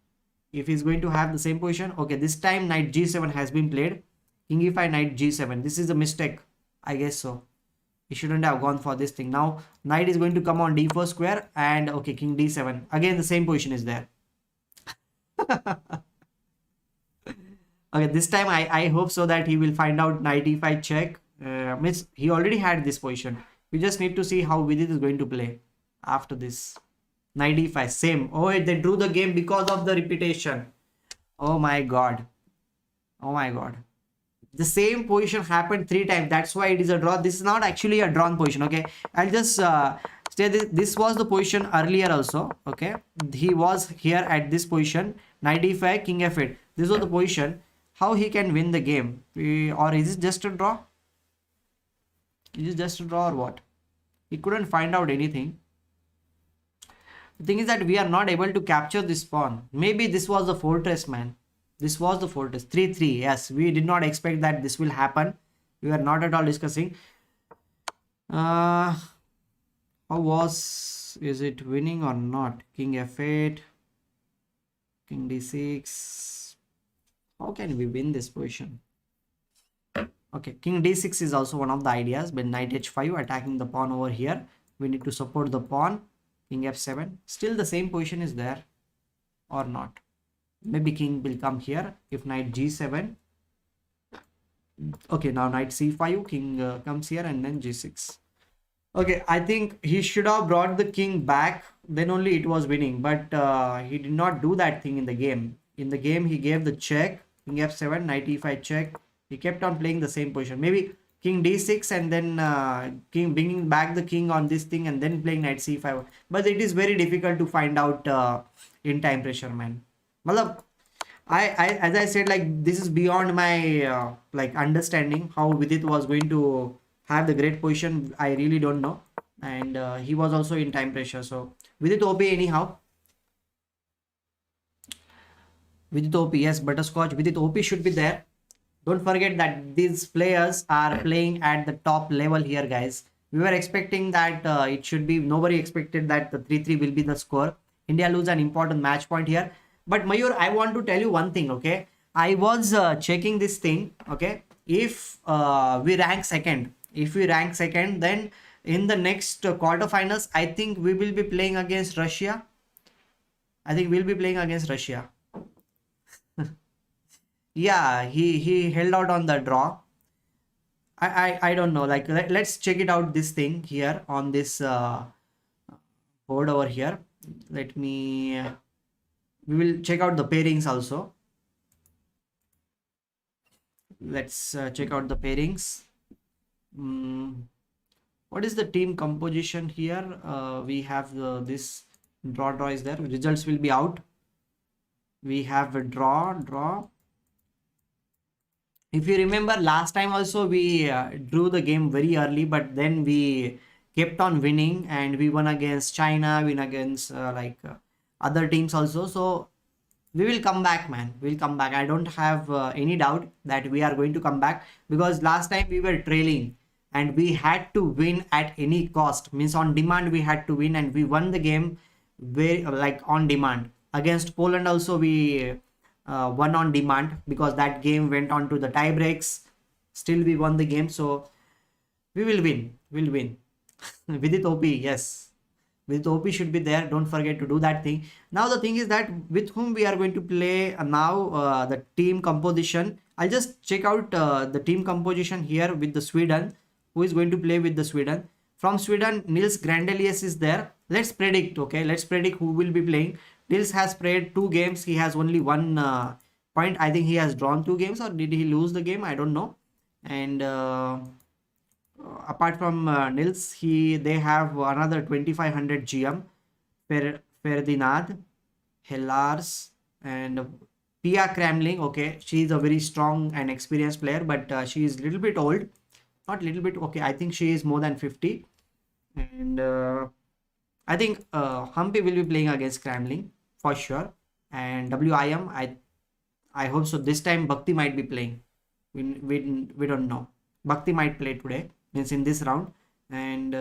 If he's going to have the same position, okay, this time knight g7 has been played. King e5, knight g7. This is a mistake, I guess so. He shouldn't have gone for this thing. Now knight is going to come on d4 square, and okay, king d7. Again, the same position is there. Okay, this time I hope so that he will find out knight e5 check. Means he already had this position. We just need to see how Vidit is going to play after this. Knight e5, same. Oh, they drew the game because of the repetition. Oh my god. Oh my god. The same position happened 3 times. That's why it is a draw. This is not actually a drawn position. Okay, I'll just say this was the position earlier also. Okay, he was here at this position. Knight e5, king f8. This was the position. How he can win the game? Or is it just a draw? Is it just a draw or what? He couldn't find out anything. The thing is that we are not able to capture this pawn. Maybe this was the fortress, man. This was the fortress. 3-3. Yes, we did not expect that this will happen. We were not at all discussing. How was... Is it winning or not? King f8. King d6. How can we win this position? Okay, king d6 is also one of the ideas. But knight h5, attacking the pawn over here. We need to support the pawn. King f7. Still the same position is there. Or not. Maybe king will come here. If knight g7. Okay, now knight c5. King comes here, and then g6. Okay, I think he should have brought the king back. Then only it was winning. But he did not do that thing in the game. In the game, he gave the check. King f7, knight e5 check. He kept on playing the same position. Maybe king d6, and then king bringing back the king on this thing, and then playing knight c5. But it is very difficult to find out in time pressure, man. Malab, as I said, like, this is beyond my like understanding how Vidit was going to have the great position. I really don't know. And he was also in time pressure. So Vidit OP anyhow. Vidit OP, yes, Butterscotch. Vidit OP should be there. Don't forget that these players are playing at the top level here, guys. We were expecting that it should be, nobody expected that the 3-3 will be the score. India lose an important match point here. But Mayur, I want to tell you one thing, okay? I was checking this thing, okay? If we rank second, then in the next quarterfinals, I think we will be playing against Russia. I think we'll be playing against Russia. Yeah, he held out on the draw. I don't know. Like let's check it out. This thing here on this board over here. Let me. We will check out the pairings also. Let's check out the pairings. What is the team composition here? We have this draw is there. Results will be out. We have a draw. If you remember last time also we drew the game very early, but then we kept on winning and we won against China, win against other teams also. So we will come back, man. We'll come back. I don't have any doubt that we are going to come back, because last time we were trailing and we had to win at any cost. Means on demand we had to win, and we won the game very on demand. Against Poland also we won on demand, because that game went on to the tie breaks. Still we won the game, so we will win. We'll win. Vidit OP, yes. Vidit OP should be there. Don't forget to do that thing. Now the thing is that with whom we are going to play now, the team composition. I'll just check out the team composition here with the Sweden. Who is going to play with the Sweden? From Sweden, Nils Grandelius is there. Let's predict, okay? Let's predict who will be playing. Nils has played 2 games. He has only 1 point. I think he has drawn 2 games, or did he lose the game? I don't know. And apart from Nils, they have another 2500 GM. Ferdinand, Hellars, and Pia Kramling. Okay, she is a very strong and experienced player, but she is a little bit old. Not little bit. Okay, I think she is more than 50. And I think Humpy will be playing against Kramling for sure. And WIM, I hope so. This time Bhakti might be playing. We don't know. Bhakti might play today, means in this round. And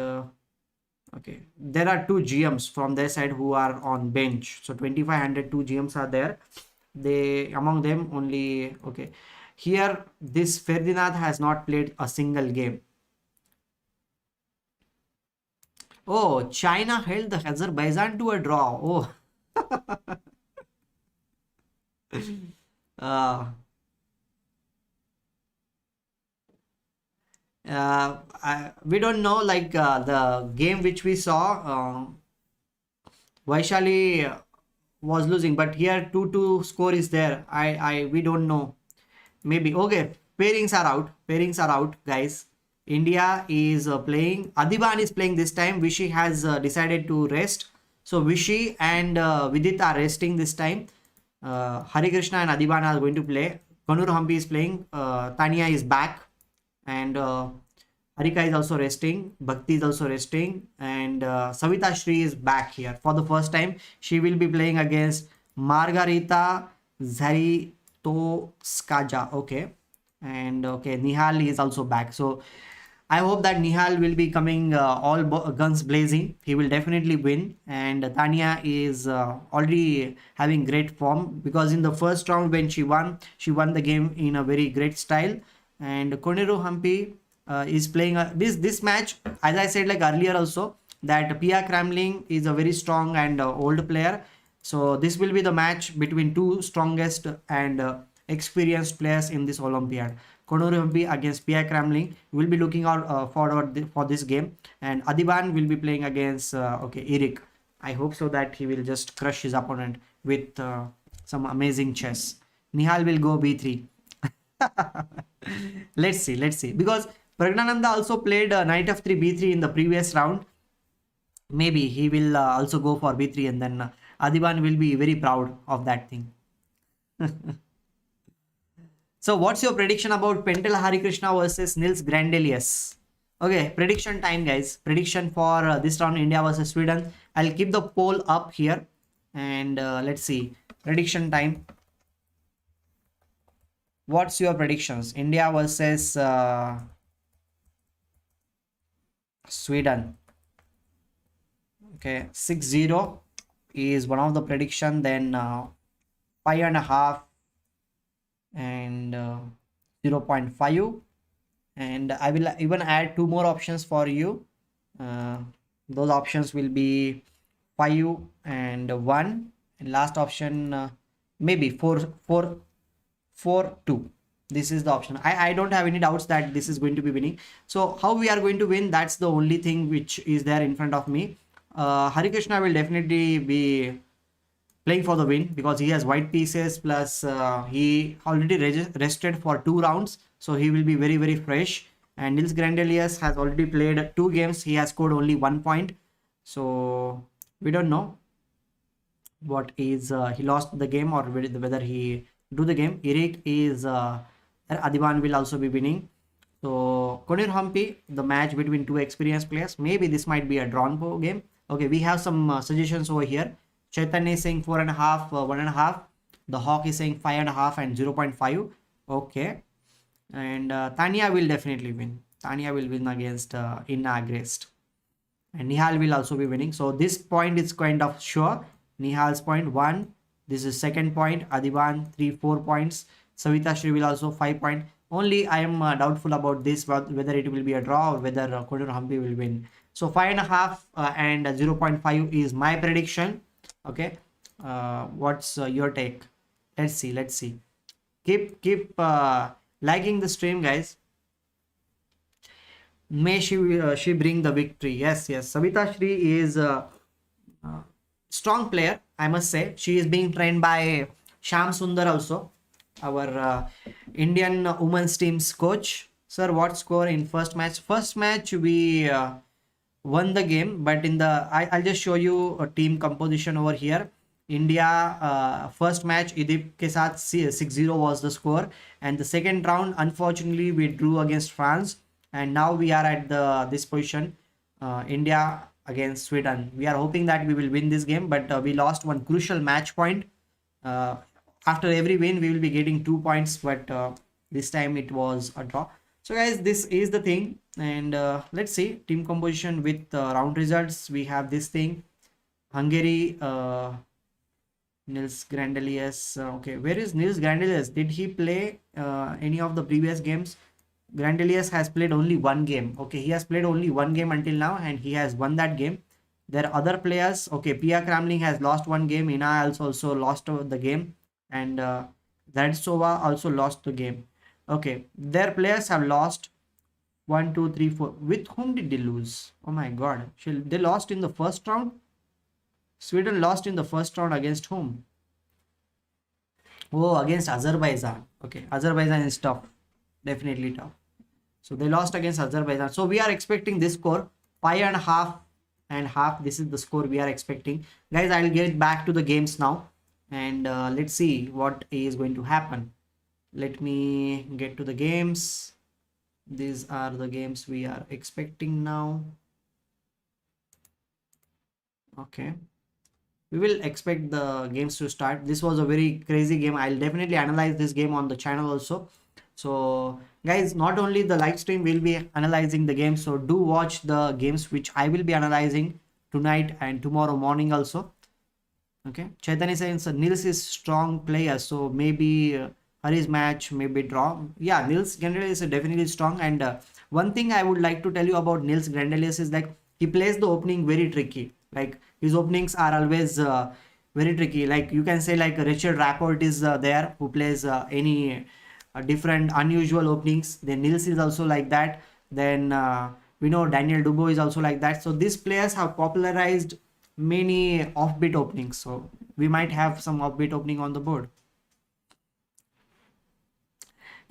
okay, there are 2 GMs from their side who are on bench. So 2500 2 GMs are there. Among them only, okay. Here this Ferdinand has not played a single game. Oh, China held the Azerbaijan to a draw. Oh. We don't know, the game which we saw, Vaishali was losing, but here 2-2 score is there. We don't know. Maybe. Okay, pairings are out, guys. India is playing. Adhiban is playing this time. Vishy has decided to rest. So Vishy and Vidit are resting this time. Harikrishna and Adhiban are going to play. Koneru Humpy is playing. Tania is back. And Harika is also resting. Bhakti is also resting. And Savitha Sree is back here. For the first time, she will be playing against Margarita Zaritoskaja. Okay. And okay, Nihal is also back. So I hope that Nihal will be coming all guns blazing. He will definitely win. And Tania is already having great form, because in the first round when she won the game in a very great style. And Koneru Humpy is playing this match, as I said earlier also, that Pia Kramling is a very strong and old player. So this will be the match between 2 strongest and experienced players in this Olympiad. Koneru Humpy against Pia Kramling. Will be looking out forward for this game. And Adhiban will be playing against Eric. I hope so that he will just crush his opponent with some amazing chess. Nihal will go b3. Let's see, because Praggananandhaa also played knight f3 b3 in the previous round. Maybe he will also go for b3, and then Adhiban will be very proud of that thing. So what's your prediction about Pentala Harikrishna versus Nils Grandelius? Okay, prediction time, guys. Prediction for this round, India versus Sweden. I'll keep the poll up here, and let's see. Prediction time. What's your predictions? India versus Sweden. Okay, 6-0 is one of the prediction. Then 5.5 and 0.5, and I will even add two more options for you. Those options will be 5 and 1, and last option maybe 4-2. This is the option. I don't have any doubts that this is going to be winning. So how we are going to win, that's the only thing which is there in front of me. Harikrishna will definitely be playing for the win because he has white pieces, plus he already rested for 2 rounds, so he will be very very fresh. And Nils Grandelius has already played 2 games. He has scored only 1 point, so we don't know what is he lost the game or whether he do the game. Eric is Adhiban will also be winning. So Koneru Humpy, the match between two experienced players. Maybe this might be a drawn game. Okay, we have some suggestions over here. Chaitanya is saying 4.5, 1.5. The Hawk is saying 5.5 and 0.5. Okay, and Tania will definitely win. Tania will win against Inna Agrest, and Nihal will also be winning. So this point is kind of sure. Nihal's point 1. This is second point. Adhiban 3-4 points. Savitha Sree will also 5 point. Only I am doubtful about this, whether it will be a draw or whether Koneru Humpy will win. So 5.5 and 0.5 is my prediction. Okay, what's your take? Let's see. Keep liking the stream, guys. May she bring the victory. Yes. Savitha Sree is strong player, I must say. She is being trained by Sham Sundar also, our Indian women's team's coach. Sir, what score in first match? First match we won the game, but in the I'll just show you a team composition over here. India first match Idip ke saath 6-0 was the score, and the second round unfortunately we drew against France, and now we are at this position, India against Sweden. We are hoping that we will win this game, but we lost one crucial match point. After every win we will be getting 2 points, but this time it was a draw. So guys, this is the thing, and let's see team composition with round results. We have this thing: Hungary, Nils Grandelius. Okay, where is Nils Grandelius? Did he play any of the previous games? Grandelius has played only 1 game. Okay, he has played only 1 game until now, and he has won that game. There are other players. Okay, Pia Kramling has lost 1 game. Ina also lost the game, and Zadsova also lost the game. Okay, their players have lost 1, 2, 3, 4. With whom did they lose? Oh my god, they lost in the first round. Sweden lost in the first round against whom? Oh, against Azerbaijan. Okay, Azerbaijan is tough, definitely tough. So they lost against Azerbaijan. So we are expecting this score 5.5 and half. This is the score we are expecting, guys. I'll get back to the games now, and let's see what is going to happen. Let me get to the games. These are the games we are expecting now. Okay, we will expect the games to start. This was a very crazy game. I'll definitely analyze this game on the channel also. So guys, not only the live stream will be analyzing the game, so do watch the games which I will be analyzing tonight and tomorrow morning also. Okay, Chaitanya says Nils is strong player, so maybe Hari's match maybe draw. Yeah, Nils Grandelius is definitely strong, and one thing I would like to tell you about Nils Grandelius is like he plays the opening very tricky. Like his openings are always very tricky. Like you can say like Richard Rapport is there who plays any different unusual openings. Then Nils is also like that. Then we know Daniel Dubois is also like that. So these players have popularized many offbeat openings. So we might have some offbeat opening on the board.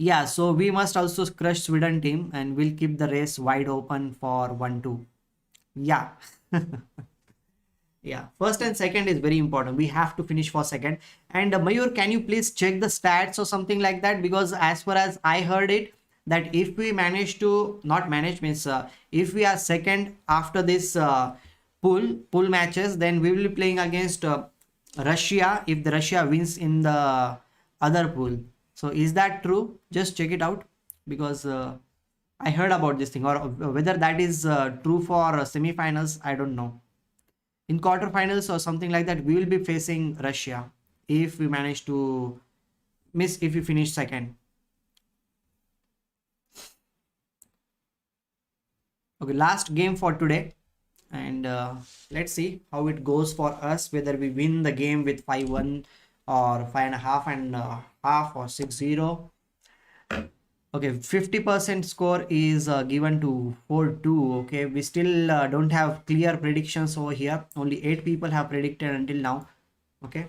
Yeah, so we must also crush Sweden team, and we'll keep the race wide open for 1-2. Yeah. Yeah, first and second is very important. We have to finish for second. And Mayur, can you please check the stats or something like that? Because as far as I heard it, that if we manage to not manage means if we are second after this pool matches, then we will be playing against Russia if the Russia wins in the other pool. So is that true? Just check it out, because I heard about this thing, or whether that is true for semi-finals, I don't know. In quarterfinals or something like that, we will be facing Russia if we manage to miss, if we finish second. Okay, last game for today, and let's see how it goes for us, whether we win the game with 5-1 or 5.5 and half or 6-0. Okay, 50% score is given to 4-2. Okay, we still don't have clear predictions over here. Only 8 people have predicted until now. Okay,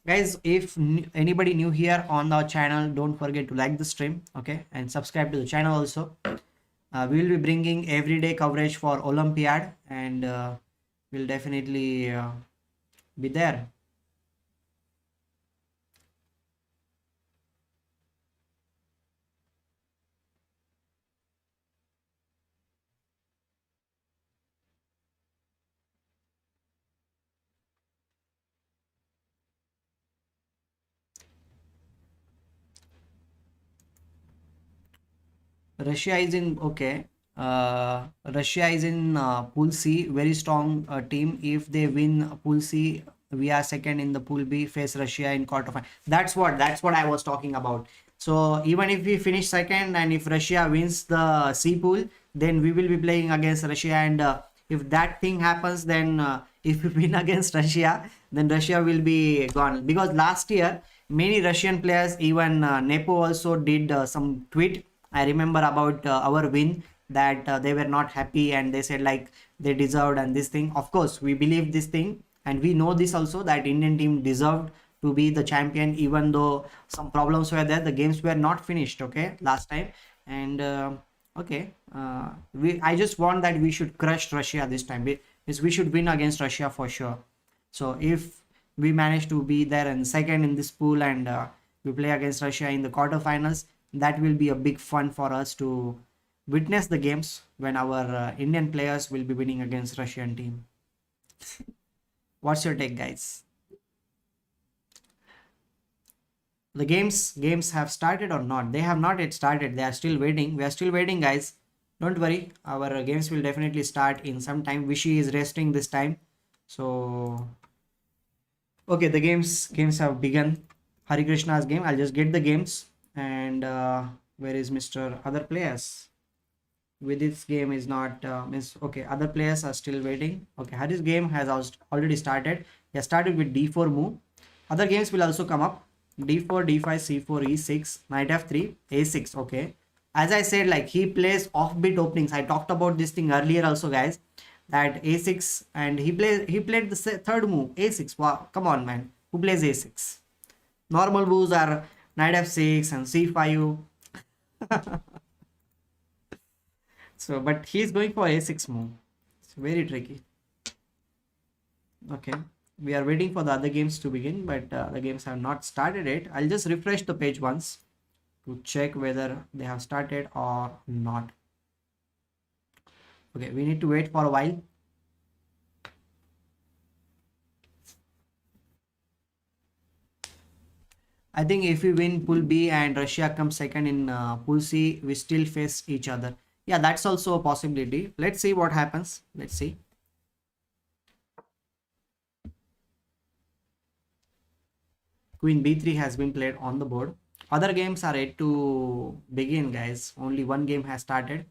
guys, if anybody new here on our channel, don't forget to like the stream, okay, and subscribe to the channel also. We will be bringing everyday coverage for Olympiad, and we'll definitely be there. Russia is in, okay. Russia is in Pool C, very strong team. If they win Pool C, we are second in the Pool B. Face Russia in quarterfinal. That's what I was talking about. So even if we finish second, and if Russia wins the C pool, then we will be playing against Russia. And if that thing happens, then if we win against Russia, then Russia will be gone. Because last year, many Russian players, even Nepo also did some tweet. I remember about our win, that they were not happy, and they said like they deserved, and this thing. Of course, we believe this thing, and we know this also, that Indian team deserved to be the champion, even though some problems were there. The games were not finished, okay, last time. And okay, I just want that we should crush Russia this time. We should win against Russia for sure. So if we manage to be there and second in this pool, and we play against Russia in the quarterfinals, that will be a big fun for us to witness the games when our Indian players will be winning against Russian team. What's your take, guys? The games have started or not? They have not yet started. They are still waiting. We are still waiting, guys. Don't worry. Our games will definitely start in some time. Vishy is resting this time. So okay, the games have begun. Harikrishna's game. I'll just get the games. And where is Mr. Other Players? Vidit's game is not okay. Other players are still waiting. Okay, Hari's game has already started. He has started with d4 move. Other games will also come up. d4, d5, c4, e6, knight f3, a6. Okay, as I said, like he plays offbeat openings. I talked about this thing earlier also, guys, that a6, and he played the third move, a6. Wow, come on, man. Who plays a6? Normal moves are knight f6 and c5. So, but he's going for a6 move. It's very tricky. Okay, we are waiting for the other games to begin, but the games have not started yet. I'll just refresh the page once to check whether they have started or not. Okay, we need to wait for a while. I think if we win Pool B and Russia comes second in Pool C, we still face each other. Yeah, that's also a possibility. Let's see what happens. Let's see. Queen b3 has been played on the board. Other games are yet to begin, guys. Only one game has started.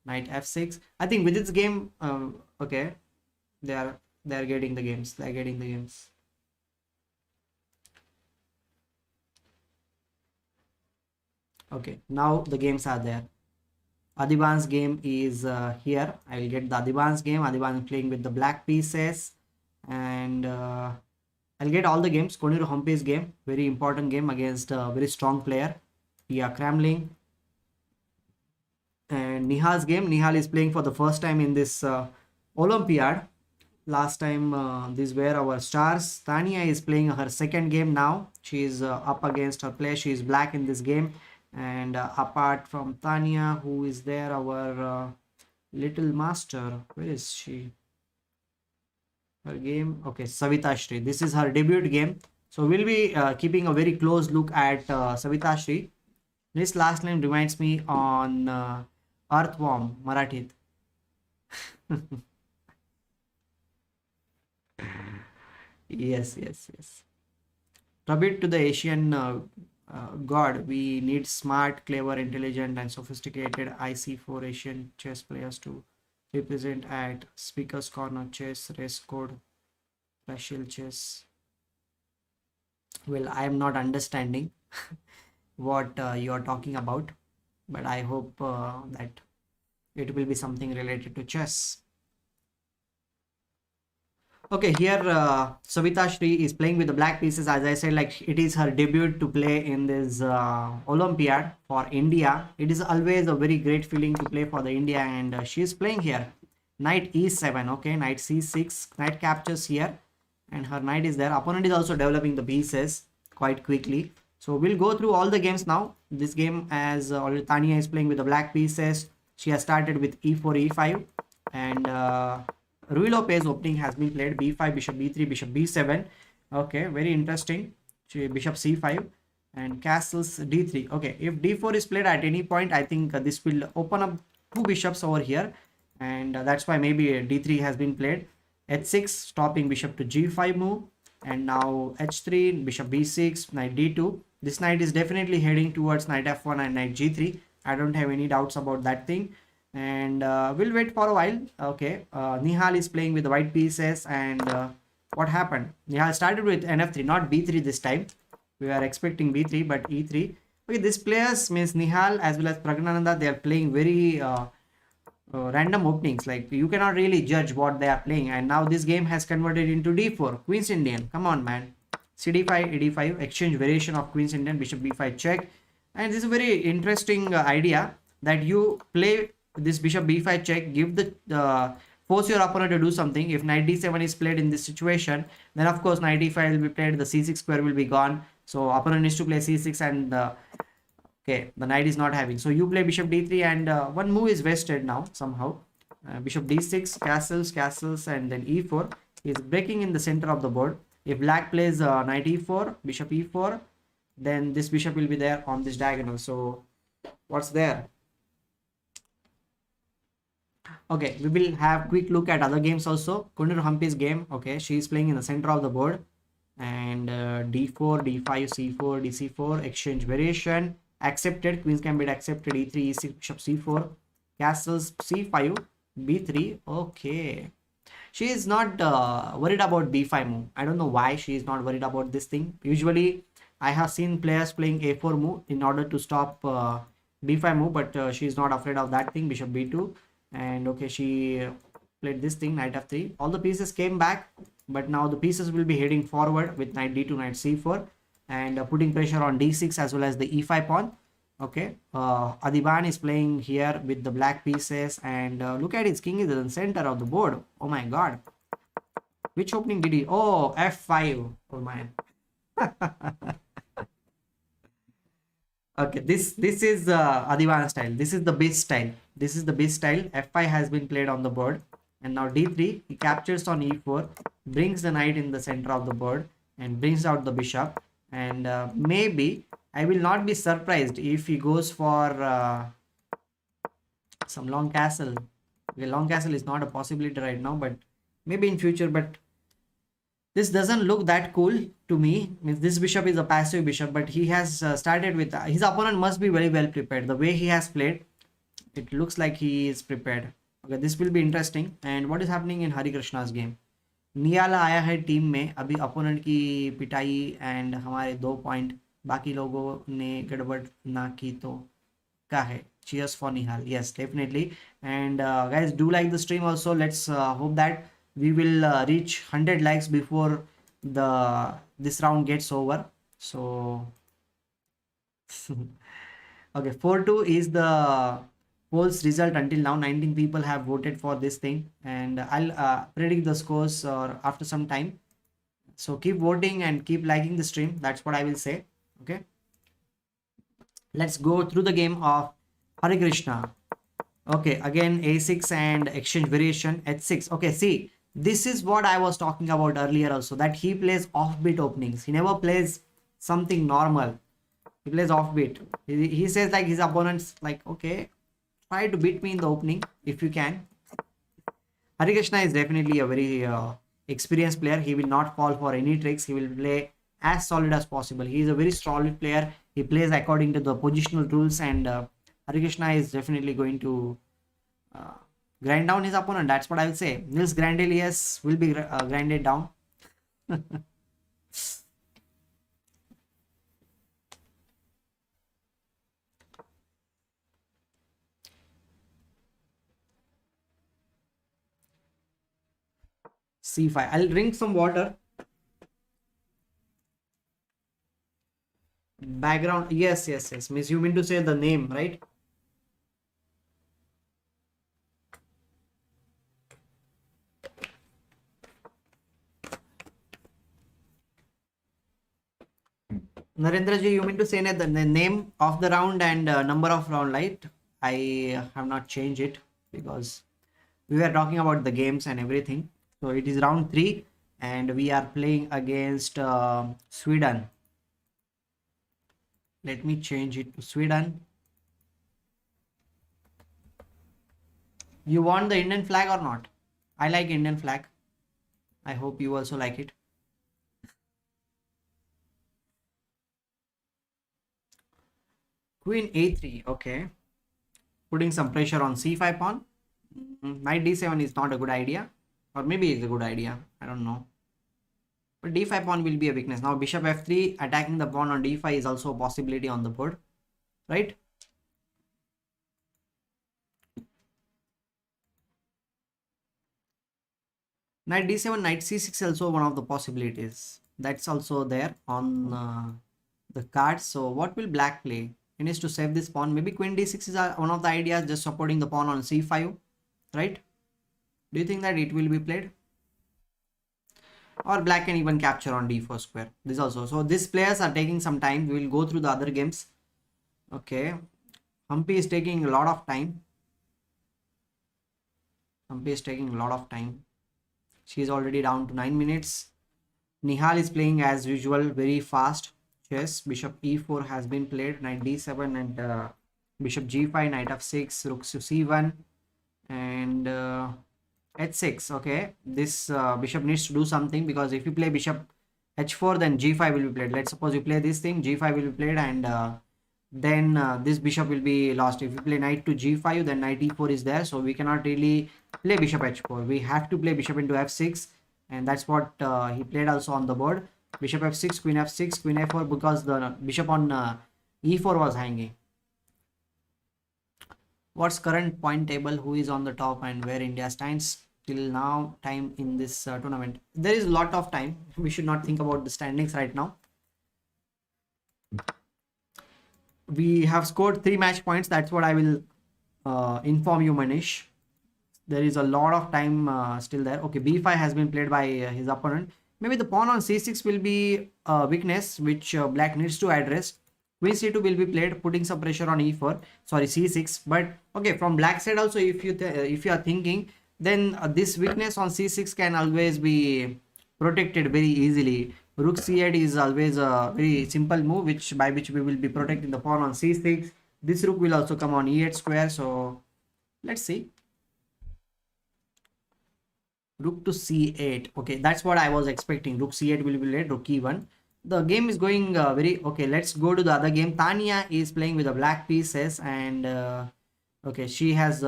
Knight f6. I think with this game, okay, they are getting the games. They are getting the games. Okay, now the games are there. Adhiban's game is here. I will get the Adhiban's game. Adhiban is playing with the black pieces, and I'll get all the games. Koneru Humpy's game, very important game against a very strong player, Pia Kremling. And Nihal's game. Nihal is playing for the first time in this Olympiad. Last time these were our stars. Tania is playing her second game now. She is up against her player. She is black in this game. And apart from Tania, who is there, our little master, where is she? Her game, okay, Savitha Sree. This is her debut game. So we'll be keeping a very close look at Savitha Sree. This last name reminds me on Earthworm, Marathit. Yes, yes, yes. Tribute to the Asian god, we need smart, clever, intelligent, and sophisticated IC4 Asian chess players to represent at Speaker's Corner Chess, Race Code, Special Chess. Well, I am not understanding what you are talking about, but I hope that it will be something related to chess. Okay, here Savitha Sree is playing with the black pieces. As I said, like it is her debut to play in this Olympiad for India. It is always a very great feeling to play for the India, and she is playing here. Knight E7, okay, Knight C6, Knight captures here, and her knight is there. Opponent is also developing the pieces quite quickly. So we'll go through all the games now. This game, as already Tania is playing with the black pieces, she has started with E4, E5, and Rui Lopez opening has been played. B5, bishop B3, bishop B7. Okay, very interesting. Bishop C5 and castles D3. Okay, if D4 is played at any point, I think this will open up two bishops over here, and that's why maybe D3 has been played. H6 stopping bishop to G5 move, and now H3, bishop B6, knight D2. This knight is definitely heading towards knight F1 and knight G3. I don't have any doubts about that thing. And we'll wait for a while. Okay, Nihal is playing with the white pieces, and what happened? Nihal started with NF3, not B3 this time. We are expecting B3, but E3. Okay, this players means Nihal as well as Praggananandhaa, they are playing very random openings. Like you cannot really judge what they are playing. And now this game has converted into D4, Queen's Indian. Come on, man. CD5, AD5, exchange variation of Queen's Indian, bishop B5 check. And this is a very interesting idea that you play this bishop b5 check, give the force your opponent to do something. If knight d7 is played in this situation, then of course knight d5 will be played, the c6 square will be gone, so opponent needs to play c6, and okay, the knight is not having, so you play bishop d3, and one move is wasted now somehow. Bishop d6, castles, and then e4 is breaking in the center of the board. If black plays knight e4, bishop e4, then this bishop will be there on this diagonal. So what's there? Okay, we will have quick look at other games also. Koneru Humpy's game. Okay, she is playing in the center of the board, and d4, d5, c4, dc4, exchange variation accepted. Queen's gambit accepted. e3, e6, bishop c4, castles c5, b3. Okay, she is not worried about b5 move. I don't know why she is not worried about this thing. Usually I have seen players playing a4 move in order to stop b5 move, but she is not afraid of that thing. Bishop b2, and okay, she played this thing, knight f3. All the pieces came back, but now the pieces will be heading forward with knight d2, knight c4, and putting pressure on d6 as well as the e5 pawn. Okay, Adhiban is playing here with the black pieces, and look at his king is in the center of the board. Oh my god, which opening did he? Oh, f5. Oh man. Okay, this is Adhiban style. This is the base style. This is the base style. f5 has been played on the board, and now d3, he captures on e4, brings the knight in the center of the board, and brings out the bishop. And maybe I will not be surprised if he goes for some long castle. Okay, long castle is not a possibility right now, but maybe in future. But this doesn't look that cool to me. This bishop is a passive bishop, but he has started with his opponent must be very well prepared. The way he has played, it looks like he is prepared. Okay, this will be interesting. And what is happening in Harikrishna's game? Nihal आया है team में, अभी opponent की पिटाई and हमारे 2 point, बाकी लोगों ने गड़बड़ ना की तो क्या है. Cheers for Nihal. Yes, definitely. And guys, do like the stream also. Let's hope that we will reach 100 likes before this round gets over. So okay, 4-2 is the polls result. Until now 19 people have voted for this thing, and I'll predict the scores after some time. So keep voting and keep liking the stream. That's what I will say. Okay, let's go through the game of Harikrishna. Okay, again a6 and exchange variation h6. Okay, see, This is what I was talking about earlier also, that he plays offbeat openings. He never plays something normal. He plays offbeat. He says like his opponents like, okay, try to beat me in the opening if you can. Harikrishna is definitely a very experienced player. He will not fall for any tricks. He will play as solid as possible. He is a very solid player. He plays according to the positional rules, and Harikrishna is definitely going to uh, grind down his opponent. That's what I will say. Nils Grandelius will be grinded down. C5. I'll drink some water. Background. Yes, yes, yes. Miss, you mean to say the name, right? Narendra ji, you mean to say that the name of the round and number of round, right? I have not changed it because we were talking about the games and everything. So it is round 3 and we are playing against Sweden. Let me change it to Sweden. You want the Indian flag or not? I like Indian flag. I hope you also like it. Queen a3. Okay. Putting some pressure on c5 pawn. Knight d7 is not a good idea. Or maybe it's a good idea. I don't know. But d5 pawn will be a weakness. Now bishop f3 attacking the pawn on d5 is also a possibility on the board. Right? Knight d7, knight c6 also one of the possibilities. That's also there on the card. So what will black play? He needs to save this pawn. Maybe queen d6 is one of the ideas, just supporting the pawn on c5. Right? Do you think that it will be played? Or black can even capture on d4 square. This also. So these players are taking some time. We will go through the other games. Okay. Humpy is taking a lot of time. Humpy is taking a lot of time. She is already down to 9 minutes. Nihal is playing as usual, very fast chess. Bishop e4 has been played. Knight d7 and bishop g5, knight f6, rook to c1 and h6. Okay, this bishop needs to do something, because if you play bishop h4 then g5 will be played. Let's suppose you play this thing, g5 will be played, and then this bishop will be lost. If you play knight to g5 then knight e4 is there, so we cannot really play bishop h4. We have to play bishop into f6, and that's what he played also on the board. Bishop f6, queen f6, queen a4, because the bishop on e4 was hanging. What's current point table? Who is on the top and where India stands till now? Time in this tournament. There is a lot of time. We should not think about the standings right now. We have scored 3 match points. That's what I will inform you, Manish. There is a lot of time still there. Okay, b5 has been played by his opponent. Maybe the pawn on c6 will be a weakness which black needs to address. Queen c2 will be played, putting some pressure on e4. Sorry, c6. But okay, from black side also, if you are thinking, then this weakness on c6 can always be protected very easily. Rook c8 is always a very simple move, by which we will be protecting the pawn on c6. This rook will also come on e8 square. So let's see. Rook to c8. Okay, that's what I was expecting. Rook c8 will be played. Rook e1. The game is going very okay. Let's go to the other game. Tania is playing with the black pieces, and okay, she has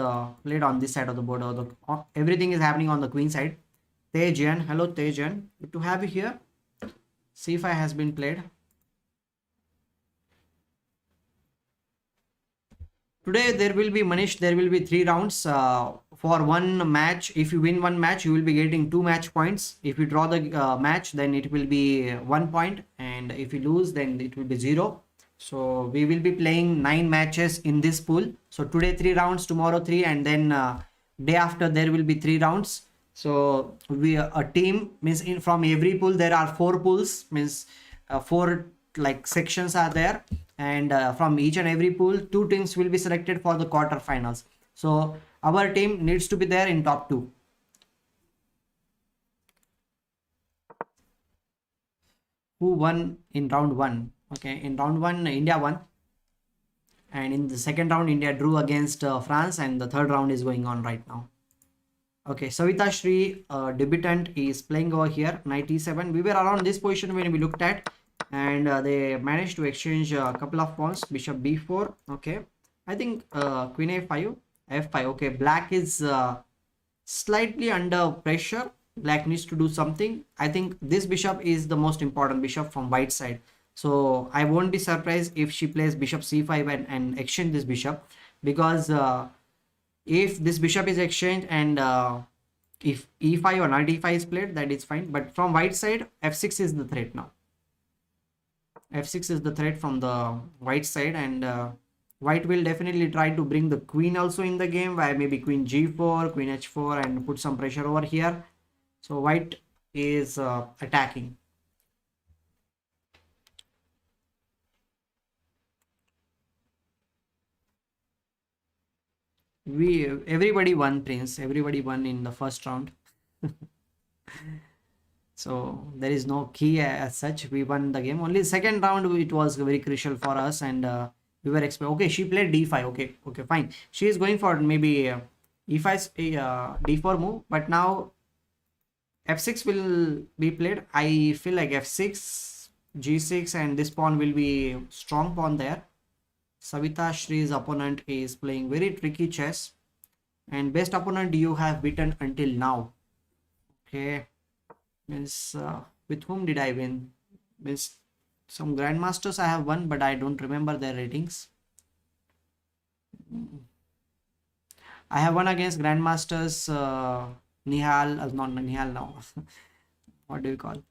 played on this side of the board. Everything is happening on the queen side. Tejan, hello Tejan, good to have you here. c5 has been played. Today there will be, Manish, there will be 3 rounds for one match. If you win one match, you will be getting 2 match points. If you draw the match, then it will be 1 point, and if you lose, then it will be 0. So we will be playing 9 matches in this pool. So today 3 rounds, tomorrow 3, and then day after there will be 3 rounds. So a team means from every pool there are 4 pools, means 4 like sections are there, and from each and every pool 2 teams will be selected for the quarter finals. So our team needs to be there in top 2. who won in round 1. Okay, in round 1 India won, and in the second round India drew against France, and the third round is going on right now. Okay, Savitha Sree, debutant, is playing over here, knight e7. We were around this position when we looked at, and they managed to exchange a couple of pawns. Bishop b4. Okay, I think queen a5, f5. Okay, black is slightly under pressure. Black needs to do something. I think this bishop is the most important bishop from white side. So I won't be surprised if she plays bishop c5 and exchange this bishop, because if this bishop is exchanged and if e5 or knight e5 is played, that is fine. But from white side, f6 is the threat now. f6 is the threat from the white side, and white will definitely try to bring the queen also in the game, by maybe queen g4, queen h4, and put some pressure over here. So white is attacking. Everybody won, Prince. Everybody won in the first round. So there is no key as such. We won the game. Only second round it was very crucial for us, and we were expecting. Okay, she played d5. Okay, fine. She is going for maybe e5, d4 move, but now f6 will be played. I feel like f6, g6, and this pawn will be strong pawn there. Savitha Shree's opponent is playing very tricky chess, and best opponent you have beaten until now. Okay, means with whom did I win? Means some grandmasters I have won, but I don't remember their ratings. I have won against grandmasters Nihal, not Nihal now. What do you call?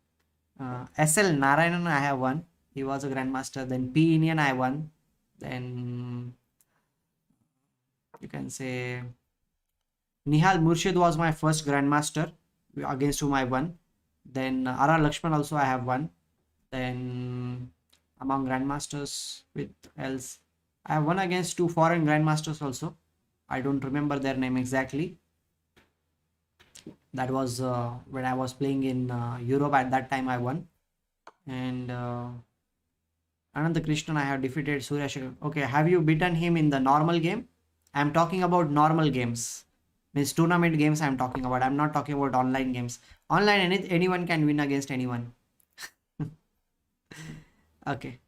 SL Narayanan I have won. He was a grandmaster. Then P Indian I won. Then you can say Nihal Murshid was my first grandmaster against whom I won. Then R.R. Lakshman also I have won. Then among grandmasters with else, I have won against 2 foreign grandmasters also. I don't remember their name exactly. That was when I was playing in Europe. At that time I won. And Anand Krishnan I have defeated. Surya Shekhar. Okay, have you beaten him in the normal game? I am talking about normal games. Means tournament games I am talking about. I am not talking about online games. Online, anyone can win against anyone. Okay.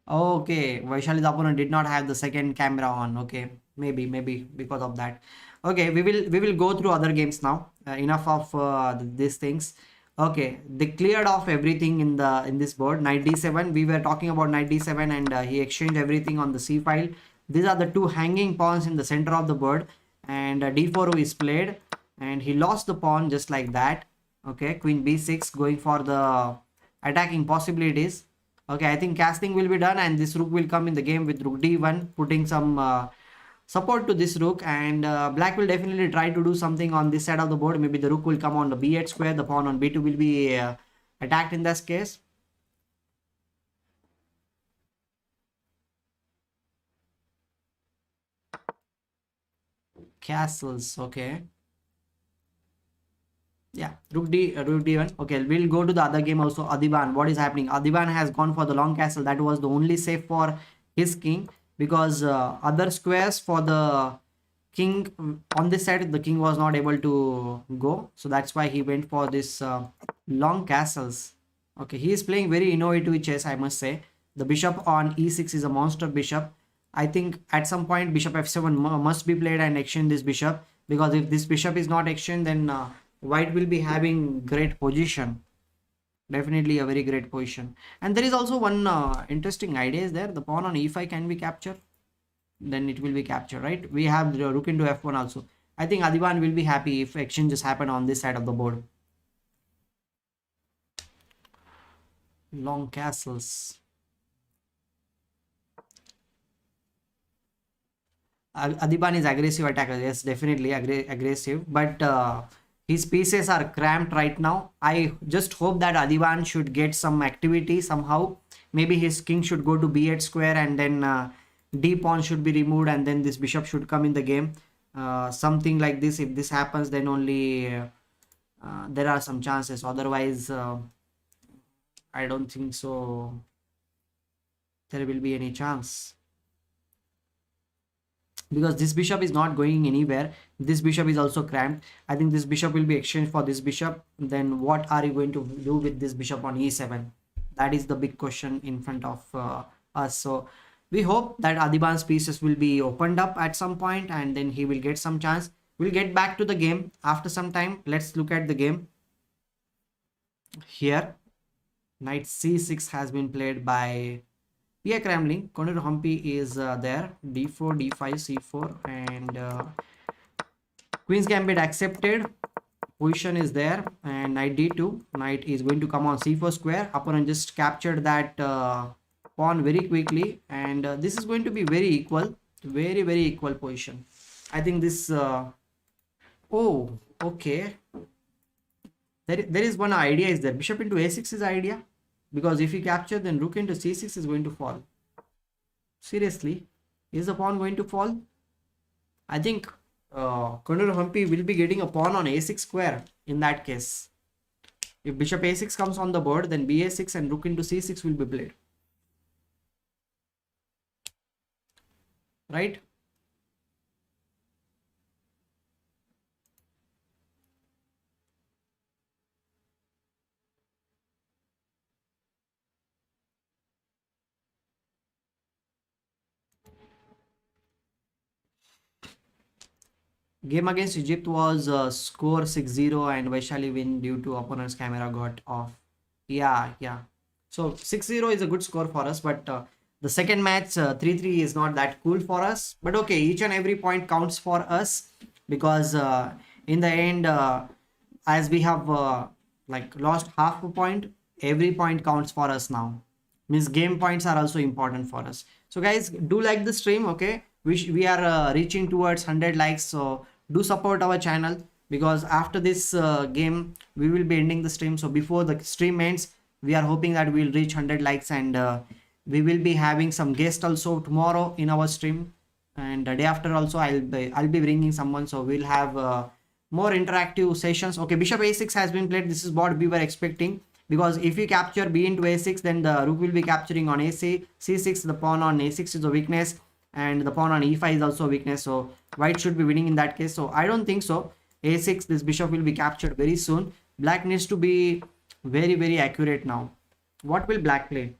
Okay, Vaishali's opponent did not have the second camera on. Okay, maybe because of that. Okay, we will go through other games now. Enough of these things. Okay, they cleared off everything in this board. Knight d7. We were talking about knight d7, and he exchanged everything on the c file. These are the 2 hanging pawns in the center of the board, and d4 is played, and he lost the pawn just like that. Okay, queen b6 going for the attacking possibilities. Okay, I think casting will be done, and this rook will come in the game with rook d1, putting some support to this rook, and black will definitely try to do something on this side of the board. Maybe the rook will come on the b8 square, the pawn on b2 will be attacked in this case. Castles, okay. Yeah, rook d1. Okay, we'll go to the other game also. Adhiban, what is happening? Adhiban has gone for the long castle. That was the only save for his king, because other squares for the king on this side, the king was not able to go, so that's why he went for this long castles. Okay, he is playing very innovative chess, I must say. The bishop on e6 is a monster bishop. I think at some point bishop f7 must be played and exchange this bishop, because if this bishop is not exchanged, then white will be having great position. Definitely a very great position. And there is also one interesting idea is there. The pawn on e5 can be captured, then it will be captured, right? We have the rook into f1 also. I think Adhiban will be happy if exchanges happen on this side of the board. Long castles. Adhiban is aggressive attacker. Yes, definitely aggressive, but his pieces are cramped right now. I just hope that Adhiban should get some activity somehow. Maybe his king should go to b8 square, and then D pawn should be removed and then this bishop should come in the game. Something like this. If this happens, then only there are some chances. Otherwise, I don't think so there will be any chance, because this bishop is not going anywhere. This bishop is also cramped. I think this bishop will be exchanged for this bishop. Then what are you going to do with this bishop on e7? That is the big question in front of us. So we hope that Adhiban's pieces will be opened up at some point and then he will get some chance. We'll get back to the game after some time. Let's look at the game. Here, knight c6 has been played by Pia Kremlin. Koneru Humpy is there. d4, d5, c4, and Queen's Gambit accepted. Position is there, and knight d2. Knight is going to come on c4 square. Opponent just captured that pawn very quickly, and this is going to be very equal, very equal position. I think this. Oh, okay. There is one idea. Is there bishop into a6 is idea? Because if you capture, then rook into c6 is going to fall. Seriously, is the pawn going to fall? I think Koneru Humpy will be getting a pawn on a6 square in that case. If bishop a6 comes on the board, then ba6 and rook into c6 will be played. Right? Game against Egypt was score 6-0 and Vaishali win due to opponent's camera got off. Yeah. So 6-0 is a good score for us, but the second match 3-3 is not that cool for us. But okay, each and every point counts for us, because in the end, as we have like lost half a point, every point counts for us now. Means game points are also important for us. So guys, do like the stream, okay? We are reaching towards 100 likes, so do support our channel, because after this game we will be ending the stream. So before the stream ends, we are hoping that we'll reach 100 likes, and we will be having some guests also tomorrow in our stream, and the day after also I'll be bringing someone, so we'll have more interactive sessions. Okay, bishop a6 has been played. This is what we were expecting, because if we capture b into a6, then the rook will be capturing on c6. The pawn on a6 is a weakness, and the pawn on e5 is also a weakness, so white should be winning in that case. So I don't think so. a6, this bishop will be captured very soon. Black needs to be very accurate now. What will black play?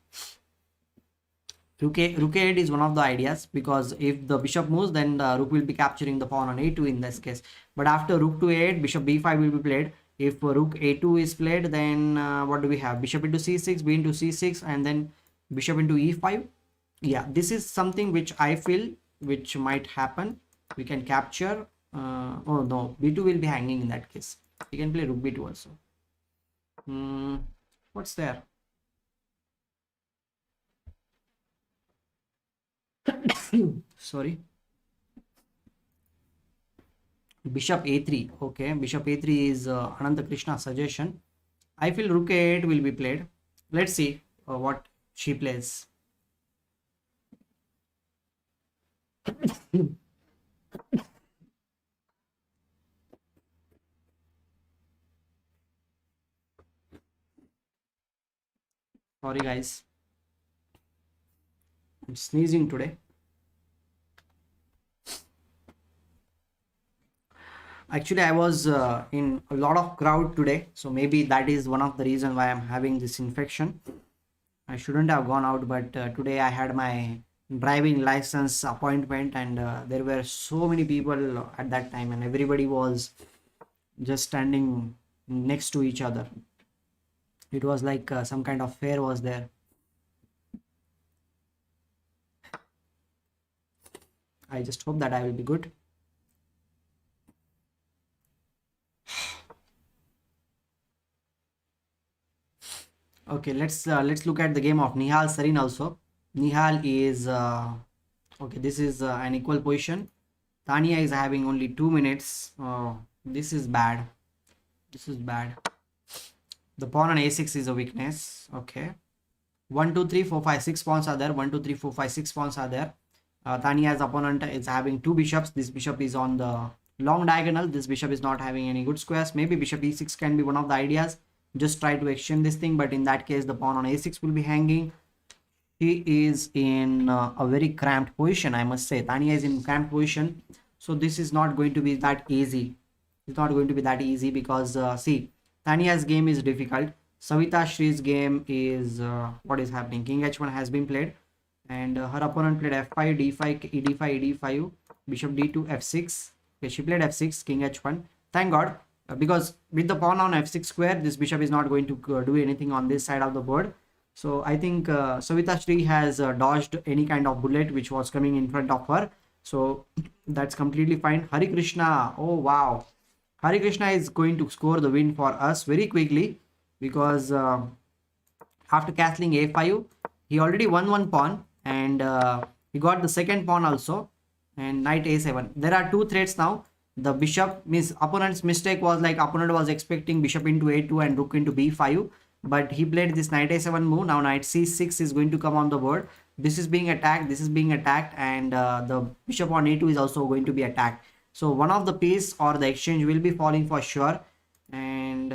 Rook a8 is one of the ideas, because if the bishop moves, then the rook will be capturing the pawn on a2 in this case. But after rook to a8, bishop b5 will be played. If rook a2 is played, then what do we have? Bishop into c6, b into c6, and then bishop into e5. Yeah, this is something which I feel which might happen. We can capture. Oh no, b2 will be hanging in that case. We can play rook b2 also. What's there? Sorry. Bishop a3. Okay, bishop a3 is Harikrishna's suggestion. I feel rook a8 will be played. Let's see what she plays. Sorry guys, I'm sneezing today. Actually, I was in a lot of crowd today, so maybe that is one of the reasons why I'm having this infection. I shouldn't have gone out, but today I had my driving license appointment, and there were so many people at that time, and everybody was just standing next to each other. It was like some kind of fair was there. I just hope that I will be good. Okay, let's look at the game of Nihal Sarin also. Nihal is okay, this is an equal position. Tania is having only 2 minutes. This is bad. This is bad. The pawn on a6 is a weakness. Okay, 1 2 3 4 5 6 pawns are there. 1 2 3 4 5 6 pawns are there. Tania's opponent is having two bishops. This bishop is on the long diagonal. This bishop is not having any good squares. Maybe bishop e6 can be one of the ideas. Just try to exchange this thing, but in that case the pawn on a6 will be hanging. She is in a very cramped position, I must say. Tania is in cramped position, so this is not going to be that easy. It's not going to be that easy because see, Tania's game is difficult. Savitha Shree's game is what is happening. King h1 has been played, and her opponent played f5, d5, e5, e5, bishop d2, f6. Okay, she played f6, king h1. Thank God, because with the pawn on f6 square, this bishop is not going to do anything on this side of the board. So I think Savitha Sree has dodged any kind of bullet which was coming in front of her. So that's completely fine. Harikrishna, oh wow. Harikrishna is going to score the win for us very quickly because after castling a5, he already won one pawn and he got the second pawn also, and knight a7. There are two threats now. The bishop, opponent's mistake was like opponent was expecting bishop into a2 and rook into b5, but he played this knight a7 move. Now knight c6 is going to come on the board. This is being attacked, this is being attacked, and the bishop on a2 is also going to be attacked. So one of the piece or the exchange will be falling for sure. And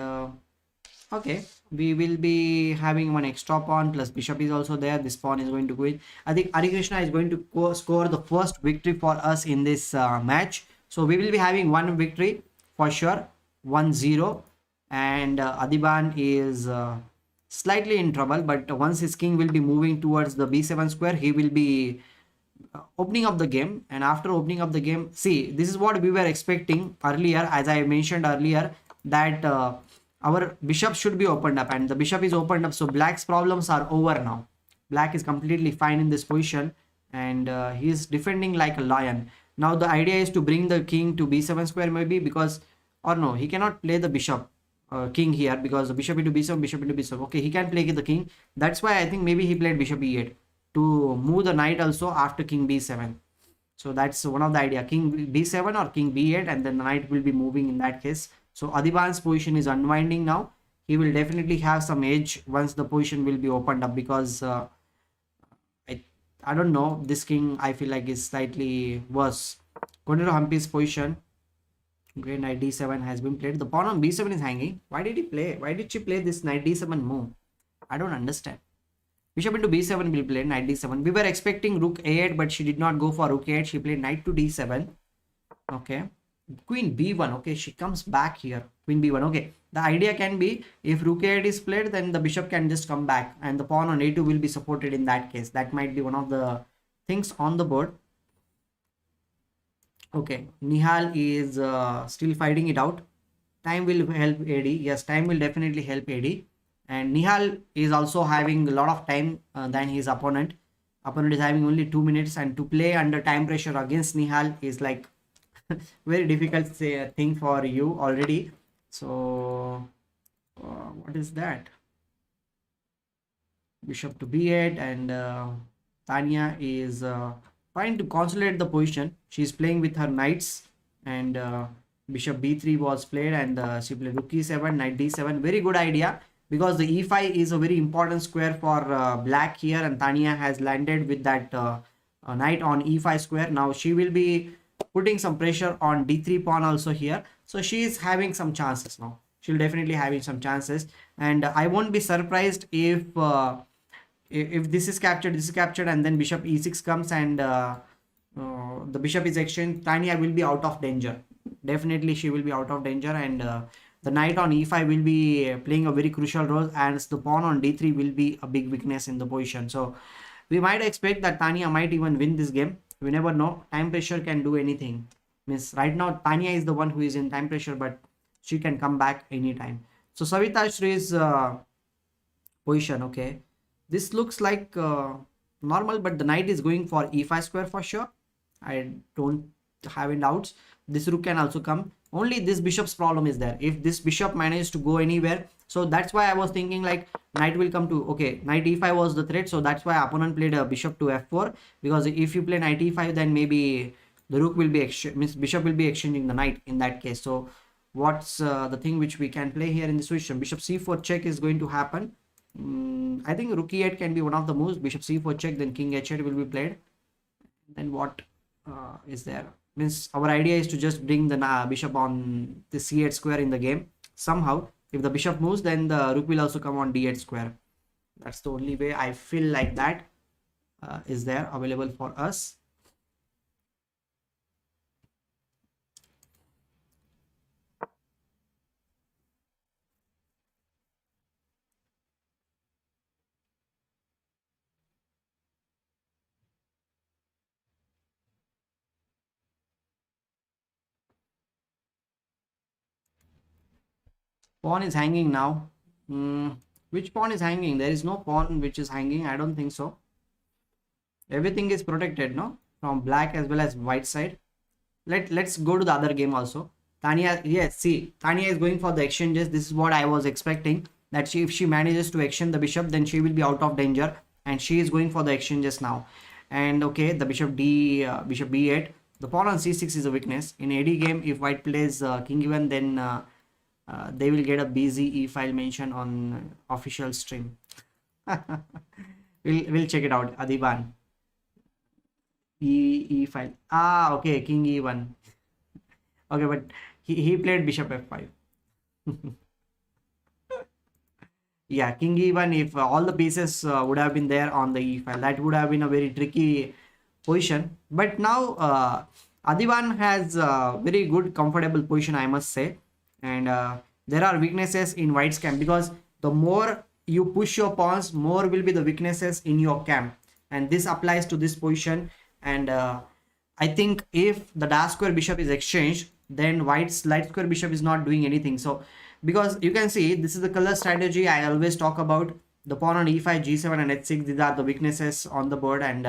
okay, we will be having one extra pawn plus bishop is also there. This pawn is going to go in. I think Harikrishna is going to score the first victory for us in this match. So we will be having one victory for sure, 1-0. And Adhiban is slightly in trouble, but once his king will be moving towards the b7 square, he will be opening up the game. And after opening up the game, see, this is what we were expecting earlier, as I mentioned earlier, that our bishop should be opened up, and the bishop is opened up, so black's problems are over now. Black is completely fine in this position, and he is defending like a lion. Now the idea is to bring the king to b7 square maybe, because, or no, he cannot play the bishop king here because the bishop into b7, bishop into b7. Okay, he can play the king. That's why I think maybe he played bishop e8 to move the knight also after king b7. So that's one of the idea, king b7 or king b8, and then the knight will be moving in that case. So Adhiban's position is unwinding now. He will definitely have some edge once the position will be opened up, because I don't know, this king I feel like is slightly worse. Koneru Humpy's position. Okay, knight d7 has been played. The pawn on b7 is hanging. Why did she play this knight d7 move? I don't understand. Bishop into b7 will play knight d7. We were expecting rook a8, but she did not go for rook a8. She played knight to d7. Okay. Queen b1. Okay, she comes back here. Queen b1. Okay. The idea can be, if rook a8 is played, then the bishop can just come back and the pawn on a2 will be supported in that case. That might be one of the things on the board. Okay, Nihal is still fighting it out. Time will help AD. Yes, time will definitely help AD. And Nihal is also having a lot of time than his opponent. Opponent is having only 2 minutes, and to play under time pressure against Nihal is like very difficult thing for you already. So what is that? Bishop to b8, and Tania is trying to consolidate the position. She's playing with her knights, and bishop b3 was played, and she played rook e7, knight d7. Very good idea, because the e5 is a very important square for black here, and Tania has landed with that knight on e5 square. Now she will be putting some pressure on d3 pawn also here, so she is having some chances now. She'll definitely having some chances, and I won't be surprised if this is captured, and then bishop e6 comes, and the bishop is exchanged. Tania will be out of danger. Definitely she will be out of danger, and the knight on e5 will be playing a very crucial role, and the pawn on d3 will be a big weakness in the position. So we might expect that Tania might even win this game. We never know. Time pressure can do anything. Means right now Tania is the one who is in time pressure, but she can come back anytime. So Savitha Shree's position. Okay, this looks like normal, but the knight is going for e5 square for sure. I don't have any doubts. This rook can also come. Only this bishop's problem is there. If this bishop manages to go anywhere, so that's why I was thinking like knight will come to, okay, knight e5 was the threat, so that's why opponent played a bishop to f4, because if you play knight e5, then maybe the rook will be bishop will be exchanging the knight in that case. So what's the thing which we can play here in this position? Bishop c4 check is going to happen. I think rook e8 can be one of the moves. Bishop c4 check, then king h8 will be played. Then what is there? Means our idea is to just bring the bishop on the c8 square in the game. Somehow, if the bishop moves, then the rook will also come on d8 square. That's the only way I feel like that is there available for us. Pawn is hanging now. Which pawn is hanging? There is no pawn which is hanging. I don't think so. Everything is protected, no? From black as well as white side. Let's go to the other game also. Tania, yes, see, Tania is going for the exchanges. This is what I was expecting. That she, if she manages to exchange the bishop, then she will be out of danger. And she is going for the exchanges now. And okay, the bishop b8. The pawn on c6 is a weakness. In AD game, if white plays king e1, then they will get a BZE file mention on official stream. we'll check it out. Adhiban. E file. Ah, okay, king e1. Okay, but he played bishop f5. Yeah, king e1. If all the pieces would have been there on the e file, that would have been a very tricky position. But now Adhiban has a very good comfortable position, I must say. And there are weaknesses in white's camp, because the more you push your pawns, more will be the weaknesses in your camp, and this applies to this position. And I think if the dark square bishop is exchanged, then white's light square bishop is not doing anything. So because you can see, this is the color strategy I always talk about. The pawn on e5, g7 and h6, these are the weaknesses on the board. And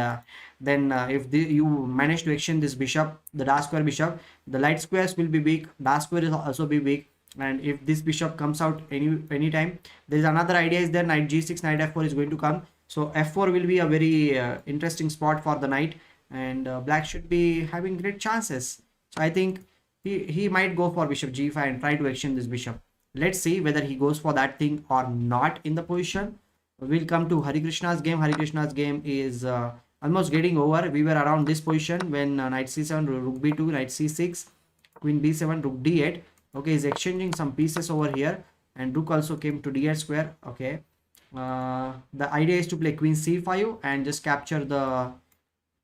then if you manage to exchange this bishop, the dark square bishop, the light squares will be weak, dark square is also be weak. And if this bishop comes out anytime, there is another idea is there, knight g6, knight f4 is going to come. So f4 will be a very interesting spot for the knight, and black should be having great chances. So I think he might go for bishop g5 and try to exchange this bishop. Let's see whether he goes for that thing or not in the position. We'll come to Harikrishna's game. Harikrishna's game is almost getting over. We were around this position when knight c7, rook b2, knight c6, queen b7, rook d8. Okay, he's exchanging some pieces over here, and rook also came to d8 square. Okay, the idea is to play queen c5 and just capture the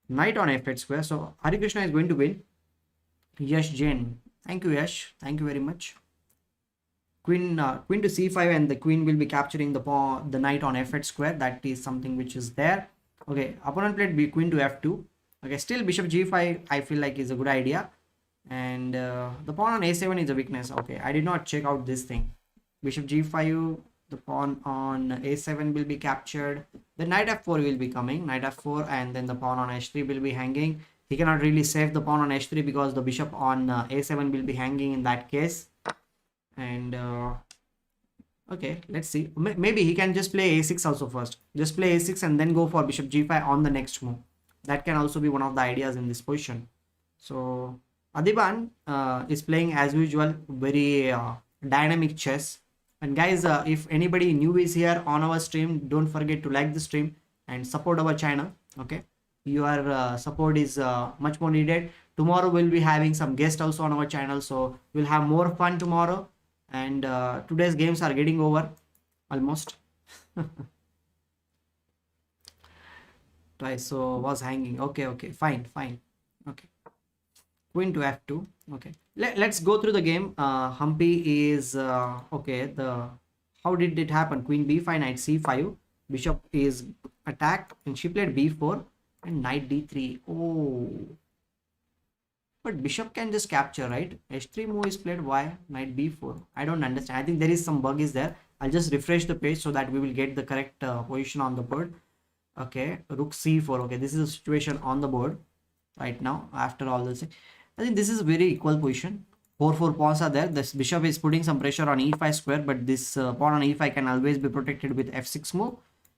knight on f8 square. So Harikrishna is going to win. Yash Jain, thank you Yash, thank you very much. Queen to c5, and the queen will be capturing the knight on f8 square. That is something which is there. Okay, opponent played queen to f2. Okay, still bishop g5 I feel like is a good idea. And the pawn on a7 is a weakness. Okay, I did not check out this thing. Bishop g5, the pawn on a7 will be captured. The knight f4 will be coming, knight f4, and then the pawn on h3 will be hanging. He cannot really save the pawn on h3 because the bishop on a7 will be hanging in that case. And okay, let's see. Maybe he can just play a6 also first. Just play a6 and then go for bishop g5 on the next move. That can also be one of the ideas in this position. So Adhiban is playing as usual very dynamic chess. And guys, if anybody new is here on our stream, don't forget to like the stream and support our channel. Okay, your support is much more needed. Tomorrow we'll be having some guests also on our channel, so we'll have more fun tomorrow. And today's games are getting over almost. Twice, so was hanging. Okay, fine. Okay, queen to f2. Okay, let's go through the game. Humpy is okay. How did it happen? Queen b5, knight c5, bishop is attacked, and she played b4 and knight d3. Oh, but bishop can just capture, right? h3 move is played. Why knight b4? I don't understand. I think there is some bug is there. I'll just refresh the page so that we will get the correct position on the board. Okay, rook c4. Okay, this is the situation on the board right now after all this. I think this is a very equal position. 4 pawns are there. This bishop is putting some pressure on e5 square, but this pawn on e5 can always be protected with f6 move.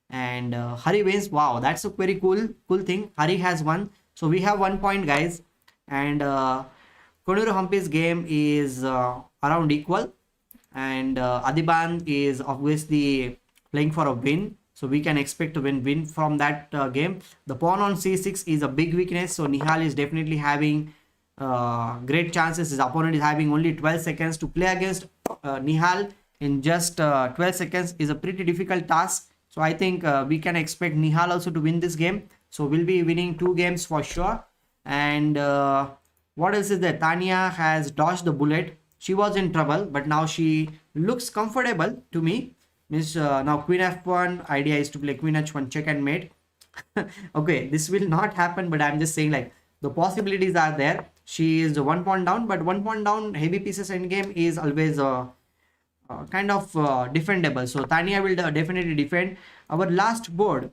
And Hari wins. Wow, that's a very cool thing. Hari has won. So we have 1 point, guys. And Koneru Humpy's game is around equal. And Adhiban is obviously playing for a win. So we can expect to win from that game. The pawn on c6 is a big weakness. So Nihal is definitely having great chances. His opponent is having only 12 seconds to play against Nihal in just 12 seconds is a pretty difficult task. So I think we can expect Nihal also to win this game. So we'll be winning 2 games for sure. And what else is there? Tania has dodged the bullet. She was in trouble, but now she looks comfortable to me. Means now queen f1. Idea is to play queen h1 check and mate. Okay, this will not happen, but I'm just saying like the possibilities are there. She is 1 pawn down, but 1 pawn down heavy pieces endgame is always kind of defendable. So Tania will definitely defend. Our last board,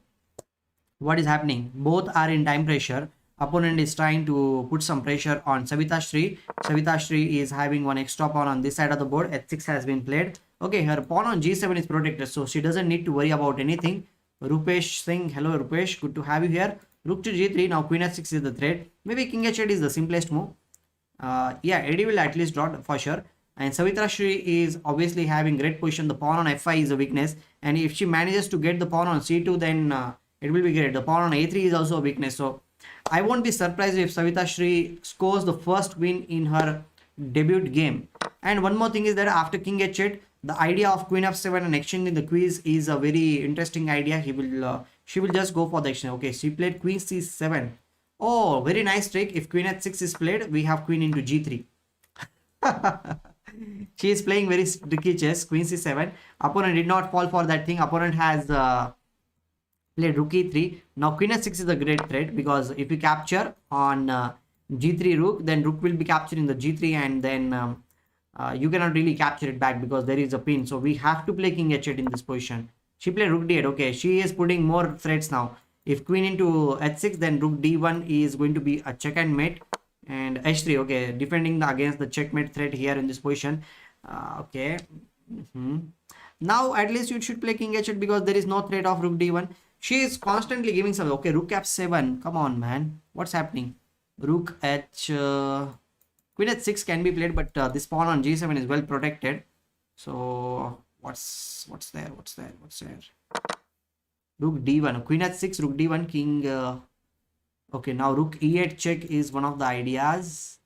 what is happening? Both are in time pressure. Opponent is trying to put some pressure on Savitha Sree. Savitha Sree is having one extra pawn on this side of the board. h6 has been played. Okay, her pawn on g7 is protected, so she doesn't need to worry about anything. Rupesh Singh, hello Rupesh, good to have you here. Rook to g3. Now queen h6 is the threat. Maybe king h8 is the simplest move. Yeah, Eddie will at least draw for sure. And Savitha Sree is obviously having great position. The pawn on f5 is a weakness, and if she manages to get the pawn on c2, then it will be great. The pawn on a3 is also a weakness. So I won't be surprised if Savitha Sree scores the first win in her debut game. And one more thing is that after king h8, the idea of queen f7 and exchanging the queens is a very interesting idea. She will just go for the exchange. Okay, she played queen c7. Oh, very nice trick. If queen h6 is played, we have queen into g3. She is playing very tricky chess. Queen c7. Opponent did not fall for that thing. Opponent has played rook e3. Now queen h6 is a great threat, because if we capture on g3 rook, then rook will be capturing the g3, and then you cannot really capture it back because there is a pin. So we have to play king h8 in this position. She played rook d8. Okay, she is putting more threats now. If queen into h6, then rook d1 is going to be a check and mate. And h3, okay, defending against the checkmate threat here in this position. Okay. Now at least you should play king h8 because there is no threat of rook d1. She is constantly giving some. Okay, rook f7. Come on, man. What's happening? Rook h... Queen h6 can be played, but this pawn on g7 is well protected. So what's there? Rook d1. Queen h6, rook d1, king... Okay, now rook e8 check is one of the ideas.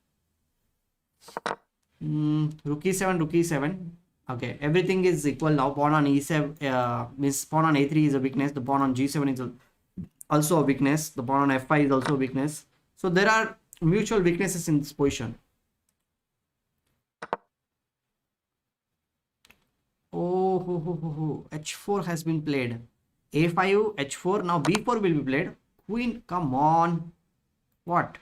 Rook e7, rook e7. Okay, everything is equal now. Pawn on e7 means pawn on a3 is a weakness. The pawn on g7 is also a weakness. The pawn on f5 is also a weakness. So there are mutual weaknesses in this position. Oh, h4 has been played. a5, h4. Now b4 will be played. Queen, come on. What?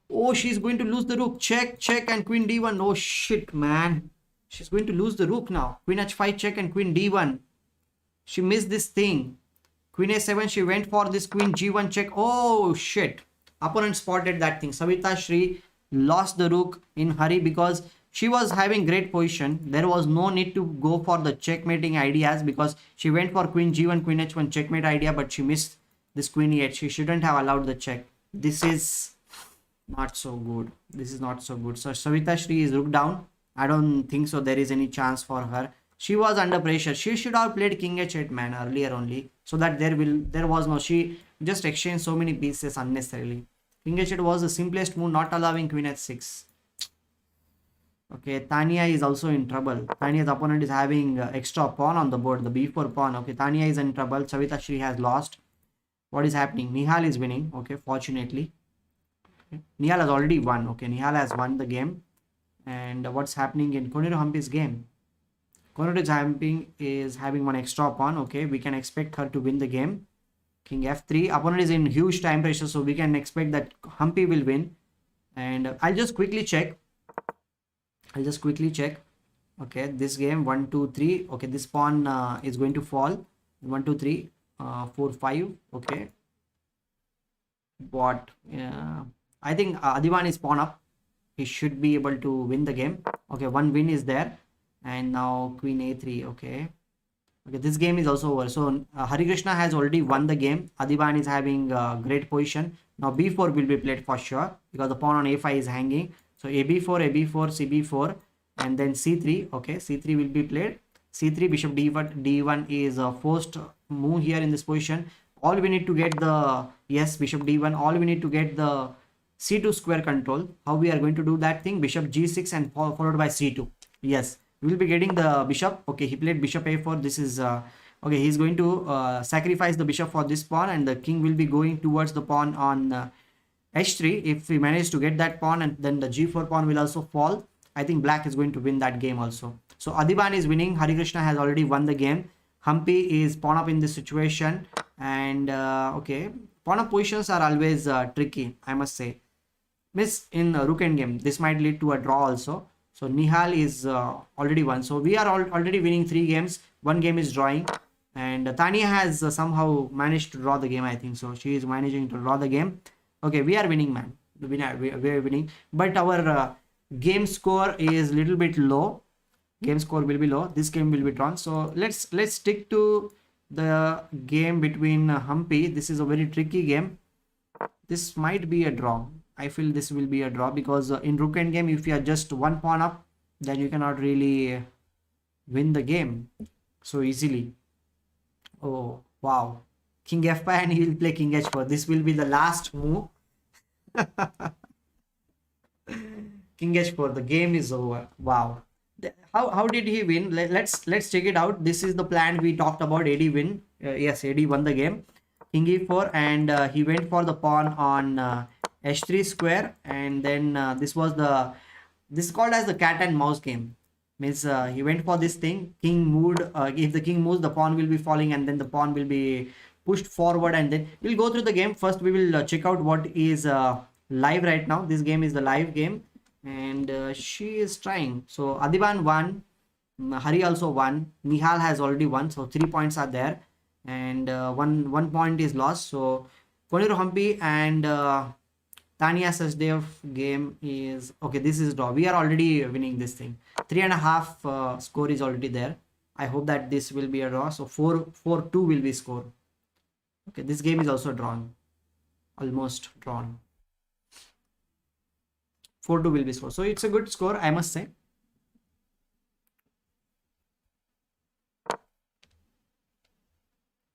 Oh, she's going to lose the rook. Check, check, and queen d1. Oh shit, man. She's going to lose the rook now. Queen h5 check and queen d1. She missed this thing. Queen a7, she went for this queen g1 check. Oh shit. Opponent spotted that thing. Savitha Sree lost the rook in hurry because she was having great position. There was no need to go for the checkmating ideas because she went for queen g1, queen h1 checkmate idea, but she missed this queen e8. She shouldn't have allowed the check. This is not so good. This is not so good. So Savitha Sree is rook down. I don't think so there is any chance for her. She was under pressure. She should have played king h8, man, earlier only, so that there was no... She just exchanged so many pieces unnecessarily. King h8 was the simplest move, not allowing queen h6. Okay, Tania is also in trouble. Tania's opponent is having extra pawn on the board, the b4 pawn. Okay, Tania is in trouble. Savitha Sree has lost. What is happening? Nihal is winning. Okay, fortunately. Okay. Nihal has already won. Okay, Nihal has won the game. And what's happening in Koneru Humpy's game? Koneru Humpy is having one extra pawn. Okay, we can expect her to win the game. King f3. Opponent is in huge time pressure, so we can expect that Humpy will win. And I'll just quickly check. Okay, this game 1 2 3. Okay, this pawn is going to fall. 1 2 3 4 5. Okay, what? I think Adhiban is pawn up. He should be able to win the game. Okay, one win is there. And now queen a3. Okay, this game is also over. So Harikrishna has already won the game. Adhiban is having great position. Now b4 will be played for sure because the pawn on a5 is hanging. So ab4, ab4, cb4, and then c3. Okay, c3 will be played. c3, bishop d1 is a forced move here in this position. All we need to get the, yes, bishop d1, all we need to get the c2 square control. How we are going to do that thing? Bishop g6 and followed by c2. Yes, we will be getting the bishop. Okay, he played bishop a4. This is okay, he's going to sacrifice the bishop for this pawn, and the king will be going towards the pawn on h3. If we manage to get that pawn, and then the g4 pawn will also fall, I think black is going to win that game also. So Adhiban is winning. Harikrishna has already won the game. Humpy is pawn up in this situation, and okay, pawn up positions are always tricky, I must say. Miss in rook end game, this might lead to a draw also. So Nihal is already won. So we are already winning 3 games. 1 game is drawing, and Tania has somehow managed to draw the game. I think so. She is managing to draw the game. Okay, we are winning, man. We are winning, but our game score is little bit low. Game score will be low. This game will be drawn. So let's stick to the game between Humpy. This is a very tricky game. This might be a draw. I feel this will be a draw because in rook end game, if you are just 1 pawn up, then you cannot really win the game so easily. Oh wow, king f5, and he will play king h4. This will be the last move. King h4. The game is over. Wow. How did he win? Let's check it out. This is the plan we talked about. AD win. Yes, AD won the game. King e4, and he went for the pawn on h3 square, and then this is called as the cat and mouse game. Means he went for this thing. King moved. If the king moves, the pawn will be falling, and then the pawn will be pushed forward, and then we'll go through the game. First, we will check out what is live right now. This game is the live game, and she is trying. So Adhiban won. Hari also won. Nihal has already won. So 3 points are there, and one point is lost. So Koneru Humpy and Tania Sachdev game is okay. This is draw. We are already winning this thing. 3.5 score is already there. I hope that this will be a draw. So 4-2 will be score. Okay, this game is also drawn. Almost drawn. 4-2 will be score. So it's a good score, I must say.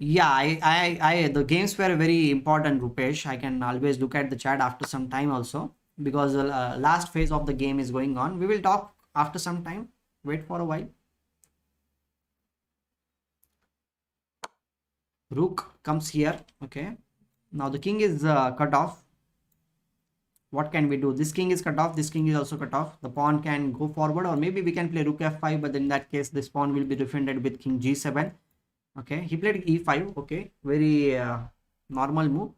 Yeah, I the games were very important, Rupesh. I can always look at the chat after some time also, because the last phase of the game is going on. We will talk after some time. Wait for a while. Rook comes here. Okay. Now the king is cut off. What can we do? This king is cut off. This king is also cut off. The pawn can go forward, or maybe we can play rook f5, but in that case, this pawn will be defended with king g7. Okay, he played e5. Okay, very normal move.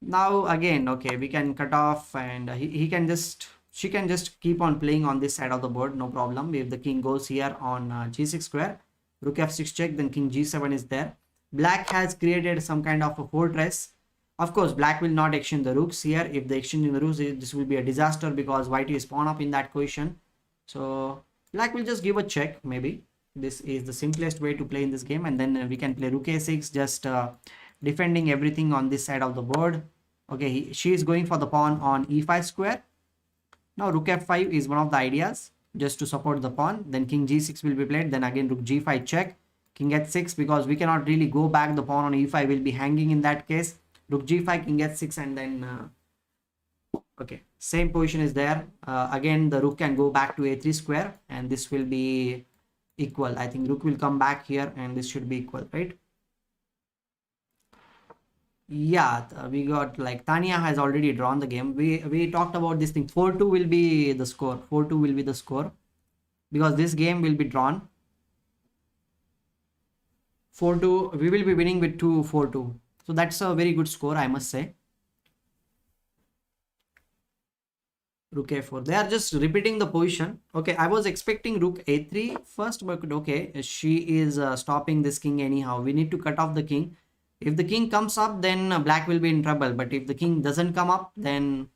Now again, okay, we can cut off, and she can just keep on playing on this side of the board, no problem. If the king goes here on g6 square, rook f6 check, then king g7 is there. Black has created some kind of a fortress. Of course, black will not exchange the rooks here. If they exchange the rooks, this will be a disaster because white is pawn up in that position. So black will just give a check, maybe. This is the simplest way to play in this game, and then we can play rook a6, just defending everything on this side of the board. Okay, she is going for the pawn on e5 square. Now rook f5 is one of the ideas, just to support the pawn. Then king g6 will be played. Then again rook g5 check, king h6, because we cannot really go back. The pawn on e5 will be hanging in that case. Rook g5, king h6, and then okay, same position is there. Again the rook can go back to a3 square, and this will be equal. I think rook will come back here, and this should be equal, right? Yeah, we got, like, Tania has already drawn the game. We talked about this thing. 4-2 will be the score. 4-2 will be the score, because this game will be drawn. 4-2, we will be winning with 4-2. So that's a very good score, I must say. Rook a4. They are just repeating the position. Okay, I was expecting rook a3 first, but okay, she is stopping this king anyhow. We need to cut off the king. If the king comes up, then black will be in trouble. But if the king doesn't come up, then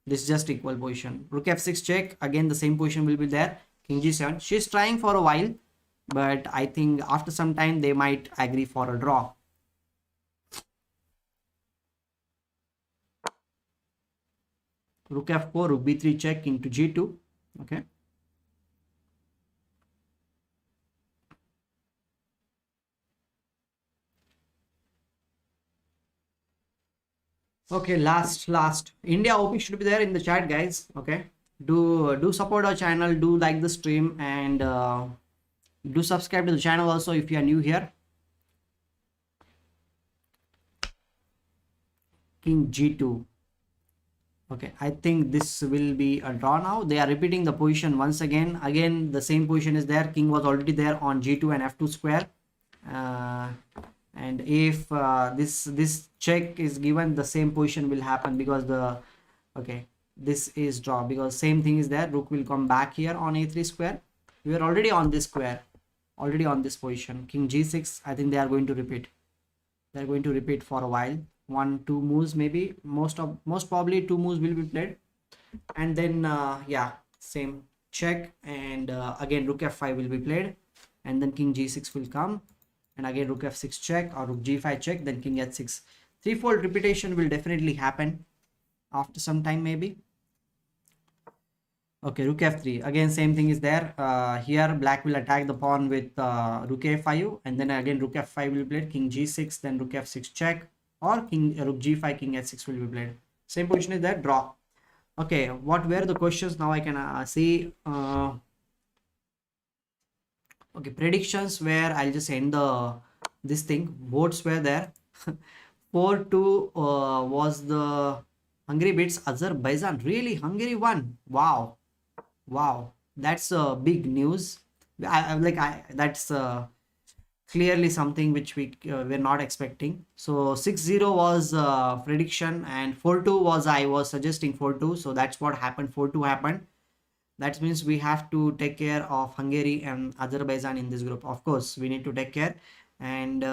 this is just equal position. Rook f6 check. Again, the same position will be there. King g7. She's trying for a while, but I think after some time they might agree for a draw. Rook f4, rook b3 check, king to g2. Okay. Okay, last. India OP should be there in the chat, guys. Okay, do support our channel, do like the stream, and do subscribe to the channel also if you are new here. King G2. Okay, I think this will be a draw now. They are repeating the position once again. Again, the same position is there. King was already there on G2 and F2 square. Uh, and if this check is given, the same position will happen because the okay, this is draw because same thing is there. Rook will come back here on A3 square. We are already on this square, already on this position. King G6. I think they are going to repeat. They're going to repeat for a while. 1-2 moves maybe. Most probably 2 moves will be played, and then yeah, same check, and again Rook F5 will be played, and then King G6 will come, and again Rook F6 check or Rook G5 check, then King H6. Threefold repetition will definitely happen after some time maybe. Okay, Rook F3. Again, same thing is there. Here, black will attack the pawn with Rook A5, and then again Rook F5 will be played. King G6, then Rook F6 check, or King Rook G5, King H6 will be played. Same position is there. Draw. Okay, what were the questions? Now I can see. Okay, predictions where I'll just end the this thing. Votes were there. 4-2 was the Hungary beats Azerbaijan. Really, Hungary won. Wow. Wow, that's big news. That's clearly something which we were not expecting. So 6-0 was prediction, and 4-2 was, I was suggesting 4-2. So that's what happened. 4-2 happened. That means we have to take care of Hungary and Azerbaijan in this group. Of course, we need to take care. And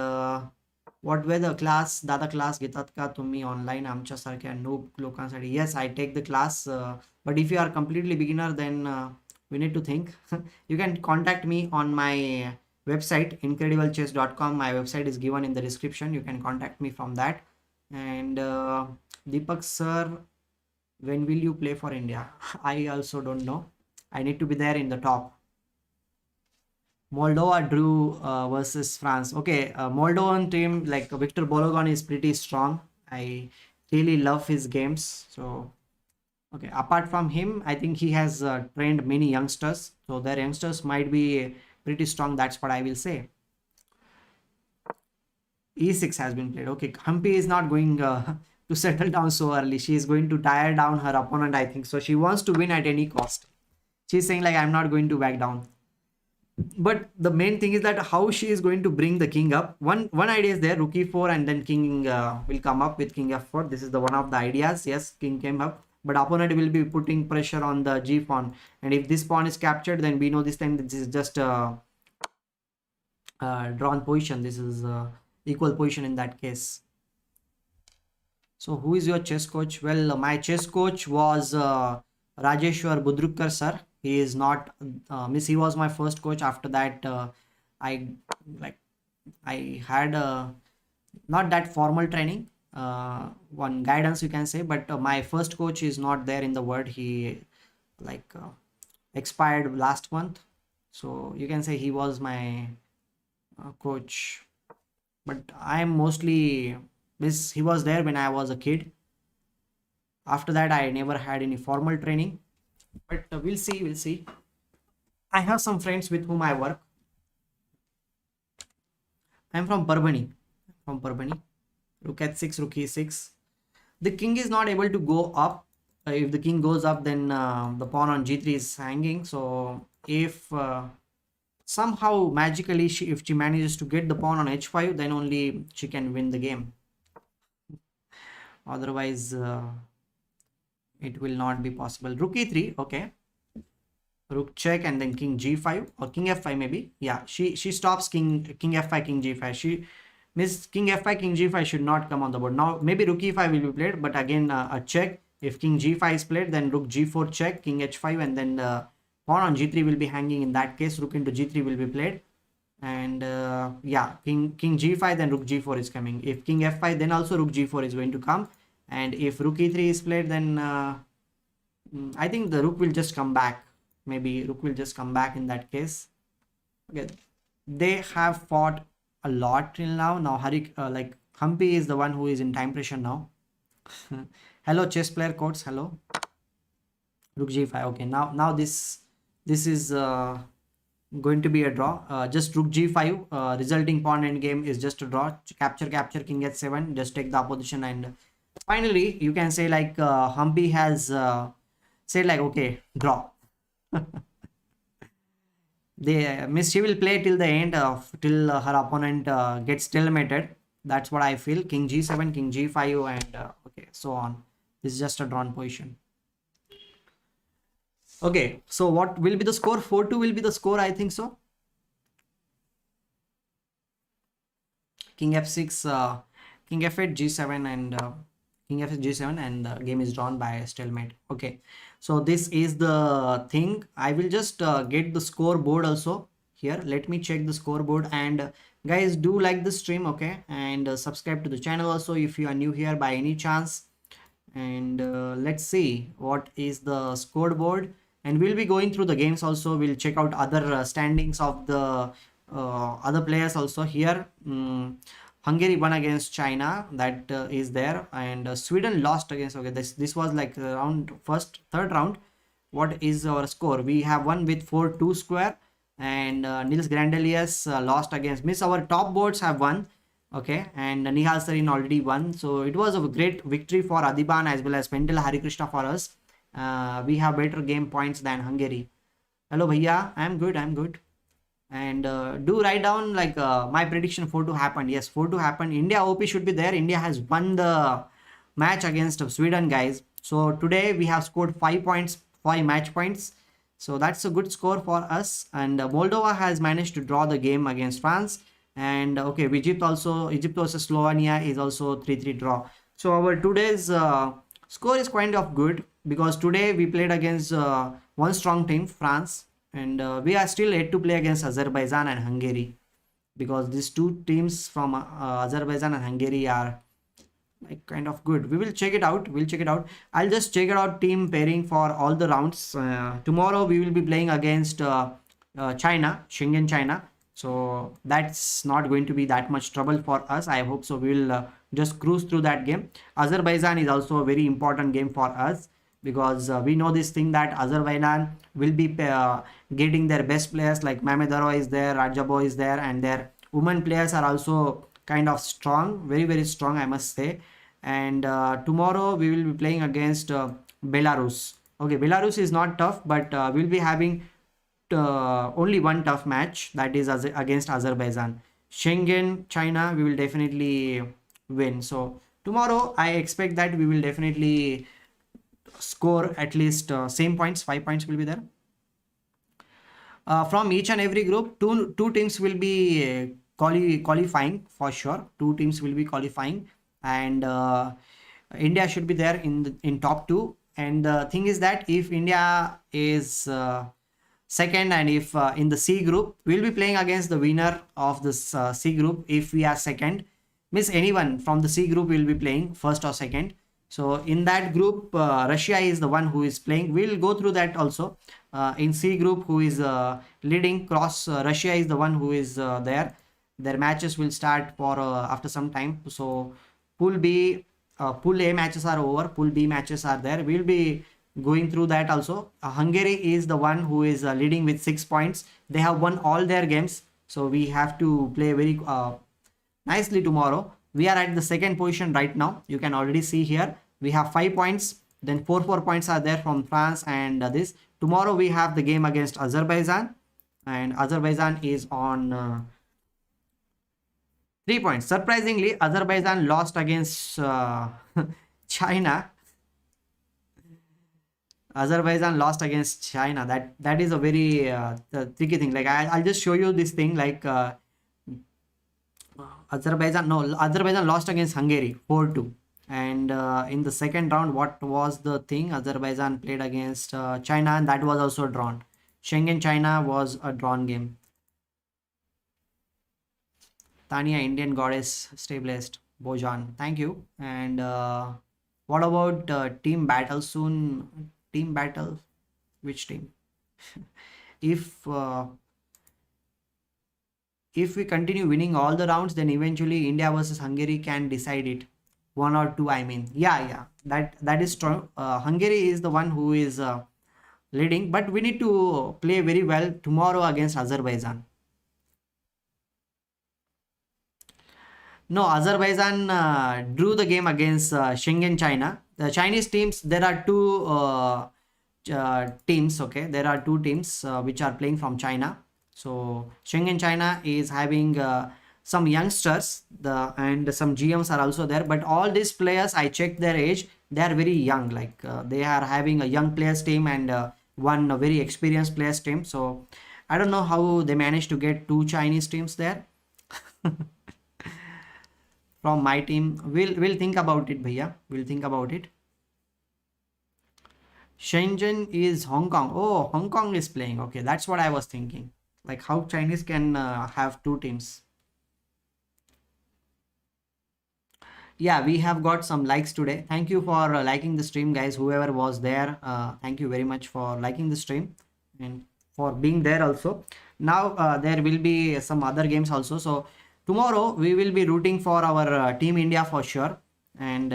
what were the class? Dada class घेतात का तुम्ही online आमच्यासारख्या noob लोकांसाठी? Yes, I take the class. But if you are completely beginner, then we need to think. You can contact me on my website, incrediblechess.com. My website is given in the description. You can contact me from that. And Deepak sir, when will you play for India? I also don't know. I need to be there in the top. Moldova drew versus France. Okay, Moldovan team like Victor Bologan is pretty strong. I really love his games. So, okay, apart from him, I think he has trained many youngsters. So their youngsters might be pretty strong. That's what I will say. E6 has been played. Okay, Humpy is not going to settle down so early. She is going to tire down her opponent, I think. So she wants to win at any cost. She's saying like, I'm not going to back down. But the main thing is that how she is going to bring the king up. One idea is there, rook e4, and then king will come up with king f4. This is the one of the ideas. Yes, king came up, but opponent will be putting pressure on the g pawn, and if this pawn is captured, then we know this time this is just a drawn position. This is equal position in that case. So who is your chess coach? Well, my chess coach was Rajeshwar Budrukkar sir. He is not he was my first coach. After that I had not that formal training, one guidance you can say, but my first coach is not there in the world. He expired last month, so you can say he was my coach, but I am mostly he was there when I was a kid. After that I never had any formal training, but we'll see. I have some friends with whom I work. I'm from Parbhani. Rook h6, rook e6. The king is not able to go up. If the king goes up, then the pawn on g3 is hanging. So if somehow magically if she manages to get the pawn on h5, then only she can win the game. Otherwise it will not be possible. Rook e3. Okay, rook check, and then king g5 or king f5 maybe. Yeah, she stops king f5, king g5. She miss king f5, king g5 should not come on the board. Now maybe rook e5 will be played, but again a check. If king g5 is played, then rook g4 check, king h5, and then pawn on g3 will be hanging. In that case, rook into g3 will be played, and yeah, king g5, then rook g4 is coming. If king f5, then also rook g4 is going to come, and if rook e3 is played, then I think the rook will just come back. Maybe rook will just come back in that case. Okay, they have fought a lot till now. Now Harika, Humpy is the one who is in time pressure now. Hello, chess player codes. Hello. Rook g5. Okay, now this is going to be a draw. Just rook g5. Resulting pawn end game is just a draw. Capture king h7. Just take the opposition, and finally you can say like Humpy has said like, okay, draw. They miss, she will play till the end of till her opponent gets stalemated. That's what I feel. King g7, king g5, and okay, so on. This is just a drawn position. Okay, so what will be the score? 4-2 will be the score, I think so. King f6, king f8, g7, and king f8, g7, and the game is drawn by stalemate. Okay, so this is the thing. I will just get the scoreboard also here. Let me check the scoreboard, and guys, do like the stream, okay, and subscribe to the channel also if you are new here by any chance. And let's see what is the scoreboard, and we'll be going through the games also. We'll check out other standings of the other players also here. Hungary won against China, that is there, and Sweden lost against, okay, this was like round third round. What is our score? We have won with 4-2 square, and Nils Grandelius lost against, miss, our top boards have won. Okay, and Nihal, Sarin already won. So it was a great victory for Adhiban as well as Pentala, Harikrishna for us. We have better game points than Hungary. Hello bhaiya, I'm good. And do write down like my prediction 4-2 happened. Yes, 4-2 happened. India OP should be there. India has won the match against Sweden, guys. So today we have scored 5 points, 5 match points. So that's a good score for us. And Moldova has managed to draw the game against France. And okay, Egypt versus Slovenia is also 3-3 draw. So our today's score is kind of good, because today we played against one strong team, France, and we are still yet to play against Azerbaijan and Hungary, because these two teams from Azerbaijan and Hungary are like kind of good. We'll check it out. I'll just check it out team pairing for all the rounds. Tomorrow we will be playing against China, Schengen China. So that's not going to be that much trouble for us. I hope so. We will just cruise through that game. Azerbaijan is also a very important game for us, because we know this thing that Azerbaijan will be getting their best players, like Mamedaro is there, Rajabo is there, and their women players are also kind of strong, very strong, I must say. And tomorrow we will be playing against Belarus. Okay, Belarus is not tough, but we'll be having only one tough match, that is against Azerbaijan. Schengen China we will definitely win. So tomorrow I expect that we will definitely score at least same points, 5 points will be there. From each and every group, two teams will be qualifying for sure. Two teams will be qualifying, and India should be there in top 2. And the thing is that if India is second, and if in the C group, we'll be playing against the winner of this C group. If we are second, miss, anyone from the C group will be playing first or second. So in that group, Russia is the one who is playing. We'll go through that also. In C group, who is leading cross, Russia is the one who is there. Their matches will start for after some time. So pool B, pool A matches are over, pool B matches are there. We'll be going through that also. Hungary is the one who is leading with 6 points. They have won all their games, so we have to play very nicely tomorrow. We are at the second position right now. You can already see here we have 5 points, then 4 points are there from France, and this tomorrow we have the game against Azerbaijan, and Azerbaijan is on 3 points. Surprisingly, Azerbaijan lost against China. Azerbaijan lost against China. That is a very tricky thing. Like I'll just show you this thing. Like Azerbaijan lost against Hungary 4-2. And in the second round, what was the thing? Azerbaijan played against China, and that was also drawn. Schengen China was a drawn game. Tania, Indian goddess, stay blessed. Bojan, thank you. And what about team battle soon? Team battle, which team? if we continue winning all the rounds, then eventually India versus Hungary can decide it. one or two, I mean. Yeah, that is true. Hungary is the one who is leading, but we need to play very well tomorrow against Azerbaijan. No, Azerbaijan drew the game against Schengen China. The Chinese teams, there are two teams, okay? There are two teams which are playing from China. So Schengen China is having some youngsters, and some GMs are also there. But all these players, I checked their age, they are very young. Like they are having a young players team and one very experienced players team. So I don't know how they managed to get two Chinese teams there. From my team, we'll think about it, bhaiya. We'll think about it. Shenzhen is Hong Kong. Oh, Hong Kong is playing. Okay, that's what I was thinking. Like how Chinese can have two teams. Yeah, we have got some likes today. Thank you for liking the stream, guys. Whoever was there, thank you very much for liking the stream and for being there also. Now there will be some other games also. So tomorrow we will be rooting for our team India for sure, and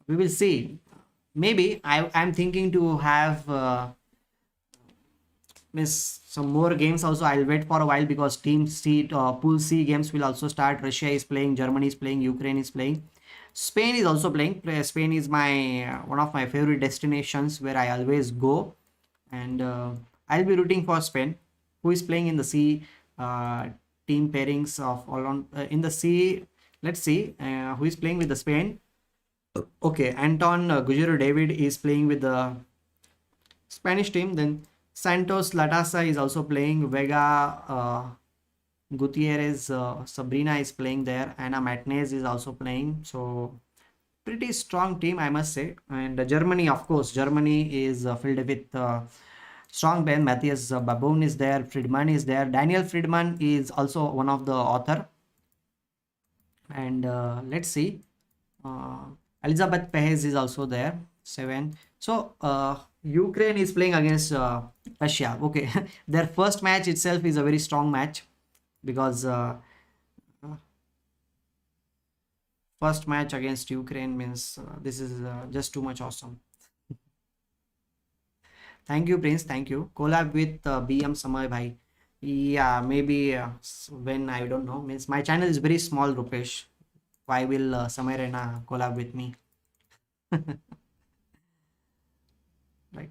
we will see. Maybe I'm thinking to have miss some more games also. I'll wait for a while because team C, pool C games will also start. Russia is playing, Germany is playing, Ukraine is playing, Spain is also playing. Spain is my one of my favorite destinations where I always go, and I'll be rooting for Spain. Who is playing in the C team pairings of all on in the C? Let's see who is playing with the Spain. Okay, Anton Gujrathi David is playing with the Spanish team. Then Santos Latasa is also playing. Vega Gutierrez, Sabrina is playing there. Anna Martinez is also playing. So pretty strong team, I must say. And Germany, of course, Germany is filled with strong band. Matthias Baboon is there. Friedman is there. Daniel Friedman is also one of the author. And let's see. Elizabeth Perez is also there. 7. So Ukraine is playing against Russia. Okay, their first match itself is a very strong match because first match against Ukraine means this is just too much awesome. Thank you, Prince. Thank you. Collab with BM Samay Bhai. Yeah, maybe when I don't know. Means my channel is very small, Rupesh. Why will Samay Rena collab with me? Like,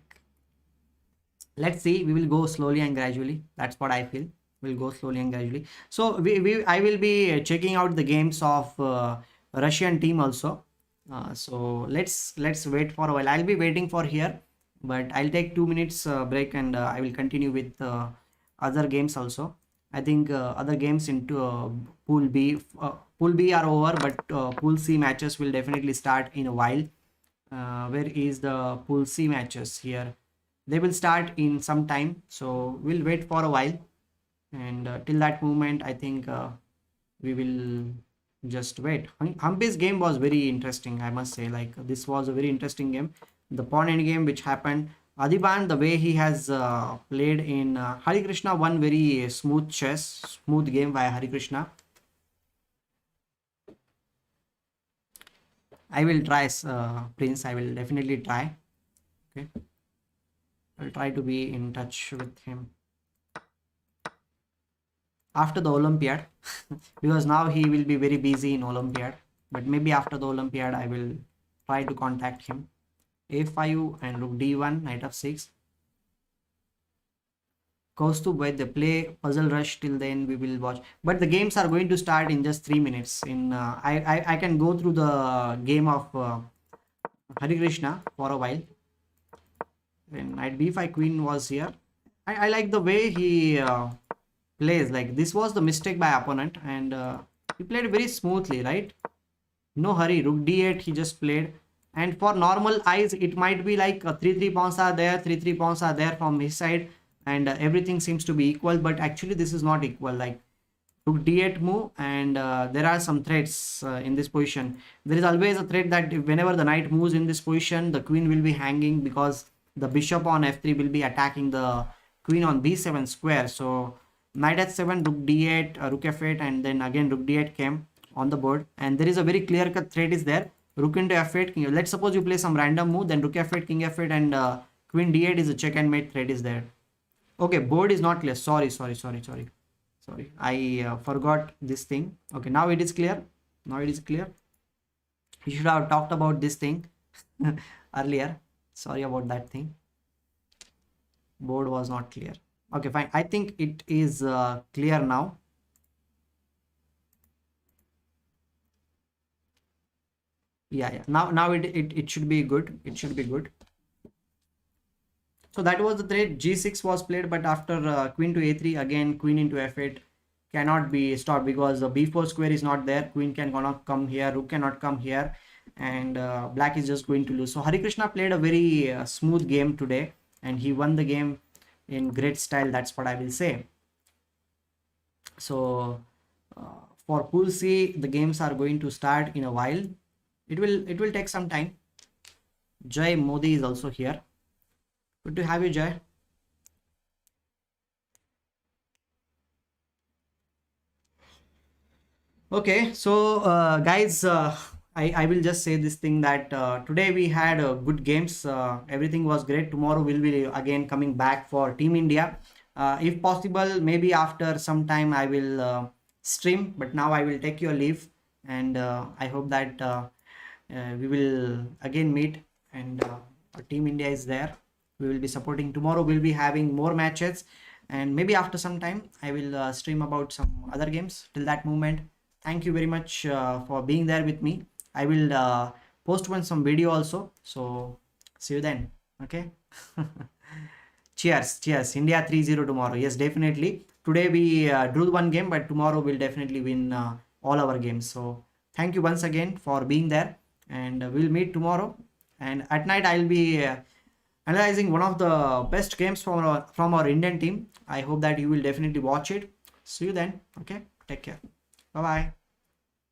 let's see. We will go slowly and gradually. That's what I feel. We'll go slowly and gradually. So I will be checking out the games of Russian team also. So let's wait for a while. I'll be waiting for here, but I'll take 2 minutes break and I will continue with other games also. I think other games into Pool B. Pool B are over, but Pool C matches will definitely start in a while. Where is the Pool C matches here? They will start in some time, so we'll wait for a while, and till that moment I think we will just wait. Humpy's game was very interesting, I must say. Like, this was a very interesting game. The pawn end game which happened, Adhiban, the way he has played in Harikrishna won very smooth game by Harikrishna. I will try, Prince. I will definitely try. Okay, I'll try to be in touch with him after the Olympiad because now he will be very busy in Olympiad. But maybe after the Olympiad, I will try to contact him. A5 and rook d1, knight f6. Kaustubh, by the play puzzle rush. Till then we will watch, but the games are going to start in just 3 minutes. In I can go through the game of Harikrishna for a while. When knight b5 queen was here, I like the way he plays. Like, this was the mistake by opponent, and he played very smoothly, right? No hurry. Rook d8 he just played, and for normal eyes it might be like 3 pawns are there, 3 pawns are there from his side, and everything seems to be equal, but actually this is not equal. Like, rook d8 move, and there are some threats in this position. There is always a threat that whenever the knight moves in this position, the queen will be hanging because the bishop on f3 will be attacking the queen on b7 square. So knight h7, rook d8, rook f8, and then again rook d8 came. on the board, and there is a very clear cut threat is there. Rook into f8, king. Let's suppose you play some random move, then rook f8, king f8, and queen d8 is a check and mate threat is there. Okay, board is not clear. Sorry. I forgot this thing. Okay, now it is clear. Now it is clear. You should have talked about this thing earlier. Sorry about that thing. Board was not clear. Okay, fine. I think it is clear now. Yeah. Now it should be good. It should be good. So that was the threat. G6 was played, but after queen to a3, again queen into f8 cannot be stopped because the b4 square is not there. Queen cannot come here, rook cannot come here, and black is just going to lose. So Harikrishna played a very smooth game today, and he won the game in great style. That's what I will say. So for pool C, the games are going to start in a while. It will take some time. Jay Modi is also here. Good to have you, Jay. Okay, so guys, I will just say this thing that today we had good games. Everything was great. Tomorrow we'll be again coming back for Team India. If possible, maybe after some time I will stream, but now I will take your leave, and I hope that we will again meet, and our Team India is there. We will be supporting. Tomorrow we'll be having more matches, and maybe after some time I will stream about some other games. Till that moment, thank you very much for being there with me. I will post some video also, so see you then. Okay. Cheers India 3-0 tomorrow. Yes, definitely. Today we drew one game, but tomorrow we'll definitely win all our games. So thank you once again for being there, and we'll meet tomorrow. And at night I'll be analyzing one of the best games from our Indian team. I hope that you will definitely watch it. See you then. Okay, take care. Bye bye.